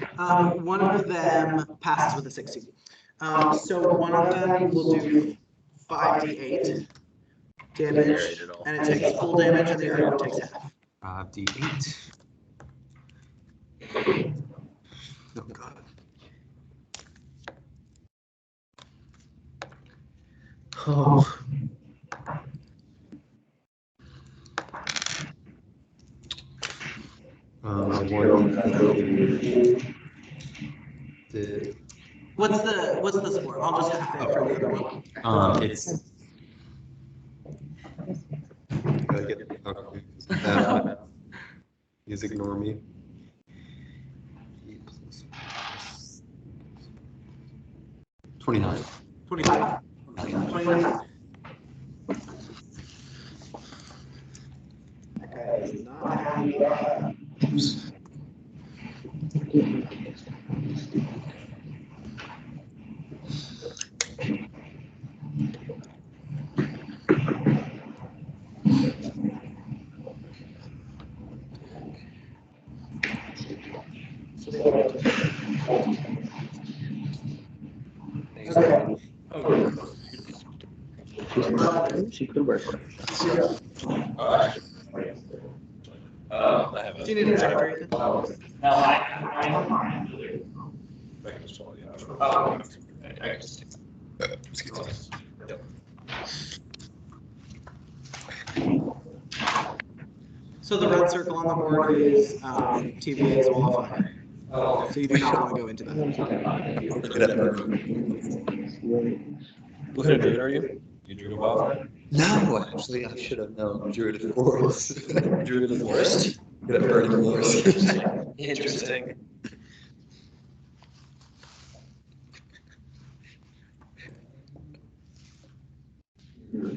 One of them passes with a 16. So one of them will do 5d8 damage, and it takes full damage, and the other one takes half. D8. Oh, God. Oh. What's the score? I'll just have it for the other one. It's. Gotta get okay. Please ignore me. 29. 25. 29. Okay, it's not happy. Okay. She could work. Do you need a charger, Ethan? So the red circle on the board is TVA's wall of fire. So you do not want to go into that. What kind of druid are you? You druid of wildfire? No, actually, I should have known. Druid of forest. Druid of forest? Good at burning forest. Interesting.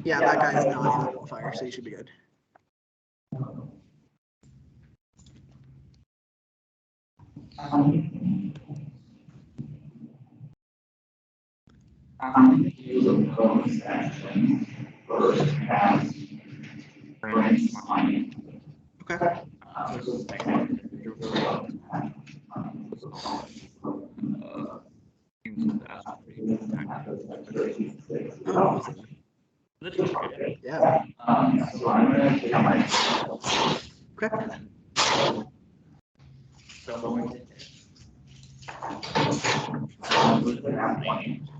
Yeah, that guy is not in the wall of fire, so you should be good. Use a bonus action. First cast. Brand's mind. Okay. That's okay. Yeah. So I'm gonna take my. Okay. So I'm going to.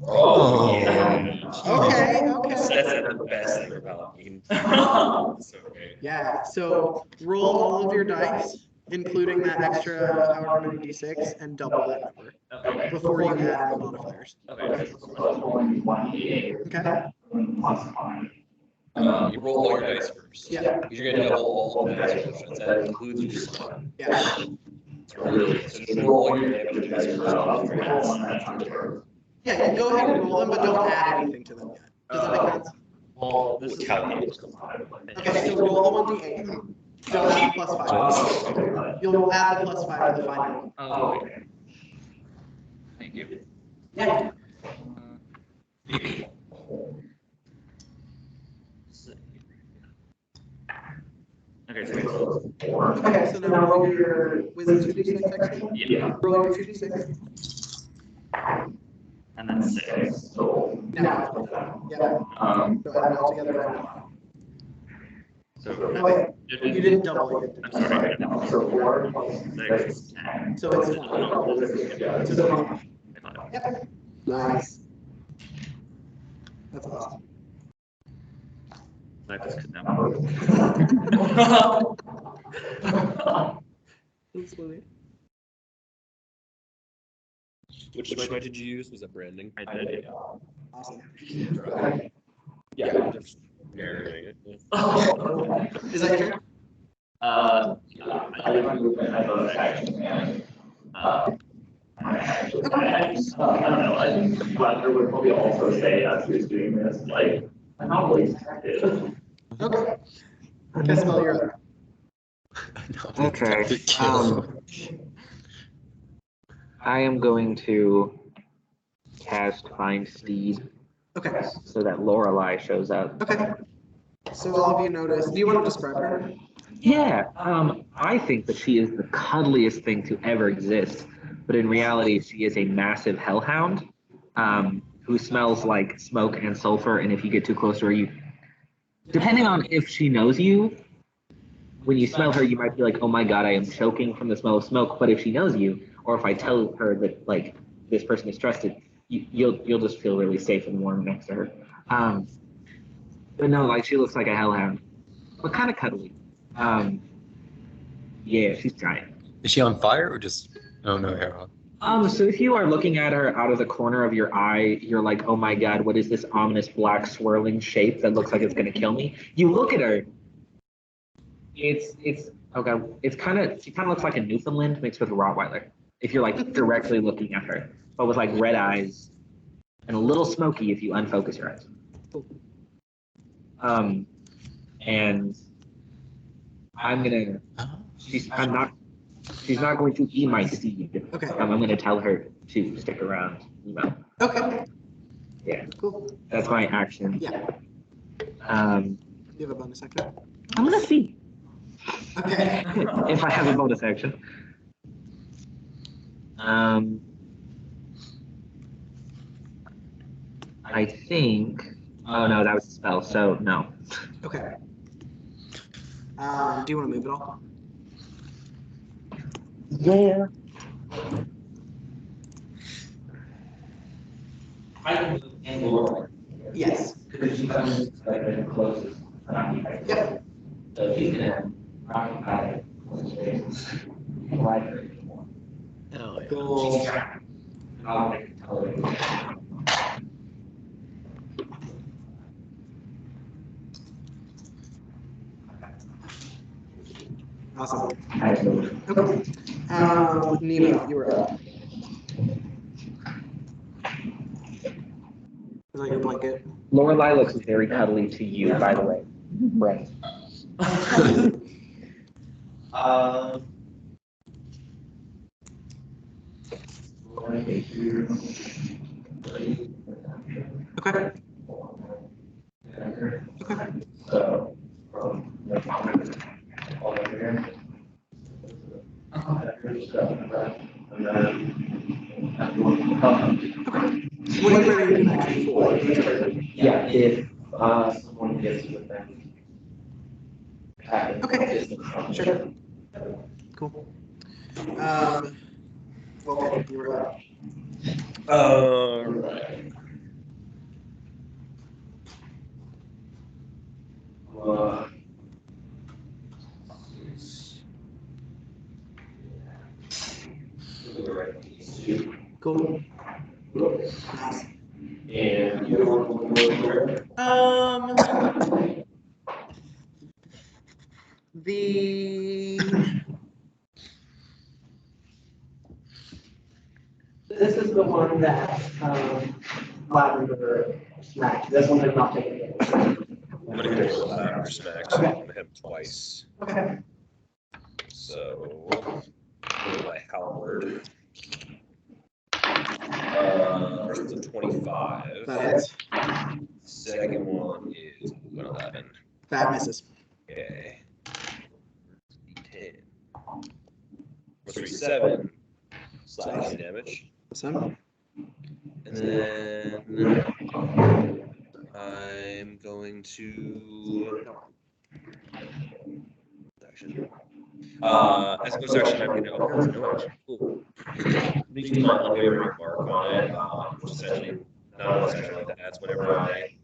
Oh. Okay. That's Okay. the best thing about being. So great. Yeah. So roll all of your dice, including that extra however many d6, and double that number Okay. before you add any modifiers. Okay. Only 1d8. Okay. Plus 5. You roll all your dice first. Yeah. You're gonna double all the dice first. That includes your slot. Yeah. It's really good. So just roll all your damage dice first. Before you add slot. Yeah. You go ahead and roll them, but don't add anything to them yet. Does that make sense? Well, this is calculated. Okay. So roll the 1d8. Don't add the +5. You'll add the +5 to the final. Oh, okay. Thank you. Yeah. Okay, so Okay. So now roll your wisdom 2d6 section. yeah, Roll your 2d6. and then 6. So, Now. Yeah. So add it all together right now. So Oh wait. You didn't double it. I'm sorry. so 4 plus 6 is 10. So it's 20. Yeah, So 20. I thought it Yep. Nice. That's awesome. I just could not. That's funny. Which die did you use? Was that branding? I did. Awesome. Yeah. Just narrating it. Yeah. Is that your turn? I don't know. I think Roger would probably also say as he was doing this, like, I'm not really detective. Okay. Caswell, you're up. Okay. I am going to cast Find Steed Okay. so that Lorelei shows up. Okay. So all of you notice. Do you want to describe her? Yeah, I think that she is the cuddliest thing to ever exist, but in reality, she is a massive hellhound who smells like smoke and sulfur. And if you get too close to her, depending on if she knows you, when you smell her, you might be like, "Oh my God, I am choking from the smell of smoke." But if she knows you, or if I tell her that like this person is trusted, you'll just feel really safe and warm next to her. But no, like she looks like a hellhound, but kind of cuddly. Yeah, she's giant. Is she on fire or just? Oh no, Harold. So if you are looking at her out of the corner of your eye, you're like, "Oh my God, what is this ominous black swirling shape that looks like it's gonna kill me?" You look at her. It's okay. She kind of looks like a Newfoundland mixed with a Rottweiler. If you're like directly looking at her, but with like red eyes and a little smoky if you unfocus your eyes. And she's not going to eat my seed. Okay. I'm going to tell her to stick around. Okay. Yeah. Cool. That's my action. Yeah. Do you have a bonus action? I'm going to see. Okay. If I have a bonus action. I think. Oh no, that was a spell. So no. Okay. Do you want to move at all? Yeah. I can move and lower. Yes. Because she comes like the closest. Yep. So she's gonna occupy library. Hell yeah. Cool. I'll make it tolerable. Awesome. I move. Okay. Nina, you were up. Is that your blanket? Lorelei looks very cuddly to you, by the way. Right. Okay. Okay. So, What are you ready to do next? yeah, if someone gets within. Okay, sure. Cool. Vulcan, you were up. Alright. Cool. Nice. And you want This is the one that, Lavender smacked. This one did not take it. I'm gonna hit it with respect. I'm gonna hit him twice. Okay. So, my halberd. First is a 25. That hits. Second one is an 11. That misses. Okay. 10. 3-7 slashing damage. Awesome. And then I'm going to as a bonus action, I'm gonna no action. Cool. Use my unwavering mark on it, which essentially not essentially like that. That's whenever I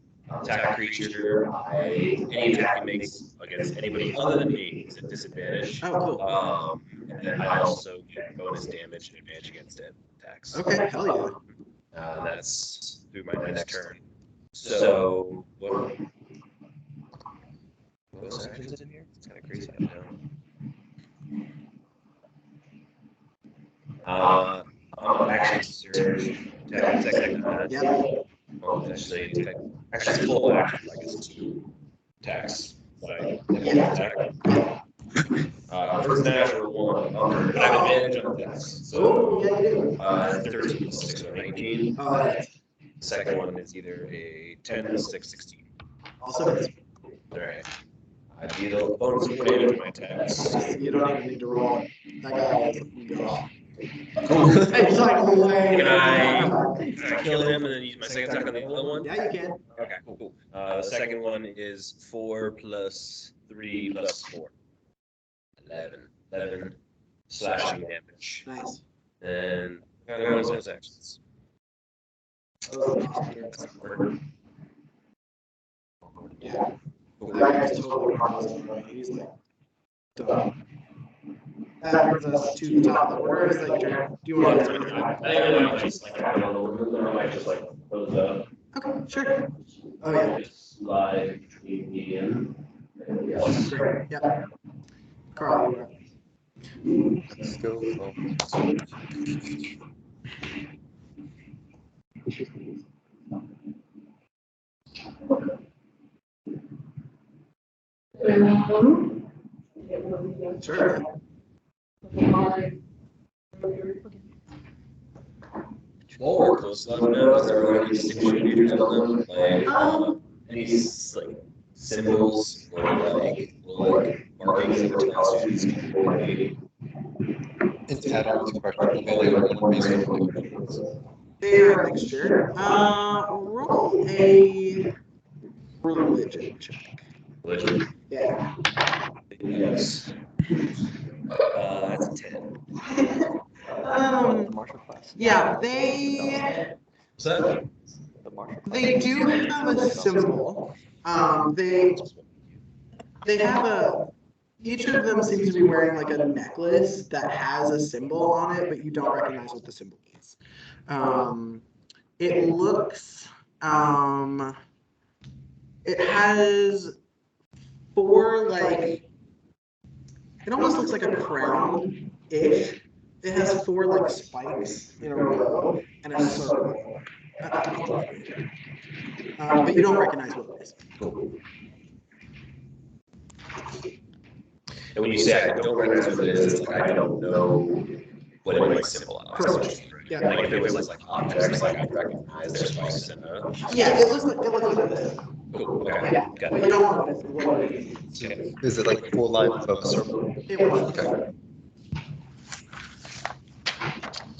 attack a creature, any attack it makes against anybody other than me is at disadvantage. Oh, cool. And then I also get bonus damage and advantage against it attacks. Okay, hell yeah. And that's through my next turn. So what bonus actions in here? It's kind of crazy. I know. I'm actually surge. Second. Yep. Well, actually, it's full action. I guess 2 attacks. Like, attack. First natural 1, but I have advantage on attacks. So, Yeah, you do. 13 + 6 or 19. Oh, that's The second one is either a 10 + 6, 16. also hits. Alright. I deal bonus advantage to my attacks. You don't even need to roll. That guy is gone. Cool. It's like way. Can I kill him and then use my second attack on the other one? Yeah, you can. Okay, cool. The second one is 4 + 3 + 4. 11 slashing damage. Nice. And I got one of actions. Yeah. That guy's totally harmless. He's like, done. That brings us to the top of the order. Is that your turn? Do you want to? I think I might just like I don't know, I might just like close up. Okay, sure. Oh yeah. Slide between me and Great. Yep. Carl, you're up. Let's go. Sure. Well, we're close enough now. Is there any distinction features on them? Like any like symbols or like markings that would constitute these coordinate? It's Adam's question. They like one base of They're a mixture. Roll a religion check. Religion? Yeah. Yes. That's a 10. Martial class. Yeah, they So The martial class. they do have a symbol. They have a. Each of them seems to be wearing like a necklace that has a symbol on it, but you don't recognize what the symbol is. It looks. It has 4 like. It almost looks like a crown-ish. It has 4 like spikes in a row and a circle. But you don't recognize what it is. and when you say I don't recognize what it is, it's like I don't know what it might symbolize. Correct. Yeah. Like if it was like objects, like I recognize their spikes and Yeah, it looks like this. cool. Okay, Yeah. got But it. you don't know what it is. Okay. Is it like 4 lines above a circle? It was. Okay.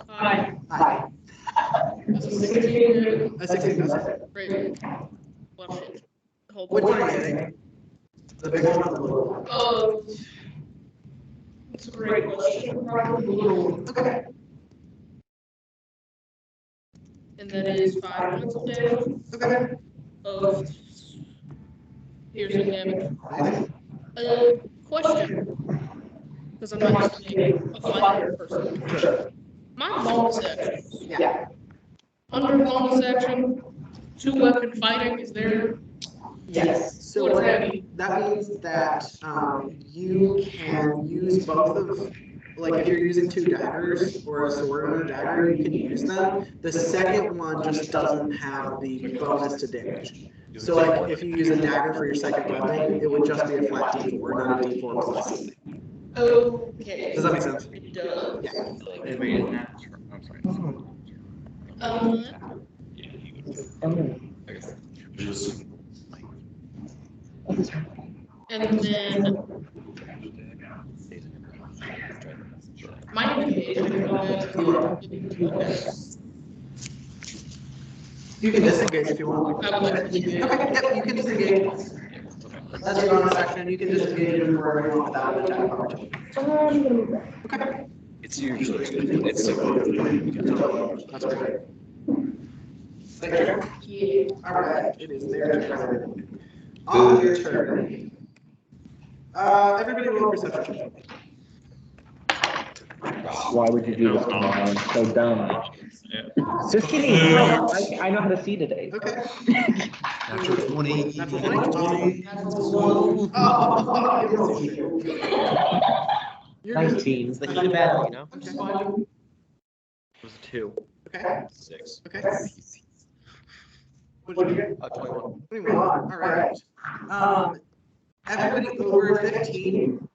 Hi. Hi. That's a 16. A 16 does it. Great. Left shift. Hold Which one are you hitting? The big one or the little one? That's a great question. Probably the little one. Okay. And that is 5 points of damage. Okay. Of piercing damage. Nice. Question. Because I'm not used to being a fighter person. Sure. My bonus action. Yeah. Under bonus action, 2-weapon fighting is there. Yes. So What does that mean? that means that you can use both of, like if you're using 2 daggers or a sword and a dagger, you can use them. The second one just doesn't have the bonus to damage. So like if you use a dagger for your second weapon, it would just be a flat D4, not a D4 plus something. Okay. Does that make sense? It does. Yeah. Anybody in that? I'm sorry. I guess. And then my engagement on that. Okay. You can disengage if you want. I would like to disengage. Okay, yep, you can disengage. That's your bonus action. You can disengage it wherever you want without an attack opportunity. Okay. It's usually, it's so. That's great. Thank you. Yeah. All right, it is their turn. On your turn. Everybody roll perception. Why would you do this to me? I'm so dumb. Yeah. Just kidding. I know how to see today. Okay. Natural 20. Natural 20. You're good. 19. It's the heat of battle, you know? Okay. It was a 2. Okay. 6. Okay. What did you get? 21. 21. All right. Everybody over 15,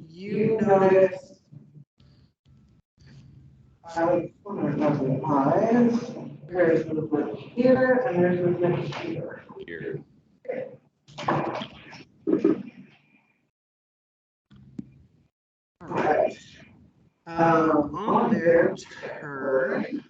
you notice. There's the bridge here, and there's the bridge here. Here. All right. On their turn.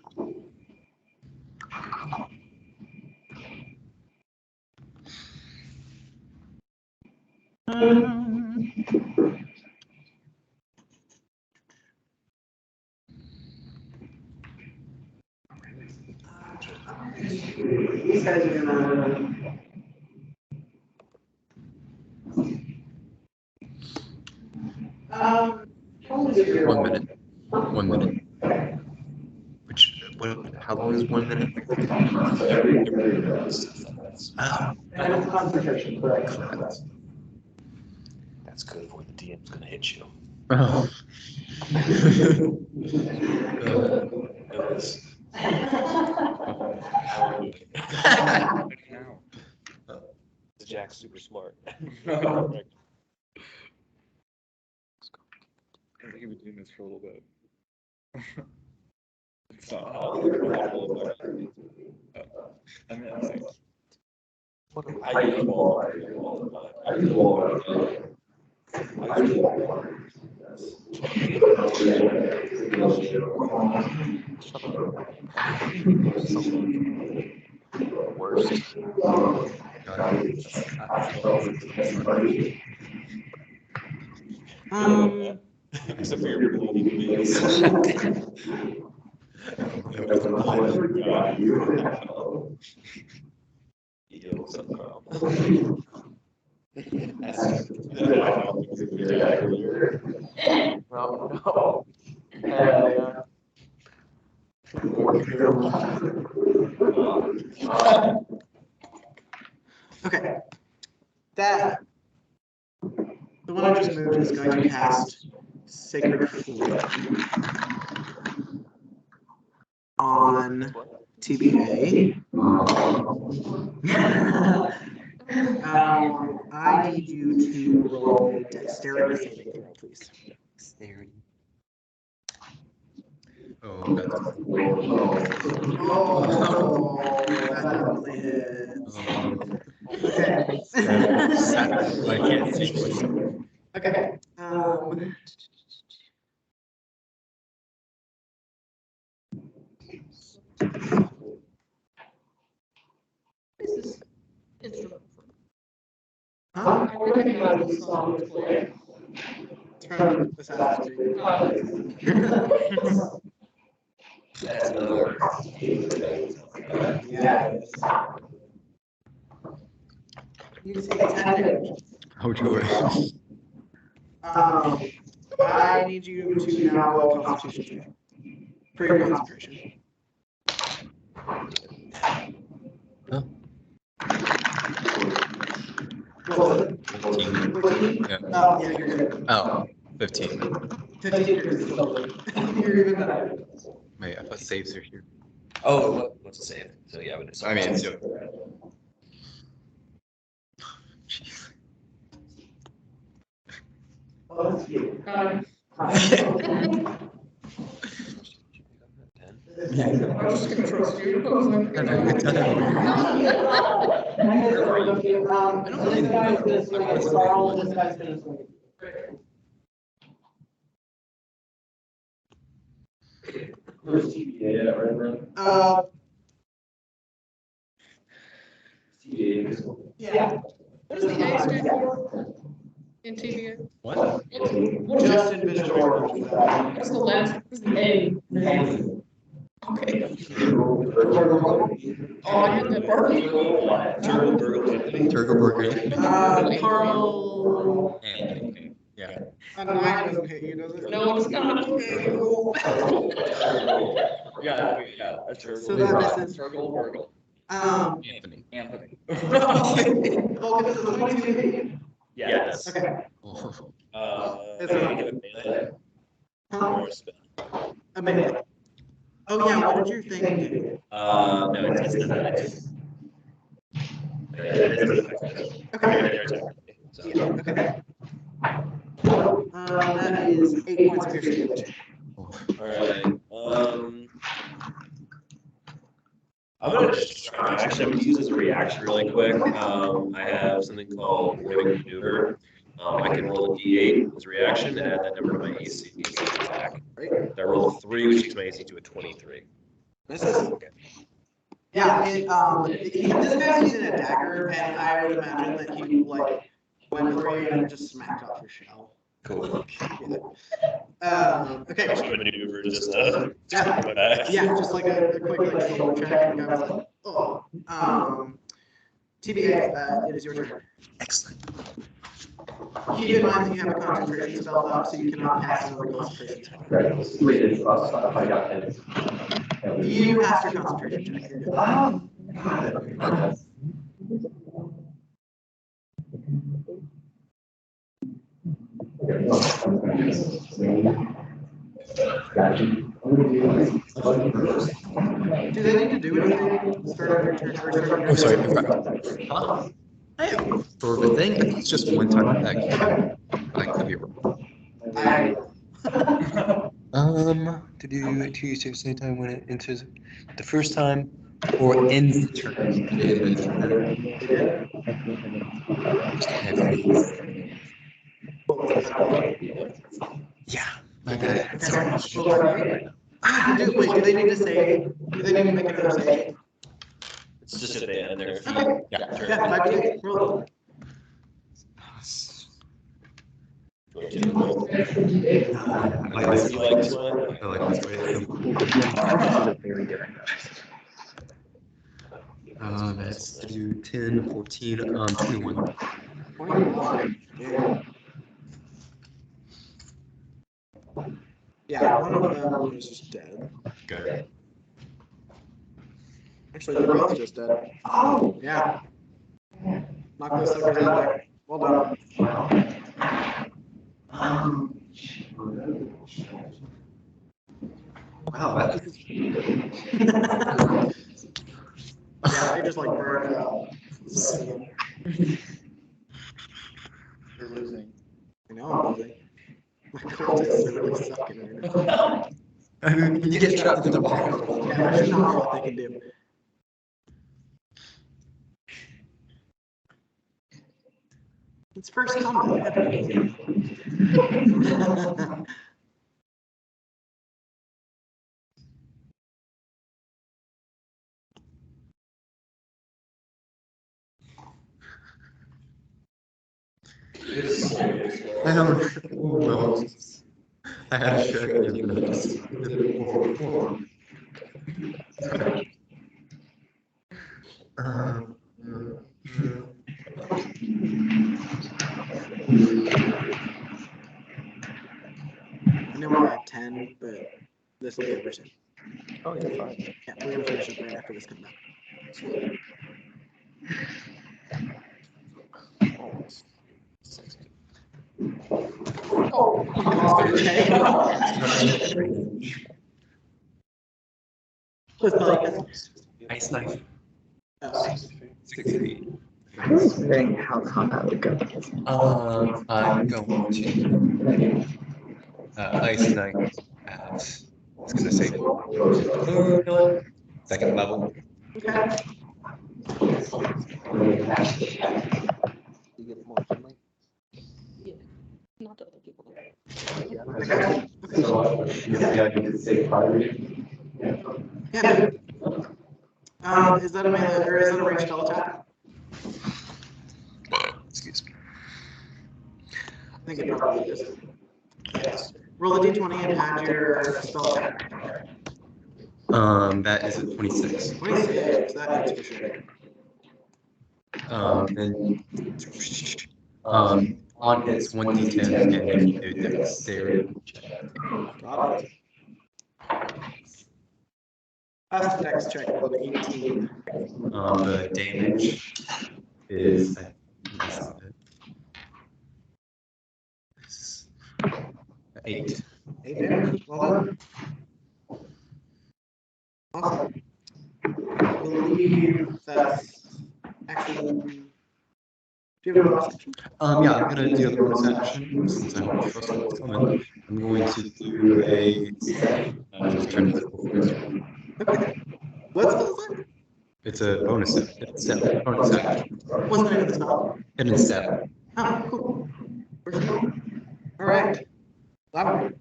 These guys are gonna. One minute. 1 minute. How long is 1 minute? And it's concentration, correct? That's good for the DM's gonna hit you. Oh. Jack's super smart. I think you've been doing this for a little bit. It's not how I mean, like, I use them all. I use them all. I use them all. Worst. Except for your bleeding face. Oh, no. Hell yeah. Okay. That. The one I just moved is going to cast Sacred Flame on TBA. I need you to roll a dexterity saving throw, please. Dexterity. Oh, that's. Oh, that definitely hits. Okay. I can't see. Okay. This is instrument. recognize the song it's playing. It's from Assassin's Creed. That's another. Yeah. You can see it's happening. Oh, joy. I need you to now roll Constitution for your concentration. Huh? What was it? 15. 14? Yeah. Oh, yeah, you're good. Oh, 15. 15, you're still good. You're even better. Wait, I thought saves are here. Oh, what's the save? So yeah, but it's. I mean, it's Jeez. Oh, that's cute. I'm just gonna trust you. I was like, This guy's gonna swing at Carl, this guy's gonna swing at. Where's TBA at right now? TBA is. Yeah. what does the A stand for in TVA? What? Just in visual order. What's the last? What's the A? Okay. Oh, I had that part. Turbo Burgle. Turtle Burger. Carl. Yeah. A 9 doesn't hit you, does it? No, it's not. Yeah, a turtle. So that misses. Turtle Burgle. Anthony. Anthony. Well, it's a 22. Yes. Okay. Is it a melee? Or a spell? A melee. Oh yeah, what did your thing do? No, it's defense. Yeah, it is defense. So. Yeah, okay. That is 8 points of piercing damage. Alright, I'm gonna just try, actually, I'm gonna use this as a reaction really quick. I have something called Warning Maneuver. I can roll a d8 as a reaction and add that number to my AC attack. Right? I roll a 3, which takes my AC to a 23. Misses. Okay. Yeah, this guy's using a dagger, and I would imagine that he like went for you and just smacked off your shell. Cool. Yeah. Okay. Actually, maneuver is just Yeah. my back. Yeah, just like a quick like shoulder check, and the guy was like, oh. TBA, it is your turn. Excellent. Keep in mind that you have a concentration spell up, so you cannot pass another concentration spell. Wait, it's us, I got it. You passed your concentration check. You're good. Do they need to do anything? Start your turn or start your Oh, sorry. Huh? For the thing, I think it's just one time attack. But I could be wrong. To do it to you save same time when it enters the first time or ends the turn. Yeah, my bad. Sorry. Wait, do they need to save? Do they need to make another save? It's just if they end their Okay. Yeah. turn. Yeah, 5d8, roll it. Do you like this one? I like this way. Very different. That's to do 10, 14, 21. 21. Yeah, one of them is just dead. Good. Actually, they're both just dead. Oh! Yeah. Knock those suckers out there. Well done. Wow, that's Yeah, they just like burned out. So, You're losing. I know I'm losing. My cultists are really sucking right now. I mean, when you get trapped in the bottom. Yeah, there's not what they can do. It's first combat. I don't. Well, I had a shirt and I just did it for. I know we're at 10, but this will be over soon. Oh, you're fine. Yeah, we're gonna finish up right after this comes out. Ice knife. Oh. 6 feet. I was wondering how combat would go. I'm going to ice knife at, I was gonna say, second level. Okay. You get more friendly? Not to other people. Okay. Yeah, you could say priority. Yeah. Is that a melee or is that a ranged spell attack? Excuse me. I think it probably is. Yes. Roll a d20 and add your spell attack. That is a 26. 26. That hits for sure. Then on hits 1d10 and make you do dexterity check. Got it. Pass the dex check with an 18. The damage is 8. 8 damage. Well done. Awesome. I believe that's actually. Do you have a bonus action? Yeah, I'm gonna do a bonus action since I don't trust what's coming. I'm going to do a just try to go for it. Okay. What spell is that? It's a bonus step. Bonus action. What's the name of the spell? Hidden step. Oh, cool. All right. Louder.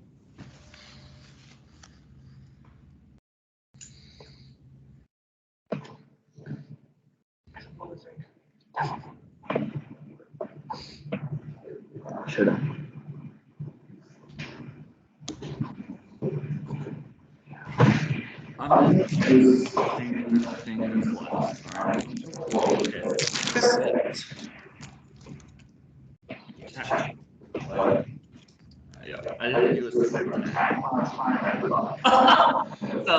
Should I? I'm just things left, alright? Yeah, I didn't do a specific attack. So,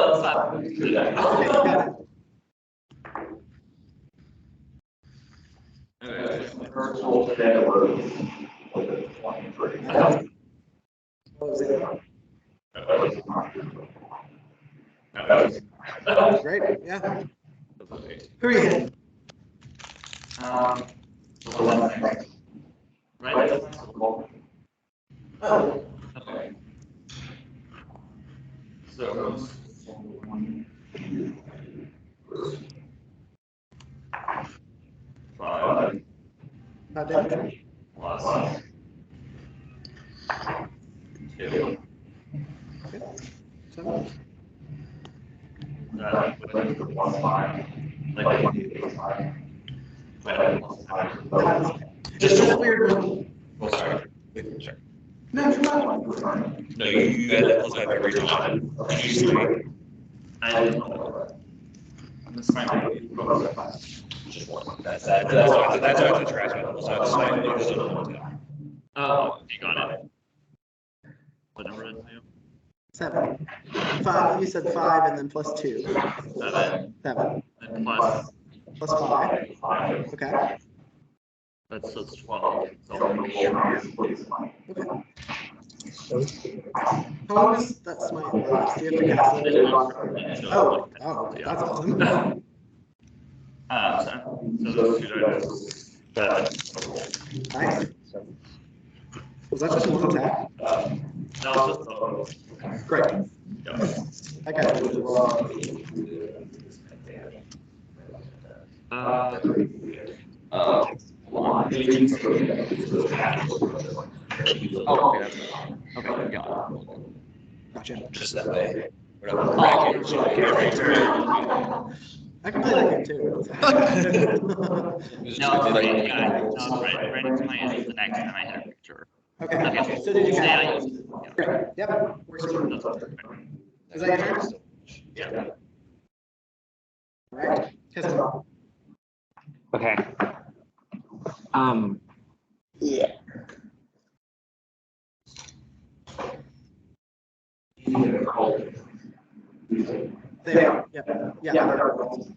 okay. The first roll today was a 23. What was it? Great. Yeah. Who are you hitting? Right? Oh. Okay. So, 5 Not damage. plus 2. So, That would be plus 5. Like, 5. just a weird one. Oh, sorry. Sure. No, you're fine. No, you had that plus 5 every time. Usually, I didn't know that. I'm just trying to just one. That's why it's a trash metal. So it's fine. There's another one too. Oh, you got it. What number is it? 7. 5. You said 5 and then plus 2. 7. 7. And plus, Plus 5. Okay. that's 12. So, Okay. How long does that smite last? Do you have to cast it? Oh, that's awesome. So those two dice. Nice. Was that just one attack? That was just Great. yeah. I got it. Okay, yeah. Gotcha. Just that way. I can play that game too. No, Brandon, yeah, no, Brandon's plan is the next time I had a picture. Okay. Okay. So did you Say I have? used it. Yeah. Great. Yep. Works for me. Is that your turn? Yeah. All right. Kiss him. Okay. Yeah. They are. Yep. Yeah. They're cold.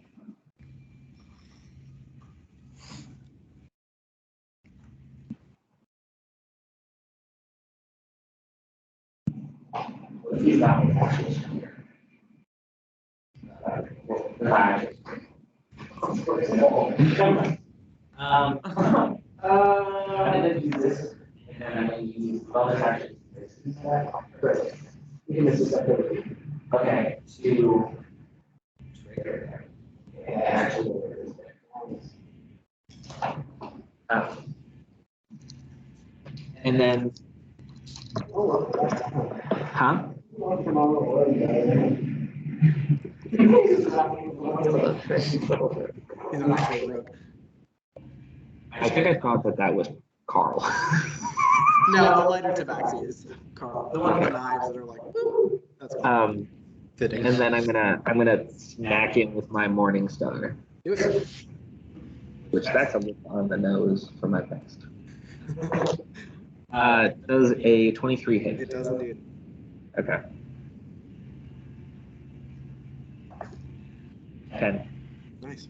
I'm gonna use this, and then I'm gonna use bonus action. You can miss this separately. Okay, to trigger. And actually. And then, huh? He's an actual rogue. I think I thought that was Carl. No, the lighter tabaxi is Carl. The one with the knives that are like, woo. That's Carl. Fitting. And then I'm gonna smack him with my Morning Star, Do it. which that's a little on the nose for my best. Does a 23 hit? It does indeed. Okay. 10. Nice.